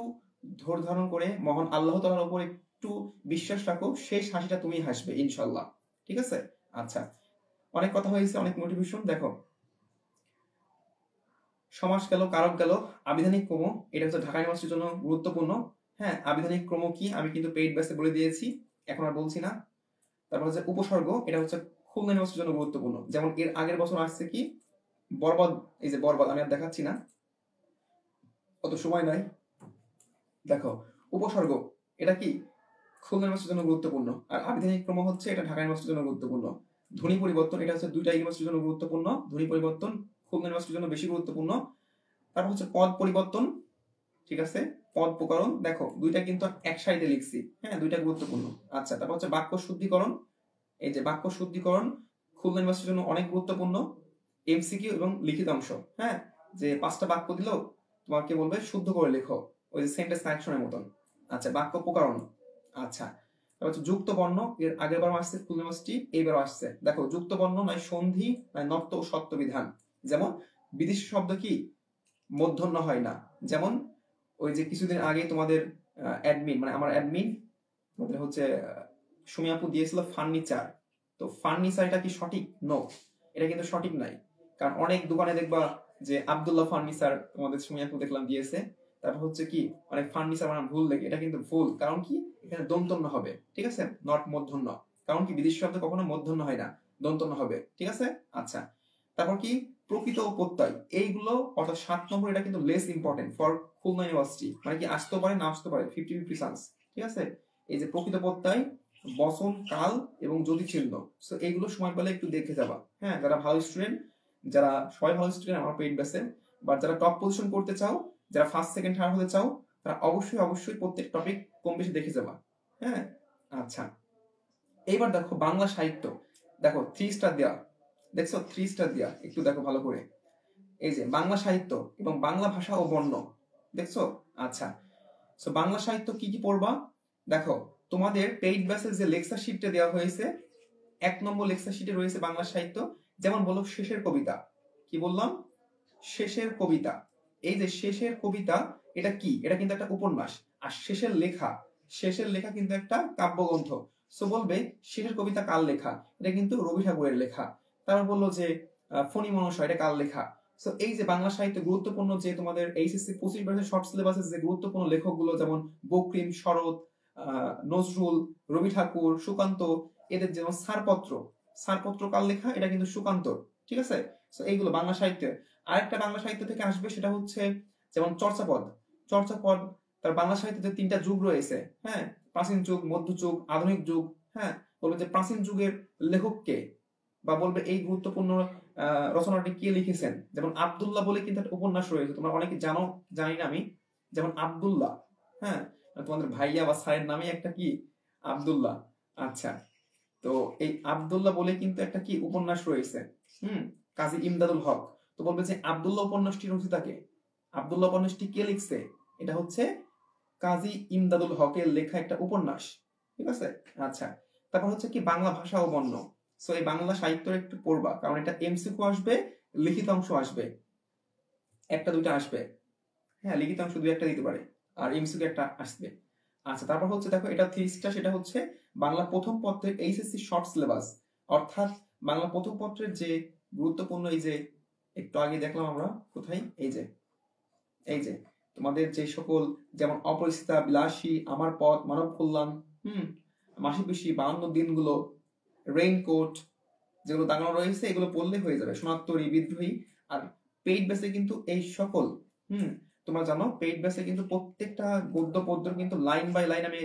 ধৈর্য ধারণ করে মহান আল্লাহ তাআলার উপর একটু বিশ্বাস রাখো, শেষ হাসিটা তুমি হাসবে ইনশাল্লাহ, ঠিক আছে? আচ্ছা, অনেক কথা হয়েছে, অনেক মোটিভেশন। দেখো, সমাস গেল, কারক গেল, আবিধানিক ক্রম, এটা হচ্ছে ঢাকা ইউনিভার্সিটির জন্য গুরুত্বপূর্ণ। হ্যাঁ, আবিধানিক ক্রম কি আমি কিন্তু পেইড ব্যাচে বলে দিয়েছি, এখন আর বলছি না। তারপর হচ্ছে উপসর্গ, এটা হচ্ছে খুলনা ইউনিভার্সিটির জন্য গুরুত্বপূর্ণ। যেমন এর আগের বছর আসছে কি বরবাদ, এই যে বরবাদ, আমি আর দেখাচ্ছি না, অত সময় নাই। দেখো, উপসর্গ এটা কি খুলনা ইউনিভার্সিটির জন্য গুরুত্বপূর্ণ, আর আবিধানিক ক্রম হচ্ছে এটা ঢাকা ইউনিভার্সিটির জন্য গুরুত্বপূর্ণ। ধ্বনি পরিবর্তন, এটা হচ্ছে দুইটা ইউনিভার্সিটির জন্য গুরুত্বপূর্ণ। ধ্বনি পরিবর্তন খুলনা ইউনিভার্সিটির জন্য বেশি গুরুত্বপূর্ণ। তারপর হচ্ছে পদ পরিবর্তন, ঠিক আছে, পদ প্রকরণ, দেখো দুইটা কিন্তু এক সাইডে লিখছি, হ্যাঁ, দুইটা গুরুত্বপূর্ণ। আচ্ছা, তারপর হচ্ছে বাক্য শুদ্ধিকরণ, এই যে বাক্য শুদ্ধিকরণ খুলনা ইউনিভার্সিটির জন্য অনেক গুরুত্বপূর্ণ। এমসিকিউ এবং লিখিত অংশ, হ্যাঁ, যে 5টা বাক্য দিল, তোমাকে বলবে শুদ্ধ করে লেখো, ওই যে সেন্টেন্স কানেকশনের মতন। আচ্ছা, বাক্য প্রকরণ। আচ্ছা, তারপর হচ্ছে যুক্ত বর্ণ, এর আগের বারও আসছে খুলনা ইউনিভার্সিটি, এইবারও আসছে। দেখো, যুক্ত বর্ণ নয় সন্ধি, নয় নর্ত ও সত্য বিধান। যেমন বিদেশি শব্দ কি মূর্ধন্য হয় না, যেমন ওই যে কিছুদিন আগে তোমাদের অ্যাডমিন, মানে আমার অ্যাডমিন তোমাদের হচ্ছে সুমি আপু দিয়েছিল ফার্নিচার, তো ফার্নিচার এটা কি সঠিক? নো, এটা কিন্তু সঠিক নাই। কারণ অনেক দোকানে দেখবা যে আব্দুল্লাহ ফার্নিচার, তোমাদের সুমি আপু দেখলাম দিয়েছে। তারপর হচ্ছে কি অনেক ফার্নিচার মানে ভুল দেখে, এটা কিন্তু ভুল। কারণ কি এখানে দন্তন্য হবে, ঠিক আছে, নট মূর্ধন্য। কারণ কি বিদেশি শব্দ কখনো মূর্ধন্য হয় না, দন্তন্য হবে, ঠিক আছে? আচ্ছা, তারপর কি প্রকৃত ও প্রত্যয়, এইগুলো অর্থাৎ 7 নম্বর, এটা কিন্তু less important for Khulna university, মানে কি আসতে পারে না আসতে পারে, 50-50 চান্স, ঠিক আছে? এই যে প্রকৃত প্রত্যয়, বচন, কাল এবং যদি চিহ্ন, সো এইগুলো সময় পেলে একটু দেখে যাবা। হ্যাঁ, যারা ভালো স্টুডেন্ট, যারা সবাই ভালো স্টুডেন্ট আমার পেইড ব্যাচে, বাট যারা টপ পজিশন করতে চাও, যারা ফার্স্ট সেকেন্ড থার্ড হতে চাও, তারা অবশ্যই অবশ্যই প্রত্যেক টপিক কম বেশি দেখে যাবা। হ্যাঁ, আচ্ছা, এইবার দেখো বাংলা সাহিত্য, দেখো 3 স্টার দেওয়া, দেখছো 3 স্টার দেওয়া, একটু দেখো ভালো করে। এই যে বাংলা সাহিত্য এবং বাংলা ভাষা ও বর্ণ, দেখছো? আচ্ছা, সো বাংলা সাহিত্য কি কি পড়বা? দেখো, তোমাদের পেইড ব্যাচে যে লেকচার শিটটা দেওয়া হয়েছে, 1 নম্বর লেকচার শিটে রয়েছে বাংলা সাহিত্য। যেমন বলো শেষের কবিতা, কি বললাম? শেষের কবিতা। এই যে শেষের কবিতা, এটা কি? এটা কিন্তু একটা উপন্যাস। আর শেষের লেখা, শেষের লেখা কিন্তু একটা কাব্যগ্রন্থ। সো বলবে শেষের কবিতা কার লেখা? এটা কিন্তু রবি ঠাকুরের লেখা। তারপর বললো যে ফণী মনসা, এটা কার লেখা। সো এই যে বাংলা সাহিত্যে গুরুত্বপূর্ণ যে তোমাদের এইচএসসি 25 শর্ট সিলেবাসের যে গুরুত্বপূর্ণ লেখকগুলো, যেমন বঙ্কিম, শরৎ, নজরুল, রবি ঠাকুর, সুকান্ত, এদের যেমন ছাড়পত্র কার লেখা, এটা কিন্তু সুকান্ত, ঠিক আছে। সো এইগুলো বাংলা সাহিত্যে। আরেকটা বাংলা সাহিত্য থেকে আসবে, সেটা হচ্ছে যেমন চর্চাপদ তার বাংলা সাহিত্যে 3টা যুগ রয়েছে, হ্যাঁ, প্রাচীন যুগ, মধ্যযুগ, আধুনিক যুগ। হ্যাঁ, বলবে যে প্রাচীন যুগের লেখক কে, বা বলবে এই গুরুত্বপূর্ণ রচনাটি কে লিখেছেন। যেমন আব্দুল্লাহ বলে কিন্তু একটা উপন্যাস রয়েছে, তোমরা অনেকে জানো, জানি না আমি, যেমন আব্দুল্লাহ, হ্যাঁ, তোমাদের ভাইয়া বা স্যারের নামে একটা কি আব্দুল্লাহ। আচ্ছা, তো এই আব্দুল্লাহ বলে কিন্তু একটা কি উপন্যাস রয়েছে, কাজী ইমদাদুল হক। তো বলবে যে আব্দুল্লাহ উপন্যাসটি রচিতাকে, আব্দুল্লাহ উপন্যাসটি কে লিখছে, এটা হচ্ছে কাজী ইমদাদুল হকের লেখা একটা উপন্যাস, ঠিক আছে। আচ্ছা, তারপর হচ্ছে কি বাংলা ভাষা ও বর্ণ। সো এই বাংলা সাহিত্য একটু পড়বা, কারণ এটা এমসিকিউ আসবে, লিখিত অংশ আসবে, একটা দুইটা আসবে, হ্যাঁ, লিখিত অংশ 2-1টা দিতে পারে, আর এমসিকিউ একটা আসবে। আচ্ছা, তারপর হচ্ছে দেখো, এটা থিসটা, সেটা হচ্ছে বাংলা প্রথম পত্রের এইচএসসি শর্ট সিলেবাস, অর্থাৎ বাংলা প্রথম পত্রের যে গুরুত্বপূর্ণ, এই যে একটু আগে দেখলাম আমরা কোথায়, এই যে তোমাদের যে সকল, যেমন অপরিচিতা, বিলাসী, আমার পথ, মানব কল্যাণ, মাসি পিসি, 52 দিনগুলো, রেইনকোট, যেগুলো দাগানো রয়েছে, এগুলো পড়লে হয়ে যাবে। সোনাত্তরী, বিদ্রোহী। আর পেইড বেসে কিন্তু এই সকল, তোমরা জানো, পেইড বেসে কিন্তু প্রত্যেকটা গদ্য পদ্য কিন্তু লাইন বাই লাইন আমি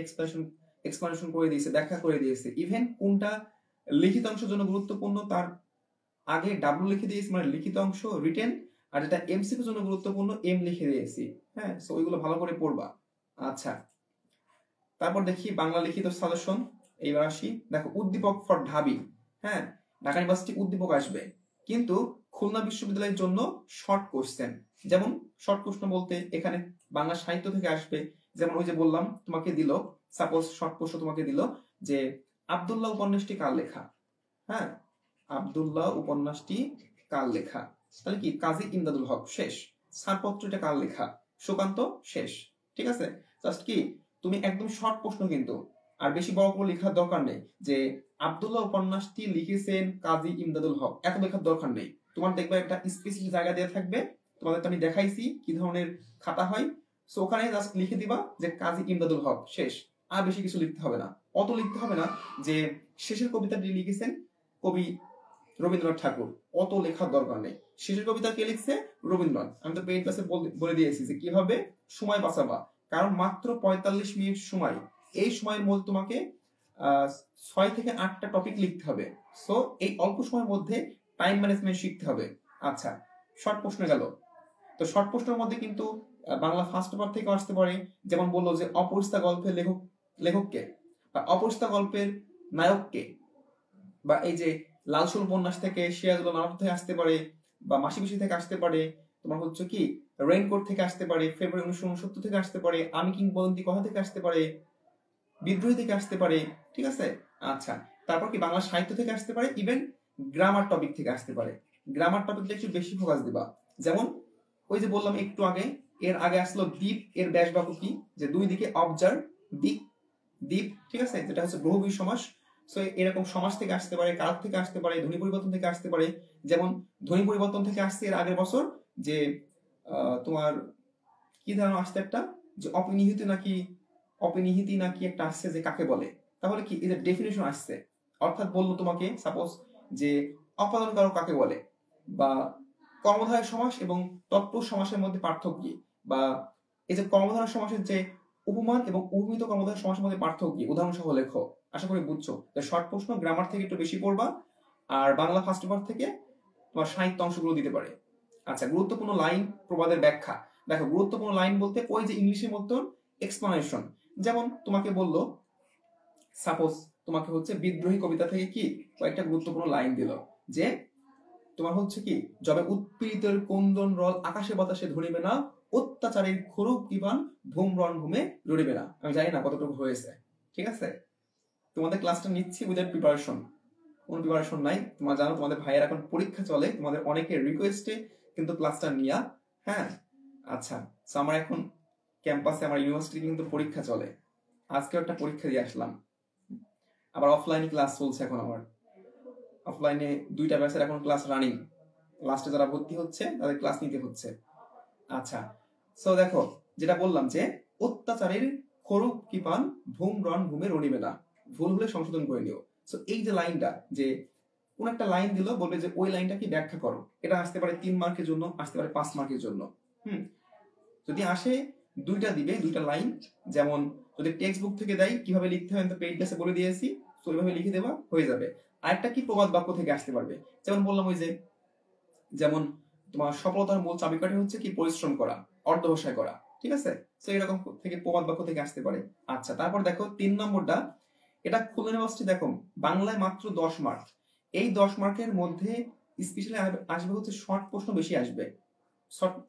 এক্সপ্লেনেশন করে দিয়েছি, ব্যাখ্যা করে দিয়েছি। ইভেন কোনটা লিখিত অংশের জন্য গুরুত্বপূর্ণ তার আগে ডাব্লু লিখে দিয়েছি, মানে লিখিত অংশ রিটেন, আর যেটা এমসিকিউর জন্য গুরুত্বপূর্ণ এম লিখে দিয়েছি, হ্যাঁ। সো ওইগুলো ভালো করে পড়বা। আচ্ছা, তারপর দেখি বাংলা লিখিত সাজেশন। এইবার আসি, দেখো উদ্দীপক ফর ঢাবি, হ্যাঁ, ঢাকা ইউনিভার্সিটি উদ্দীপক আসবে, কিন্তু খুলনা বিশ্ববিদ্যালয়ের জন্য শর্ট কোশ্চেন। যেমন শর্ট প্রশ্ন বলতে এখানে বাংলা সাহিত্য থেকে আসবে, যেমন ওই যে বললাম তোমাকে দিল, সাপোজ শর্ট প্রশ্ন তোমাকে দিল যে আব্দুল্লাহ উপন্যাসটি কার লেখা, হ্যাঁ, আব্দুল্লাহ উপন্যাসটি কার লেখা, তাহলে কি কাজী ইমদাদুল হক, শেষ। ছাড়পত্রটা কার লেখা, সুকান্ত, শেষ, ঠিক আছে। জাস্ট কি তুমি একদম শর্ট প্রশ্ন কিন্তু, আর বেশি বড় করে লেখার দরকার নেই যে আব্দুল্লাহ উপন্যাসটি লিখেছেন কাজী ইমদাদুল হক, এত লেখার দরকার নেই। তোমার দেখবে একটা স্পেসিফিক জায়গা দেওয়া থাকবে, তোমাদের তো আমি দেখাইছি কি ধরনের খাতা হয়। সো ওখানে জাস্ট লিখে দিবা যে কাজী ইমদাদুল হক, শেষ। আর বেশি কিছু লিখতে হবে না, অত লিখতে হবে না যে শেষের কবিতাটি লিখেছেন কবি রবীন্দ্রনাথ ঠাকুর, অত লেখার দরকার নেই। শেষের কবিতা কে লিখছে, রবীন্দ্রনাথ। আমি তো পেইড ক্লাসে বলে দিয়েছি যে কিভাবে সময় বাঁচাবা, কারণ মাত্র 45 মিনিট সময়, এই সময়ের মধ্যে তোমাকে 6 থেকে 8টা টপিক লিখতে হবে। সো এই অল্প সময়ের মধ্যে টাইম ম্যানেজমেন্ট শিখতে হবে। আচ্ছা, শর্ট প্রশ্ন গেল। তো শর্ট প্রশ্নের মধ্যে কিন্তু বাংলা ফার্স্ট পেপার থেকে আসতে পারে, যেমন বললো যে অপরিচিতা গল্পের লেখককে, বা অপরিচিতা গল্পের নায়ককে, বা এই যে লালসুল উপন্যাস থেকে সিরাজুল নাটক থেকে আসতে পারে, বা মাসি পিসি থেকে আসতে পারে, তোমার হচ্ছে কি রেইনকোট থেকে আসতে পারে, ফেব্রুয়ারি 1969 থেকে আসতে পারে, আমি কিংবদন্তি কথা থেকে আসতে পারে, বিদ্রোহী থেকে আসতে পারে, ঠিক আছে। আচ্ছা, তারপর কি বাংলা সাহিত্য থেকে আসতে পারে, ইভেন গ্রামার টপিক থেকে আসতে পারে। গ্রামার টপিকটা একটু বেশি ফোকাস দিবা। যেমন ওই যে বললাম একটু আগে, এর আগে আসলো দ্বীপ, এর ব্যাস বাক্য কি, যে দুই দিকে অবজার্ভ, দ্বীপ, দ্বীপ, ঠিক আছে, যেটা হচ্ছে বহুব্রীহি সমাস। সো এরকম সমাজ থেকে আসতে পারে, কাল থেকে আসতে পারে, ধ্বনি পরিবর্তন থেকে আসতে পারে। যেমন ধ্বনি পরিবর্তন থেকে আসছে এর আগের বছর যে তোমার কি ধারণা আসছে একটা, যে অপনিহিতি নাকি একটা আসছে, যে কাকে বলে। তাহলে কি এদের ডেফিনেশন আসছে, অর্থাৎ বললো তোমাকে সাপোজ যে অপাদানকারক কাকে বলে, বা কর্মধারয় সমাস এবং তৎপুরুষ সমাসের মধ্যে পার্থক্য কি, বা এই যে কর্মধারয় সমাসের যে উপমান এবং উপমিত কর্মধারয় সমাসের মধ্যে পার্থক্য কি, উদাহরণ সহ লেখো। আশা করি বুঝছো। শর্ট প্রশ্ন গ্রামার থেকে একটু বেশি পড়বা, আর বাংলা ফার্স্ট পেপার থেকে তোমার সাহিত্য অংশগুলো দিতে পারে। আচ্ছা, গুরুত্বপূর্ণ লাইন, প্রবাদের ব্যাখ্যা। দেখো গুরুত্বপূর্ণ লাইন বলতে ওই যে ইংলিশের মতন এক্সপ্লানেশন। যেমন তোমাকে বললো সাপোজ তোমাকে হচ্ছে বিদ্রোহী কবিতা থেকে কি কয়েকটা গুরুত্বপূর্ণ লাইন দিল, যে তোমার হচ্ছে কি যবে উৎপীড়িতের কোন্দন রল আকাশে বাতাসে ধরিবে না, অত্যাচারের ক্ষুরূপ বিমান ধূম্রণ ভূমে লড়িবে না। আমি জানি না কতটুকু হয়েছে, ঠিক আছে। তোমাদের ক্লাসটা নিচ্ছি উইদাউট প্রিপারেশন, কোনো প্রিপারেশন নাই। তোমরা জানো তোমাদের ভাইয়ের এখন পরীক্ষা চলে, তোমাদের অনেকের রিকোয়েস্টে কিন্তু ক্লাসটা নিয়া, হ্যাঁ। আচ্ছা, সো আমার এখন ক্যাম্পাসে, আমার ইউনিভার্সিটি কিন্তু পরীক্ষা চলে, আজকে একটা পরীক্ষা দিয়ে আসলাম, আবার অফলাইন ক্লাস চলছে এখন আমার, অফলাইনে 2টা ব্যাচের এখন ক্লাস রানিং, লাস্টে যারা ভর্তি হচ্ছে তাদের ক্লাস নিতে হচ্ছে। আচ্ছা, সো দেখো যেটা বললাম যে অত্যাচারের খরুক কি পান, ভূম রণ ভূমে রণিবে না, ভুল হলে সংশোধন করে নিও। সো এই যে লাইনটা, যে কোন একটা লাইন দিল, বলবে যে ওই লাইনটা কি ব্যাখ্যা করো, এটা আসতে পারে 3 মার্কের জন্য, আসতে পারে 5 মার্কের জন্য। যদি আসে 2টা দিবে, 2টা লাইন। যেমন যদি টেক্সট বুক থেকে দেয় কিভাবে লিখতে হয়, পেইড ক্লাসে বলে দিয়েছি, তো ওইভাবে লিখে দেওয়া হয়ে যাবে। আরেকটা কি প্রবাদ বাক্য থেকে আসতে পারবে, যেমন বললাম ওই যে, যেমন তোমার সফলতার মূল চাবিকাঠি হচ্ছে কি পরিশ্রম করা, অর্ধবসায় করা, ঠিক আছে। তো এরকম থেকে প্রবাদ বাক্য থেকে আসতে পারে। আচ্ছা, তারপর দেখো 3 নম্বরটা, এটা খুলনা ইউনিভার্সিটি, দেখো বাংলায় মাত্র 10 মার্ক। এই 10 মার্কের মধ্যে স্পেশালি আসবে হচ্ছে শর্ট প্রশ্ন বেশি আসবে।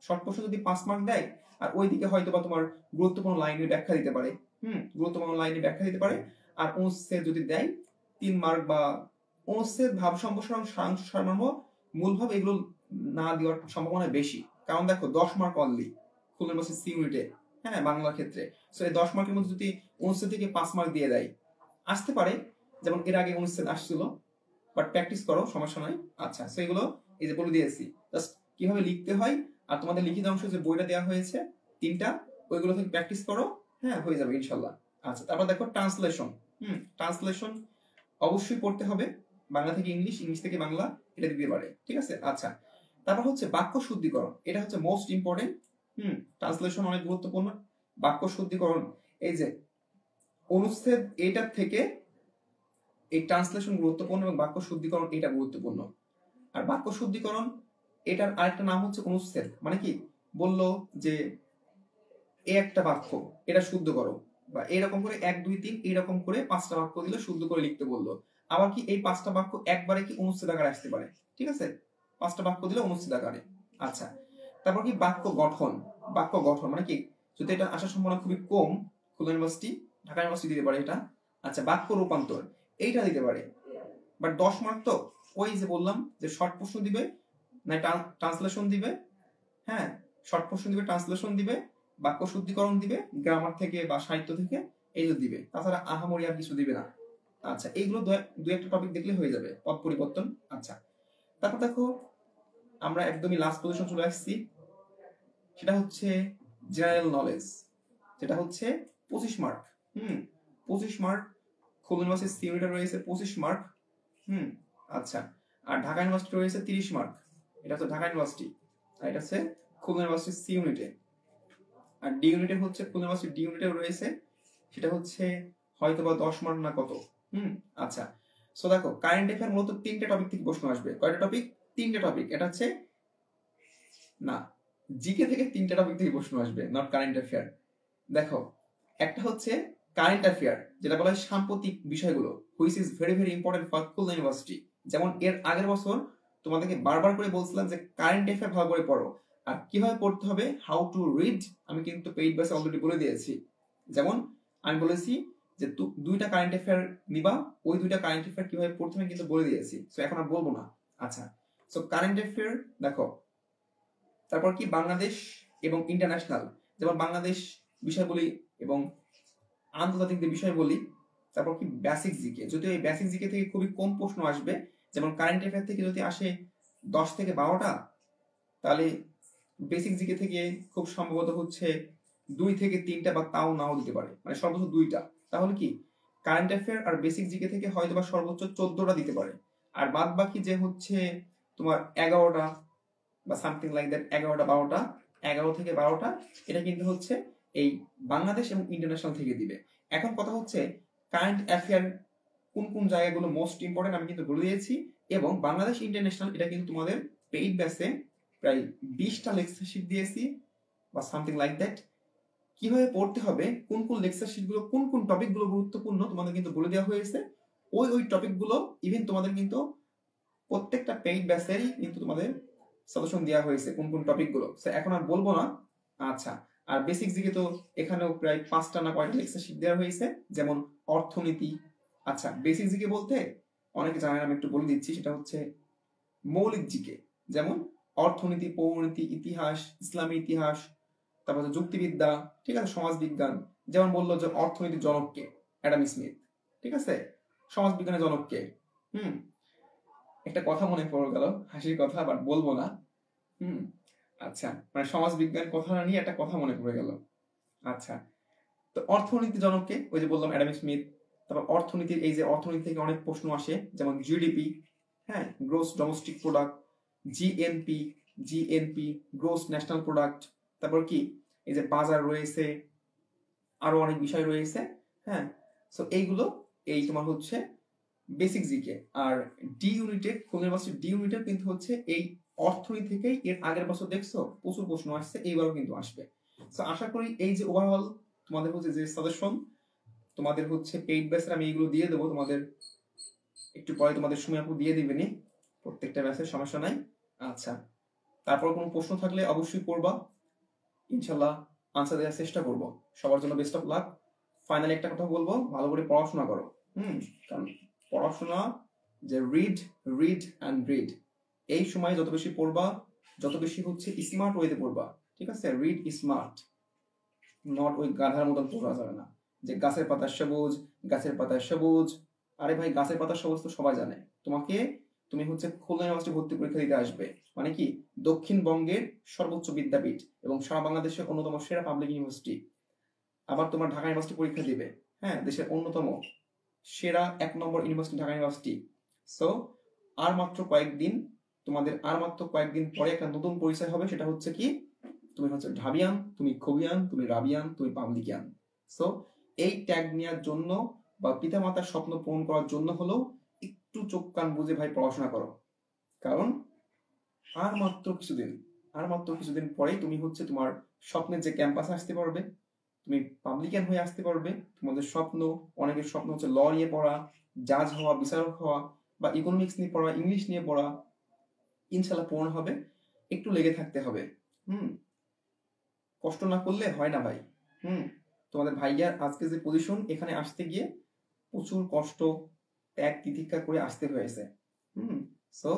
শর্ট প্রশ্ন যদি 5 মার্ক দেয়, আর ওইদিকে হয়তো বা তোমার গুরুত্বপূর্ণ লাইনের ব্যাখ্যা দিতে পারে, গুরুত্বপূর্ণ লাইনের ব্যাখ্যা দিতে পারে। আর অনুচ্ছেদ যদি দেয় 3 মার্ক, বা অনুচ্ছেদ, ভাব সম্প্রসারণ, সারাংশ, সারমর্ম, মূল ভাব, এগুলো না দেওয়ার সম্ভাবনা বেশি। কারণ দেখো 10 mark only Khulna university C ইউনিটে, হ্যাঁ, বাংলার ক্ষেত্রে। সো এই 10 মার্কের মধ্যে যদি অনুচ্ছেদ থেকে 5 মার্ক দিয়ে দেয়, আসতে পারে। যেমন এর আগে অনুচ্ছেদ আসছিল, বাট প্র্যাকটিস করো, সমস্যা নাই। আচ্ছা, সো এগুলো এই যে বলে দিয়েছি, জাস্ট কিভাবে লিখতে হয়। আর তোমাদের লিখিত অংশ যে বইটা দেওয়া হয়েছে 3টা, ওইগুলো থেকে প্র্যাকটিস করো, হ্যাঁ, হয়ে যাবে ইনশাল্লাহ। আচ্ছা, তারপর দেখো ট্রান্সলেশন। ট্রান্সলেশন অবশ্যই পড়তে হবে, বাংলা থেকে ইংলিশ, ইংলিশ থেকে বাংলা, এটা দিতে পারে, ঠিক আছে। আচ্ছা, তারপর হচ্ছে বাক্য শুদ্ধিকরণ, এটা হচ্ছে মোস্ট ইম্পর্টেন্ট। ট্রান্সলেশন অনেক গুরুত্বপূর্ণ। বাক্য শুদ্ধিকরণ, এই যে অনুচ্ছেদ এইটার থেকে এই ট্রান্সলেশন গুরুত্বপূর্ণ, এবং বাক্য শুদ্ধিকরণ এটা গুরুত্বপূর্ণ। আর বাক্য শুদ্ধিকরণ এটার আরেকটা নাম হচ্ছে অনুচ্ছেদ। মানে কি বললো যে এই একটা বাক্য এটা শুদ্ধ করো, বা এরকম করে 1 2 3 এরকম করে 5টা বাক্য দিলে শুদ্ধ করে লিখতে বললো। আবার কি এই 5টা বাক্য একবারে কি অনুচ্ছেদ আকারে আসতে পারে, ঠিক আছে, 5টা বাক্য দিলে অনুচ্ছেদ আকারে। আচ্ছা, তারপর কি বাক্য গঠন। বাক্য গঠন মানে কি, যদি এটা আসার সম্ভাবনা খুবই কম, খুলনা ইউনিভার্সিটি, ঢাকা ইউনিভার্সিটি দিতে পারে এটা। আচ্ছা, বাক্য রূপান্তর, এইটা দিতে পারে। বাট 10 মার্ক তো, ওই যে বললাম যে শর্ট প্রশ্ন দিবে, না ট্রান্সলেশন দিবে, হ্যাঁ, শর্ট প্রশ্ন দিবে, ট্রান্সলেশন দিবে, বাক্য শুদ্ধিকরণ দিবে, গ্রামার থেকে বা সাহিত্য থেকে এইগুলো দিবে, তাছাড়া আহামরি আর কিছু দিবে না। আচ্ছা, এইগুলো দু একটা টপিক দেখলে হয়ে যাবে, পদ পরিবর্তন। আচ্ছা, তারপর দেখো আমরা একদমই লাস্ট পজিশন চলে আসছি, সেটা হচ্ছে জেনারেল নলেজ, যেটা হচ্ছে 25 mark. 25 mark Khulna university C ইউনিটে রয়েছে 25 মার্ক। আচ্ছা, আর ঢাকা ইউনিভার্সিটি রয়েছে 30 মার্ক। এটা হচ্ছে ঢাকা ইউনিভার্সিটি, আর এটা হচ্ছে খুলনা ইউনিভার্সিটি সি ইউনিটে। আর ডি ইউনিটে হচ্ছে খুলনা ইউনিভার্সিটি ডি ইউনিটে রয়েছে, সেটা হচ্ছে হয়তো বা 10 মার্ক না কত। আচ্ছা, সো দেখো কারেন্ট অ্যাফেয়ার মূলত 3টে টপিক থেকে প্রশ্ন আসবে। কয়টা টপিক? 3টে টপিক। এটা হচ্ছে না, জিকে থেকে 3টে টপিক থেকে প্রশ্ন আসবে, নট কারেন্ট অ্যাফেয়ার। দেখো, একটা হচ্ছে কারেন্ট অ্যাফেয়ার, যেটা বলা হয় সাম্প্রতিক বিষয়গুলো, which is very very important for Khulna university. যেমন এর আগের বছর তোমাদেরকে বারবার করে বলছিলাম যে কারেন্ট অ্যাফেয়ার ভালো করে পড়ো, আর কিভাবে পড়তে হবে, হাউ টু রিড, আমি কিন্তু পেইড ব্যাচে অলরেডি বলে দিয়েছি। যেমন আমি বলেছি যে 2টা কারেন্ট অ্যাফেয়ার নিবা, ওই 2টা কারেন্ট অ্যাফেয়ার কিভাবে পড়তে হবে কিন্তু বলে দিয়েছি, সো এখন আর বলবো না। আচ্ছা, সো কারেন্ট অ্যাফেয়ার দেখো, তারপর কি বাংলাদেশ এবং ইন্টারন্যাশনাল, যেমন বাংলাদেশ বিষয় বলি এবং আন্তর্জাতিক বিষয় বলি। তারপর কি বেসিক জিকে, যদিও এই বেসিক জিকে থেকে খুবই কম প্রশ্ন আসবে, যেমন কারেন্ট অ্যাফেয়ার থেকে যদি আসে 10 থেকে 12টা, তাহলে বেসিক জিকে থেকে খুব সম্ভবত হচ্ছে 2 থেকে 3টা, বা তাও নাও দিতে পারে, মানে সর্বোচ্চ 2টা। তাহলে কি কারেন্ট অ্যাফেয়ার আর বেসিক জিকে থেকে হয়তো বা সর্বোচ্চ 14টা দিতে পারে। আর বাদ বাকি যে হচ্ছে তোমার 11টা বা সামথিং লাইক দ্যাট, 11টা 12টা, 11 থেকে 12টা, এটা কিন্তু হচ্ছে এই বাংলাদেশ এবং ইন্টারন্যাশনাল থেকে দিবে। এখন কথা হচ্ছে কারেন্ট অ্যাফেয়ার কোন কোন জায়গাগুলো মোস্ট ইম্পর্টেন্ট আমি কিন্তু বলে দিয়েছি, এবং বাংলাদেশ ইন্টারন্যাশনাল এটা কিন্তু তোমাদের পেইড ব্যাচে প্রায় 20টা লেকচার শিট দিয়েছি বা সামথিং লাইক দ্যাট। কিভাবে পড়তে হবে, কোন কোন লেকচার শিটগুলো, কোন কোন টপিকগুলো গুরুত্বপূর্ণ তোমাদের কিন্তু বলে দেওয়া হয়েছে। ওই টপিকগুলো ইভেন তোমাদের কিন্তু প্রত্যেকটা পেইড ব্যাচেরই কিন্তু তোমাদের সাজেশন দেওয়া হয়েছে কোন কোন টপিকগুলো, এখন আর বলবো না। আচ্ছা, আর বেসিক জিকে তো এখানেও প্রায় 5টা না কয়টা লেকচার শিট দেওয়া হয়েছে, যেমন অর্থনীতি। আচ্ছা, বেসিক জিকে বলতে অনেকে জানেন, আমি একটু বলে দিচ্ছি, সেটা হচ্ছে মৌলিক জিকে, যেমন অর্থনীতি, পৌরনীতি, ইতিহাস, ইসলামী ইতিহাস, তারপর যুক্তিবিদ্যা, ঠিক আছে, সমাজ বিজ্ঞান। যেমন বললো যে অর্থনীতির জনক কে, অ্যাডাম স্মিথ, ঠিক আছে, সমাজ বিজ্ঞানের জনক কে, একটা কথা মনে পড়ে গেল, হাসির কথা, বাট বলবো না। আচ্ছা, মানে সমাজ বিজ্ঞান কথা নিয়ে একটা কথা মনে পড়ে গেল। আচ্ছা, তো অর্থনীতি জনককে, ওই যে বললাম অ্যাডাম স্মিথ। তারপর অর্থনীতির, এই যে অর্থনীতি থেকে অনেক প্রশ্ন আসে, যেমন জিডিপি, হ্যাঁ, gross domestic product, GNP, gross national product. তারপর কি, এই যে বাজার রয়েছে, আরো অনেক বিষয় রয়েছে। হ্যাঁ, সো এইগুলো এই তোমার হচ্ছে বেসিক জিকে। আর ডি ইউনিটে, খুলনা ইউনিভার্সিটি ডি ইউনিটে কিন্তু হচ্ছে এই অর্থনীতি থেকেই এর আগের বছর দেখছো প্রচুর প্রশ্ন আসছে, এইবারও কিন্তু আসবে। সো আশা করি এই যে ওভারঅল তোমাদের হচ্ছে যে সাজেশন, তোমাদের হচ্ছে পেইড ব্যাচের আমি এইগুলো দিয়ে দেবো তোমাদের, একটু পরে তোমাদের সময় আপু দিয়ে দিবেনি প্রত্যেকটা ব্যাচের, সমস্যা নাই। আচ্ছা, তারপর কোনো প্রশ্ন থাকলে অবশ্যই করবা, ইনশাল্লাহ আনসার দেওয়ার চেষ্টা করব। সবার জন্য বেস্ট অফ লাক। ফাইনালি একটা কথা বলবো, ভালো করে পড়াশোনা করো। কারণ পড়াশোনা, যে রিড রিড অ্যান্ড রিড, এই সময় যত বেশি পড়বা, যত বেশি হচ্ছে স্মার্ট ওয়েতে পড়বা, ঠিক আছে? রিড স্মার্ট, নট ওই গাধার মতন পড়া যাবে না, যে গাছের পাতা সবুজ, গাছের পাতা সবুজ। আরে ভাই, গাছের পাতা সবুজ তো সবাই জানে। তুমি হচ্ছে খুলনা ইউনিভার্সিটি ভর্তি পরীক্ষা দিতে আসবে, মানে কি দক্ষিণবঙ্গের সর্বোচ্চ বিদ্যাপীঠ এবং সারা বাংলাদেশের অন্যতম সেরা পাবলিক ইউনিভার্সিটি। আবার তোমার ঢাকা ইউনিভার্সিটি পরীক্ষা দিবে, হ্যাঁ, দেশের অন্যতম সেরা 1 নম্বর ইউনিভার্সিটি ঢাকা ইউনিভার্সিটি। সো আর মাত্র কয়েকদিন, তোমাদের আর মাত্র কয়েকদিন পরে একটা নতুন পরিচয় হবে, সেটা হচ্ছে কি, তুমি হচ্ছে ঢাবিয়ান, তুমি খবিয়ান, তুমি রাবিয়ান, তুমি পাবলিকিয়ান। সো এই ট্যাগ নেওয়ার জন্য বা পিতামাতার স্বপ্ন পূরণ করার জন্য হলো একটু চোখ কান বুঝে ভাই পড়াশোনা করো। কারণ আর মাত্র কিছুদিন পরেই তুমি হচ্ছে তোমার স্বপ্নের যে ক্যাম্পাসে আসতে পারবে, তুমি পাবলিকান হয়ে আসতে পারবে। তোমাদের স্বপ্ন, অনেকের স্বপ্ন হচ্ছে ল নিয়ে পড়া, জাজ হওয়া, বিচারক হওয়া, বা ইকোনমিক্স নিয়ে পড়া, ইংলিশ নিয়ে পড়া, ইনশাল্লাহ পূরণ হবে। একটু লেগে থাকতে হবে। কষ্ট না করলে হয় না ভাই। তোমাদের ভাইয়ার আজকে যে পজিশন, এখানে আসতে গিয়ে প্রচুর কষ্ট, ত্যাগ তিতিক্ষা করে আসতে হয়েছে। সো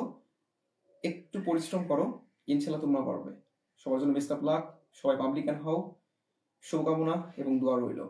একটু পরিশ্রম করো, ইনশাল্লাহ তোমরা পারবে। সবার জন্য বেস্ট অফ লাক, সবাই পাবলিকান হও, শুভকামনা এবং দোয়া রইল।